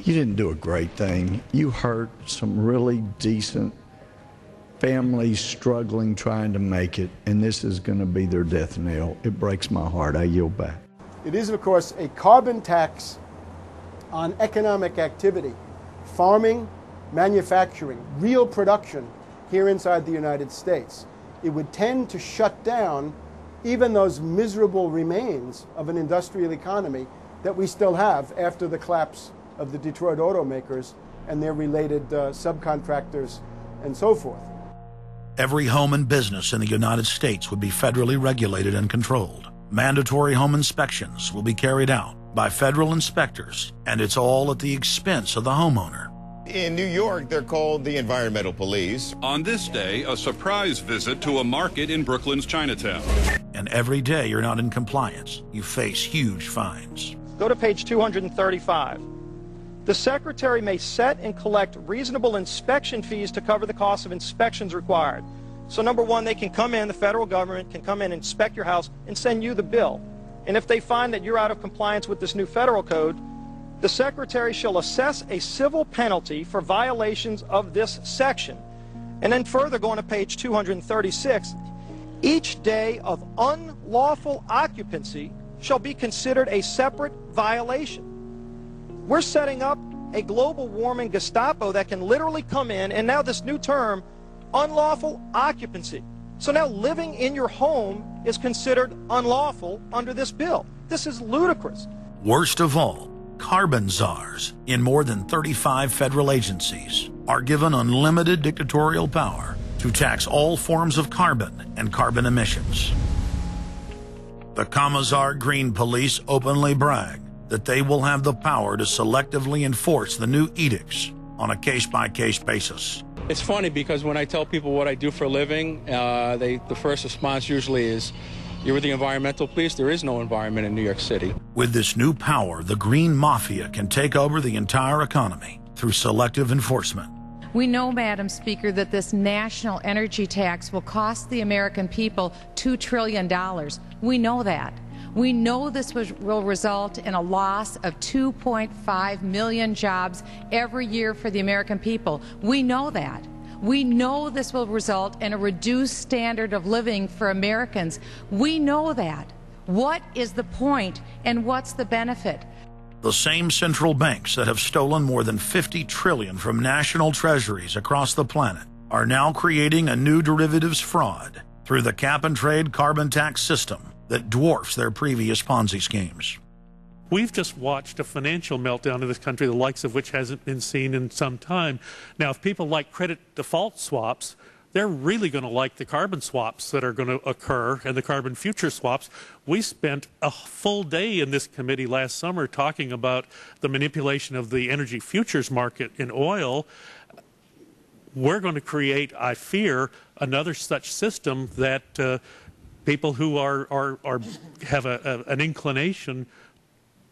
You didn't do a great thing. You hurt some really decent families struggling, trying to make it, and this is going to be their death knell. It breaks my heart. I yield back. It is, of course, a carbon tax on economic activity, farming, manufacturing, real production here inside the United States. It would tend to shut down even those miserable remains of an industrial economy that we still have after the collapse of the Detroit automakers and their related subcontractors and so forth. Every home and business in the United States would be federally regulated and controlled. Mandatory home inspections will be carried out by federal inspectors, and it's all at the expense of the homeowner. In New York, they're called the Environmental Police. On this day, a surprise visit to a market in Brooklyn's Chinatown. And every day you're not in compliance, you face huge fines. Go to page 235. The Secretary may set and collect reasonable inspection fees to cover the cost of inspections required. So number one, they can come in, the federal government can come in and inspect your house and send you the bill. And if they find that you're out of compliance with this new federal code, the Secretary shall assess a civil penalty for violations of this section. And then further, going to page 236, each day of unlawful occupancy shall be considered a separate violation. We're setting up a global warming Gestapo that can literally come in, and now this new term, unlawful occupancy. So now living in your home is considered unlawful under this bill. This is ludicrous. Worst of all, carbon czars in more than 35 federal agencies are given unlimited dictatorial power to tax all forms of carbon and carbon emissions. The Commissar Green Police openly brag that they will have the power to selectively enforce the new edicts on a case-by-case basis. It's funny because when I tell people what I do for a living, the first response usually is, "You're with the environmental police?" There is no environment in New York City. With this new power, the green mafia can take over the entire economy through selective enforcement. We know, Madam Speaker, that this national energy tax will cost the American people $2 trillion. We know that. We know this will result in a loss of 2.5 million jobs every year for the American people. We know that. We know this will result in a reduced standard of living for Americans. We know that. What is the point and what's the benefit? The same central banks that have stolen more than $50 trillion from national treasuries across the planet are now creating a new derivatives fraud through the cap-and-trade carbon tax system that dwarfs their previous Ponzi schemes. We've just watched a financial meltdown in this country, the likes of which hasn't been seen in some time. Now, if people like credit default swaps, they're really going to like the carbon swaps that are going to occur and the carbon future swaps. We spent a full day in this committee last summer talking about the manipulation of the energy futures market in oil. We're going to create, I fear, another such system that people who have an inclination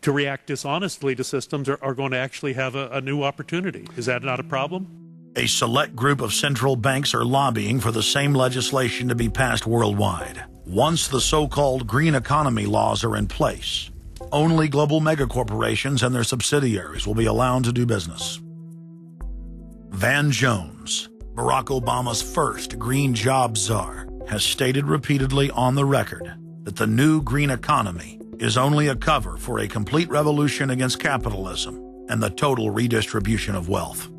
to react dishonestly to systems are going to actually have a new opportunity. Is that not a problem? A select group of central banks are lobbying for the same legislation to be passed worldwide. Once the so-called green economy laws are in place, only global megacorporations and their subsidiaries will be allowed to do business. Van Jones, Barack Obama's first green job czar, has stated repeatedly on the record that the new green economy is only a cover for a complete revolution against capitalism and the total redistribution of wealth.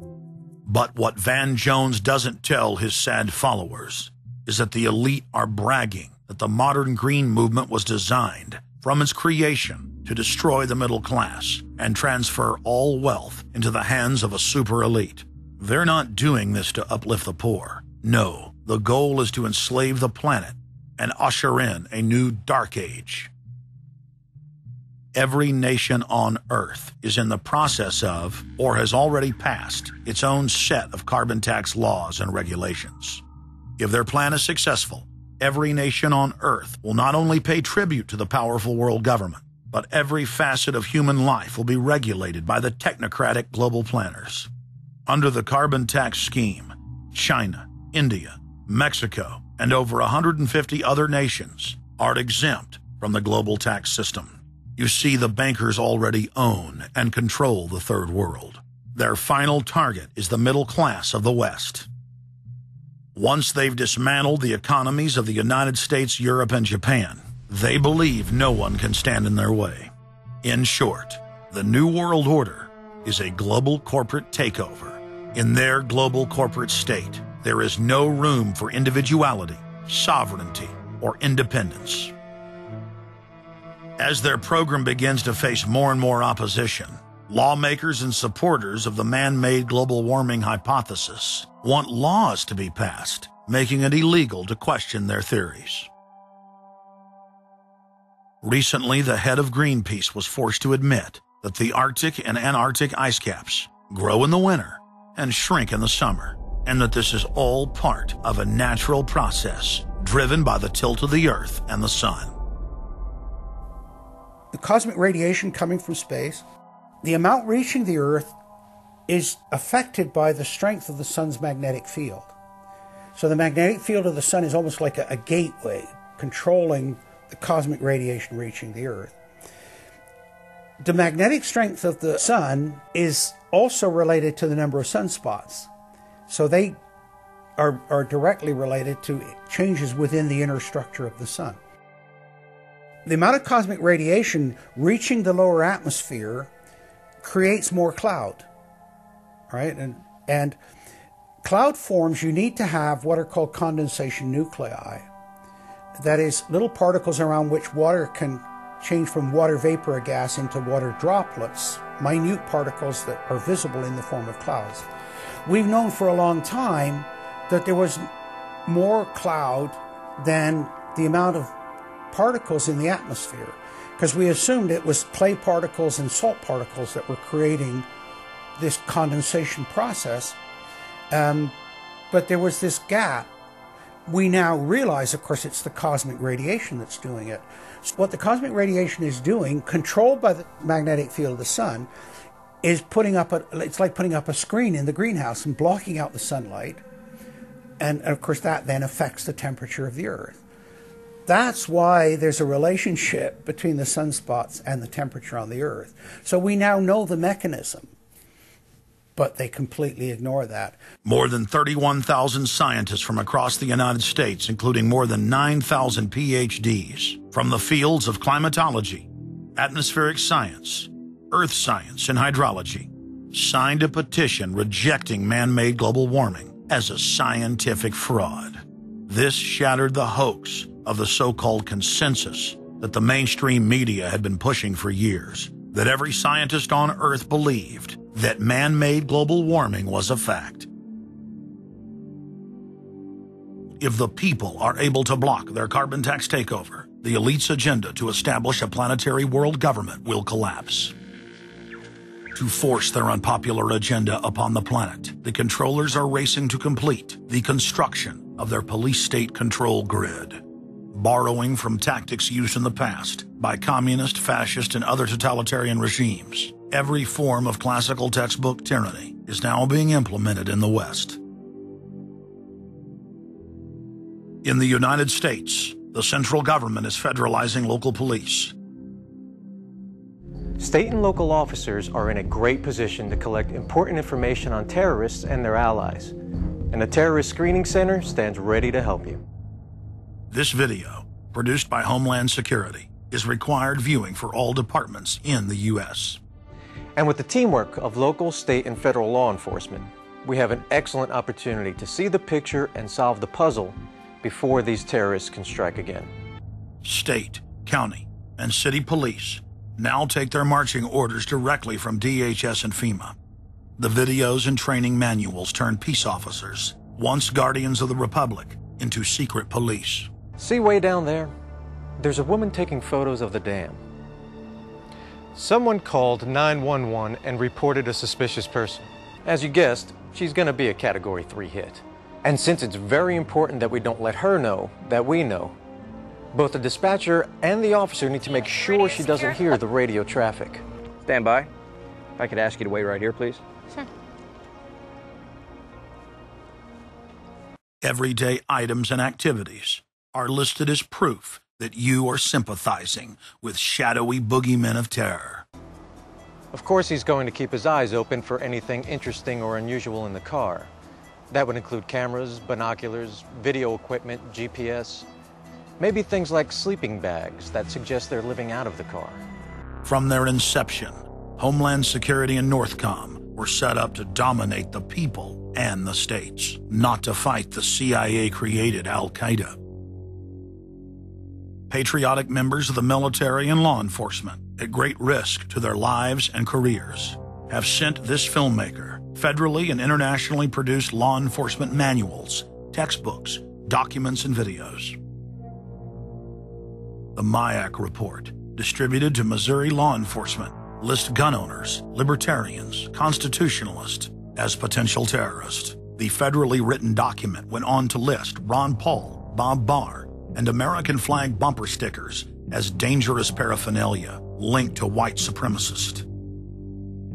But what Van Jones doesn't tell his sad followers is that the elite are bragging that the modern green movement was designed from its creation to destroy the middle class and transfer all wealth into the hands of a super elite. They're not doing this to uplift the poor. No, the goal is to enslave the planet and usher in a new dark age. Every nation on Earth is in the process of, or has already passed, its own set of carbon tax laws and regulations. If their plan is successful, every nation on Earth will not only pay tribute to the powerful world government, but every facet of human life will be regulated by the technocratic global planners. Under the carbon tax scheme, China, India, Mexico, and over 150 other nations are exempt from the global tax system. You see, the bankers already own and control the third world. Their final target is the middle class of the West. Once they've dismantled the economies of the United States, Europe, and Japan, they believe no one can stand in their way. In short, the New World Order is a global corporate takeover. In their global corporate state, there is no room for individuality, sovereignty, or independence. As their program begins to face more and more opposition, lawmakers and supporters of the man-made global warming hypothesis want laws to be passed, making it illegal to question their theories. Recently, the head of Greenpeace was forced to admit that the Arctic and Antarctic ice caps grow in the winter and shrink in the summer, and that this is all part of a natural process driven by the tilt of the Earth and the Sun. The cosmic radiation coming from space, the amount reaching the Earth is affected by the strength of the Sun's magnetic field. So the magnetic field of the Sun is almost like a gateway controlling the cosmic radiation reaching the Earth. The magnetic strength of the Sun is also related to the number of sunspots. So they are directly related to changes within the inner structure of the Sun. The amount of cosmic radiation reaching the lower atmosphere creates more cloud, right? And cloud forms, you need to have what are called condensation nuclei. That is, little particles around which water can change from water vapor or gas into water droplets, minute particles that are visible in the form of clouds. We've known for a long time that there was more cloud than the amount of particles in the atmosphere, because we assumed it was clay particles and salt particles that were creating this condensation process. But there was this gap. We now realize, of course, it's the cosmic radiation that's doing it. So what the cosmic radiation is doing, controlled by the magnetic field of the sun, is it's like putting up a screen in the greenhouse and blocking out the sunlight. And of course, that then affects the temperature of the Earth. That's why there's a relationship between the sunspots and the temperature on the Earth. So we now know the mechanism, but they completely ignore that. More than 31,000 scientists from across the United States, including more than 9,000 PhDs from the fields of climatology, atmospheric science, earth science, and hydrology, signed a petition rejecting man-made global warming as a scientific fraud. This shattered the hoax of the so-called consensus that the mainstream media had been pushing for years, that every scientist on Earth believed that man-made global warming was a fact. If the people are able to block their carbon tax takeover, the elite's agenda to establish a planetary world government will collapse. To force their unpopular agenda upon the planet, the controllers are racing to complete the construction of their police state control grid. Borrowing from tactics used in the past by communist, fascist, and other totalitarian regimes, every form of classical textbook tyranny is now being implemented in the West. In the United States, the central government is federalizing local police. State and local officers are in a great position to collect important information on terrorists and their allies, and the Terrorist Screening Center stands ready to help you. This video, produced by Homeland Security, is required viewing for all departments in the U.S. And with the teamwork of local, state, and federal law enforcement, we have an excellent opportunity to see the picture and solve the puzzle before these terrorists can strike again. State, county, and city police now take their marching orders directly from DHS and FEMA. The videos and training manuals turn peace officers, once guardians of the Republic, into secret police. See way down there? There's a woman taking photos of the dam. Someone called 911 and reported a suspicious person. As you guessed, she's going to be a Category 3 hit. And since it's very important that we don't let her know that we know, both the dispatcher and the officer need to make sure she doesn't hear the radio traffic. Stand by. If I could ask you to wait right here, please. Sure. Everyday items and activities are listed as proof that you are sympathizing with shadowy boogeymen of terror. Of course, he's going to keep his eyes open for anything interesting or unusual in the car. That would include cameras, binoculars, video equipment, GPS, maybe things like sleeping bags that suggest they're living out of the car. From their inception, Homeland Security and Northcom were set up to dominate the people and the states, not to fight the CIA-created Al-Qaeda. Patriotic members of the military and law enforcement, at great risk to their lives and careers, have sent this filmmaker federally and internationally produced law enforcement manuals, textbooks, documents, and videos. The MIAC report, distributed to Missouri law enforcement, lists gun owners, libertarians, constitutionalists as potential terrorists. The federally written document went on to list Ron Paul, Bob Barr, and American flag bumper stickers as dangerous paraphernalia linked to white supremacists.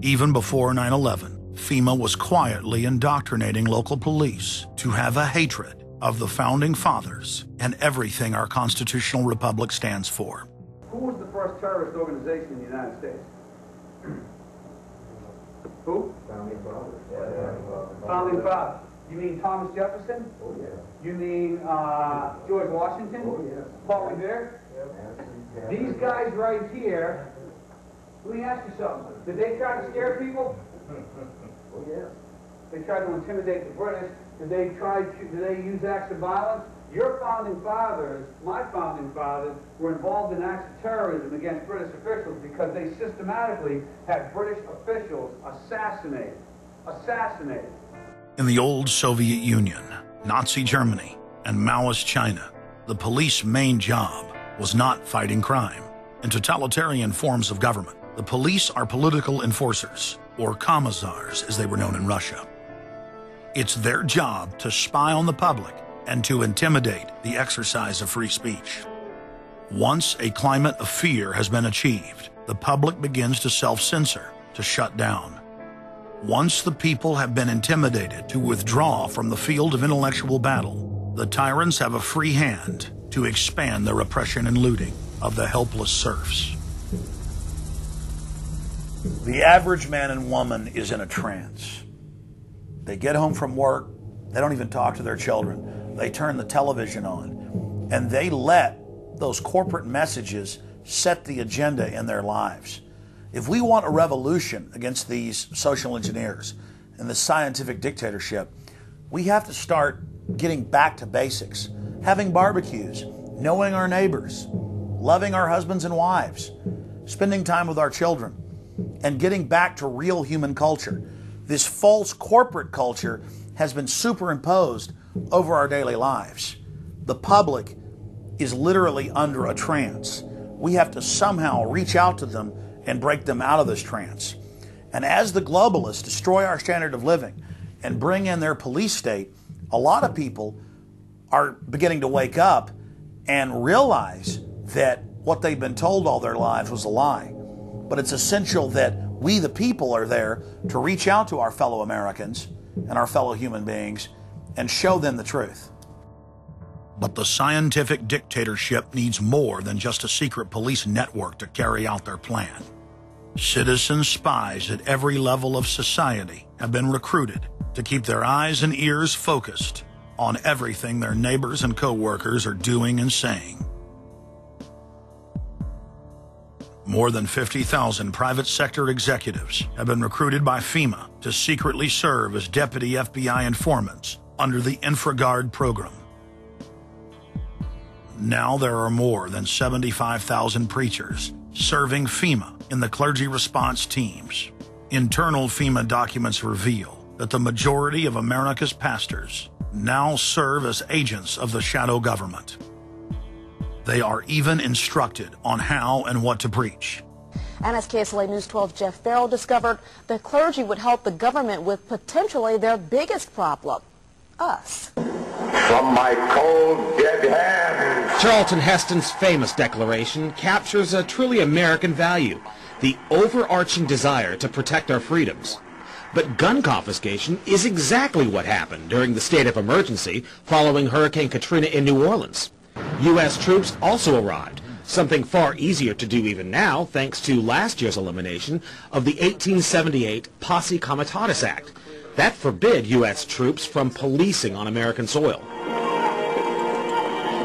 Even before 9/11, FEMA was quietly indoctrinating local police to have a hatred of the Founding Fathers and everything our constitutional republic stands for. Who was the first terrorist organization in the United States? Who? Founding Fathers. Founding Fathers. You mean Thomas Jefferson? Oh, yeah. You mean George Washington? Oh, yeah. Paul Revere? Yeah. These guys right here, let me ask you something. Did they try to scare people? Oh, yeah. They tried to intimidate the British. Did they use acts of violence? Your founding fathers, my founding fathers, were involved in acts of terrorism against British officials because they systematically had British officials assassinated. In the old Soviet Union, Nazi Germany, and Maoist China, the police's main job was not fighting crime. In totalitarian forms of government, the police are political enforcers, or commissars as they were known in Russia. It's their job to spy on the public and to intimidate the exercise of free speech. Once a climate of fear has been achieved, the public begins to self-censor, to shut down. Once the people have been intimidated to withdraw from the field of intellectual battle, the tyrants have a free hand to expand their oppression and looting of the helpless serfs. The average man and woman is in a trance. They get home from work, they don't even talk to their children. They turn the television on, and they let those corporate messages set the agenda in their lives. If we want a revolution against these social engineers and the scientific dictatorship, we have to start getting back to basics, having barbecues, knowing our neighbors, loving our husbands and wives, spending time with our children, and getting back to real human culture. This false corporate culture has been superimposed over our daily lives. The public is literally under a trance. We have to somehow reach out to them and break them out of this trance. And as the globalists destroy our standard of living and bring in their police state, a lot of people are beginning to wake up and realize that what they've been told all their lives was a lie. But it's essential that we, the people, are there to reach out to our fellow Americans and our fellow human beings and show them the truth. But the scientific dictatorship needs more than just a secret police network to carry out their plan. Citizen spies at every level of society have been recruited to keep their eyes and ears focused on everything their neighbors and co-workers are doing and saying. More than 50,000 private sector executives have been recruited by FEMA to secretly serve as deputy FBI informants under the InfraGard program. Now there are more than 75,000 preachers serving FEMA in the clergy response teams. Internal FEMA documents reveal that the majority of America's pastors now serve as agents of the shadow government. They are even instructed on how and what to preach. And as KSLA News 12 Jeff Farrell discovered, the clergy would help the government with potentially their biggest problem, us. From my cold, dead hands. Charlton Heston's famous declaration captures a truly American value, the overarching desire to protect our freedoms. But gun confiscation is exactly what happened during the state of emergency following Hurricane Katrina in New Orleans. U.S. troops also arrived, something far easier to do even now thanks to last year's elimination of the 1878 Posse Comitatus Act. That forbid U.S. troops from policing on American soil.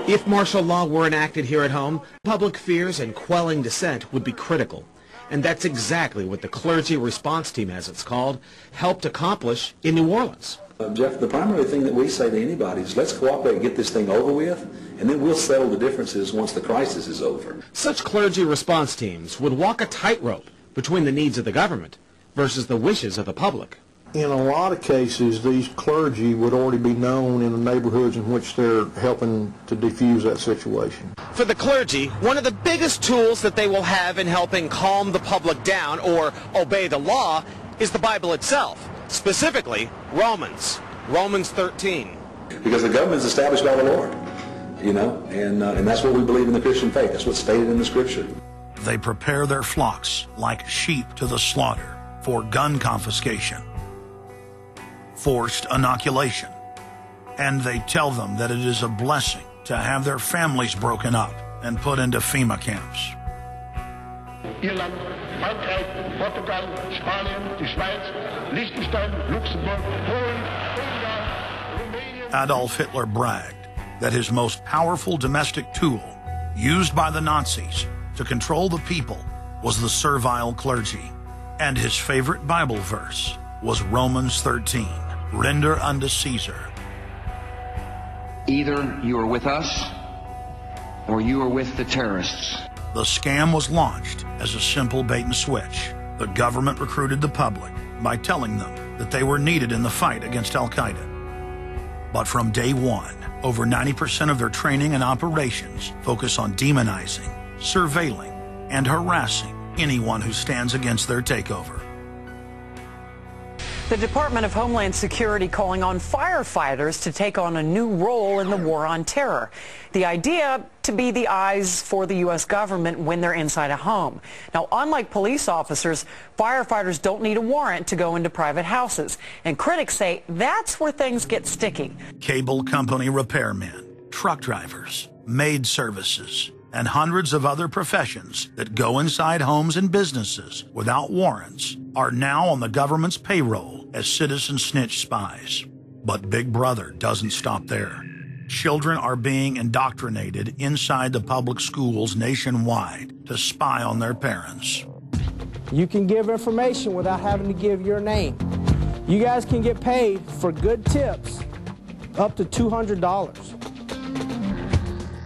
If martial law were enacted here at home, public fears and quelling dissent would be critical. And that's exactly what the Clergy Response Team, as it's called, helped accomplish in New Orleans. Jeff, the primary thing that we say to anybody is let's cooperate and get this thing over with, and then we'll settle the differences once the crisis is over. Such clergy response teams would walk a tightrope between the needs of the government versus the wishes of the public. In a lot of cases, these clergy would already be known in the neighborhoods in which they're helping to defuse that situation. For the clergy, one of the biggest tools that they will have in helping calm the public down or obey the law is the Bible itself, specifically Romans 13. Because the government is established by the Lord, you know, and that's what we believe in the Christian faith. That's what's stated in the Scripture. They prepare their flocks like sheep to the slaughter for gun confiscation, forced inoculation, and they tell them that it is a blessing to have their families broken up and put into FEMA camps. Irland, Frankreich, Portugal, Spanien, die Schweiz, Liechtenstein, Luxembourg, Polen, Ungarn, Romania. Adolf Hitler bragged that his most powerful domestic tool, used by the Nazis to control the people, was the servile clergy. And his favorite Bible verse was Romans 13, render unto Caesar. Either you are with us or you are with the terrorists. The scam was launched as a simple bait and switch. The government recruited the public by telling them that they were needed in the fight against Al-Qaeda. But from day one, over 90% of their training and operations focus on demonizing, surveilling, and harassing anyone who stands against their takeover. The Department of Homeland Security calling on firefighters to take on a new role in the war on terror. The idea to be the eyes for the U.S. government when they're inside a home. Now, unlike police officers, firefighters don't need a warrant to go into private houses. And critics say that's where things get sticky. Cable company repairmen, truck drivers, maid services, and hundreds of other professions that go inside homes and businesses without warrants are now on the government's payroll as citizen snitch spies. But Big Brother doesn't stop there. Children are being indoctrinated inside the public schools nationwide to spy on their parents. You can give information without having to give your name. You guys can get paid for good tips up to $200.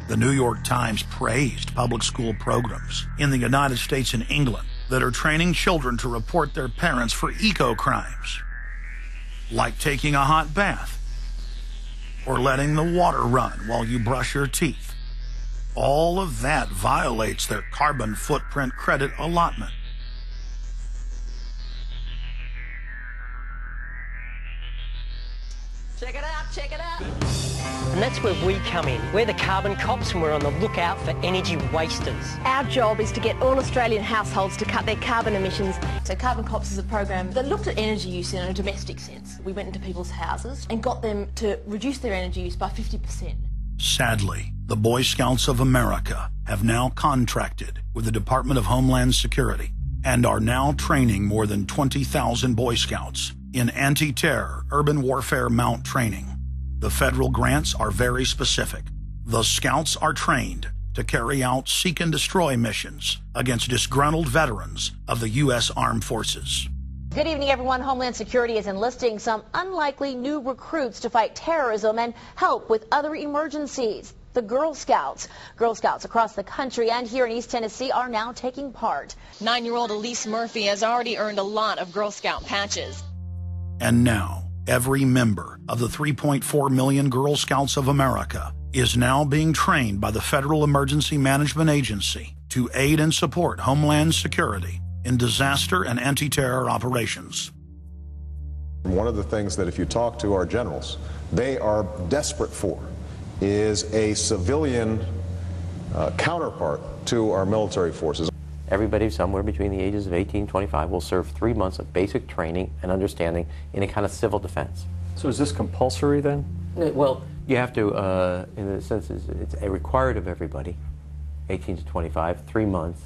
The New York Times praised public school programs in the United States and England that are training children to report their parents for eco-crimes, like taking a hot bath or letting the water run while you brush your teeth. All of that violates their carbon footprint credit allotment. Check it out, check it out. And that's where we come in. We're the carbon cops and we're on the lookout for energy wasters. Our job is to get all Australian households to cut their carbon emissions. So Carbon Cops is a program that looked at energy use in a domestic sense. We went into people's houses and got them to reduce their energy use by 50%. Sadly, the Boy Scouts of America have now contracted with the Department of Homeland Security and are now training more than 20,000 Boy Scouts in anti-terror urban warfare mount training. The federal grants are very specific. The Scouts are trained to carry out seek and destroy missions against disgruntled veterans of the U.S. Armed Forces. Good evening, everyone. Homeland Security is enlisting some unlikely new recruits to fight terrorism and help with other emergencies. The Girl Scouts. Girl Scouts across the country and here in East Tennessee are now taking part. 9-year-old Elise Murphy has already earned a lot of Girl Scout patches. And now, every member of the 3.4 million Girl Scouts of America is now being trained by the Federal Emergency Management Agency to aid and support Homeland Security in disaster and anti-terror operations. One of the things that if you talk to our generals, they are desperate for is a civilian counterpart to our military forces. Everybody somewhere between the ages of 18 and 25 will serve 3 months of basic training and understanding in a kind of civil defense. So is this compulsory then? Well, you have to, in a sense, it's required of everybody, 18 to 25, 3 months.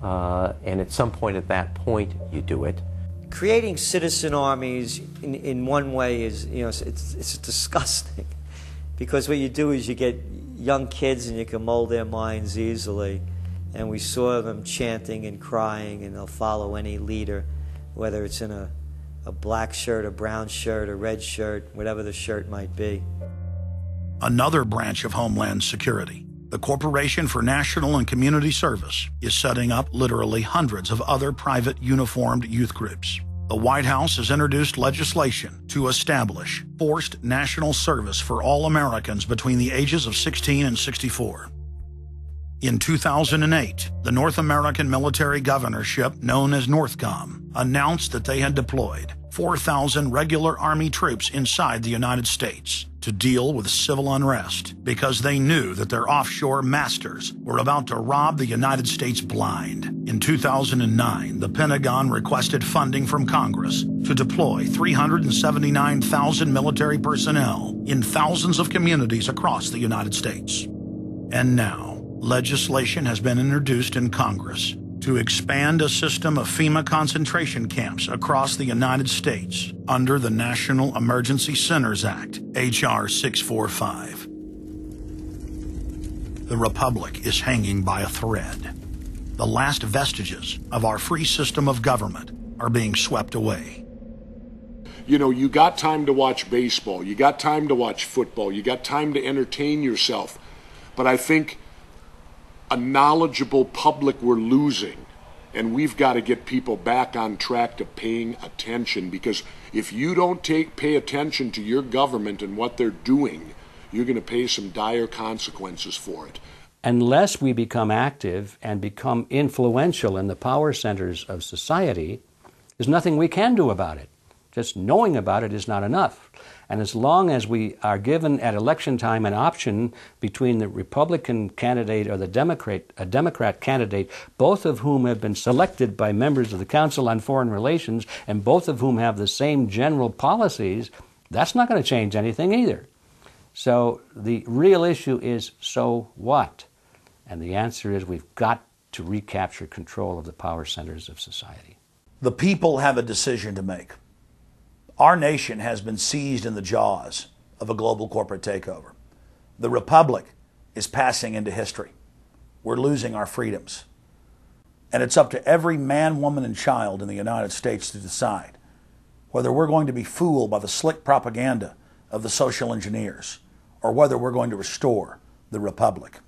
And at some point at that point, you do it. Creating citizen armies in one way is, it's disgusting. Because what you do is you get young kids and you can mold their minds easily. And we saw them chanting and crying, and they'll follow any leader, whether it's in a black shirt, a brown shirt, a red shirt, whatever the shirt might be. Another branch of Homeland Security, the Corporation for National and Community Service, is setting up literally hundreds of other private uniformed youth groups. The White House has introduced legislation to establish forced national service for all Americans between the ages of 16 and 64. In 2008, the North American Military Governorship, known as NORTHCOM, announced that they had deployed 4,000 regular Army troops inside the United States to deal with civil unrest because they knew that their offshore masters were about to rob the United States blind. In 2009, the Pentagon requested funding from Congress to deploy 379,000 military personnel in thousands of communities across the United States. And now, legislation has been introduced in Congress to expand a system of FEMA concentration camps across the United States under the National Emergency Centers Act, H.R. 645. The Republic is hanging by a thread. The last vestiges of our free system of government are being swept away. You know, you got time to watch baseball, you got time to watch football, you got time to entertain yourself, but I think a knowledgeable public we're losing, and we've got to get people back on track to paying attention, because if you don't pay attention to your government and what they're doing, you're going to pay some dire consequences for it. Unless we become active and become influential in the power centers of society, there's nothing we can do about it. Just knowing about it is not enough. And as long as we are given at election time an option between the Republican candidate or the Democrat candidate, both of whom have been selected by members of the Council on Foreign Relations and both of whom have the same general policies, that's not going to change anything either. So the real issue is, so what? And the answer is we've got to recapture control of the power centers of society. The people have a decision to make. Our nation has been seized in the jaws of a global corporate takeover. The republic is passing into history. We're losing our freedoms. And it's up to every man, woman, and child in the United States to decide whether we're going to be fooled by the slick propaganda of the social engineers or whether we're going to restore the republic.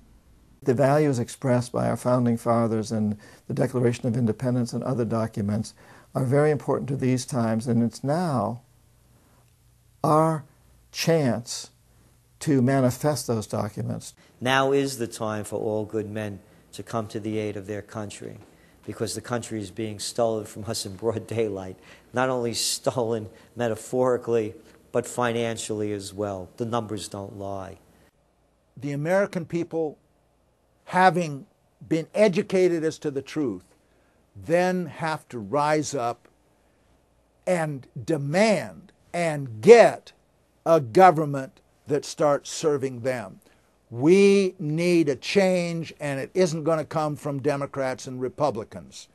The values expressed by our founding fathers and the Declaration of Independence and other documents are very important to these times, and it's now our chance to manifest those documents. Now is the time for all good men to come to the aid of their country, because the country is being stolen from us in broad daylight. Not only stolen metaphorically, but financially as well. The numbers don't lie. The American people, having been educated as to the truth, then have to rise up and demand and get a government that starts serving them. We need a change, and it isn't going to come from Democrats and Republicans.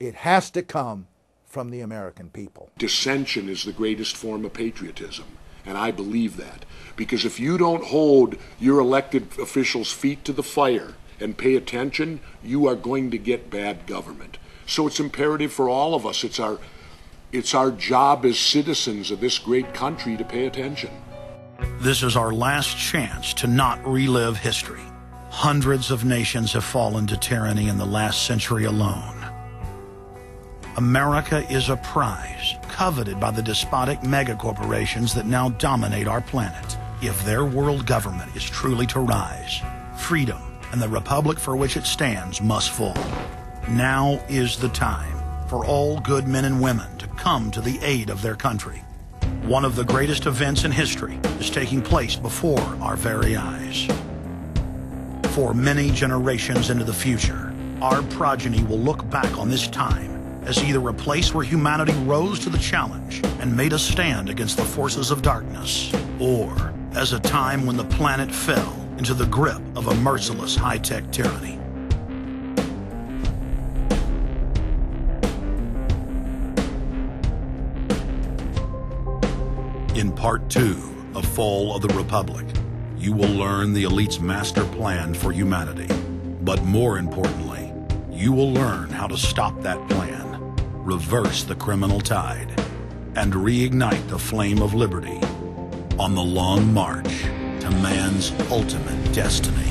It has to come from the American people. Dissension is the greatest form of patriotism, and I believe that. Because if you don't hold your elected officials' feet to the fire and pay attention, you are going to get bad government. So it's imperative for all of us. It's our job as citizens of this great country to pay attention. This is our last chance to not relive history. Hundreds of nations have fallen to tyranny in the last century alone. America is a prize coveted by the despotic megacorporations that now dominate our planet. If their world government is truly to rise, freedom and the republic for which it stands must fall. Now is the time for all good men and women to come to the aid of their country. One of the greatest events in history is taking place before our very eyes. For many generations into the future, our progeny will look back on this time as either a place where humanity rose to the challenge and made a stand against the forces of darkness, or as a time when the planet fell into the grip of a merciless high-tech tyranny. In Part 2 of Fall of the Republic, you will learn the elite's master plan for humanity. But more importantly, you will learn how to stop that plan, reverse the criminal tide, and reignite the flame of liberty on the long march to man's ultimate destiny.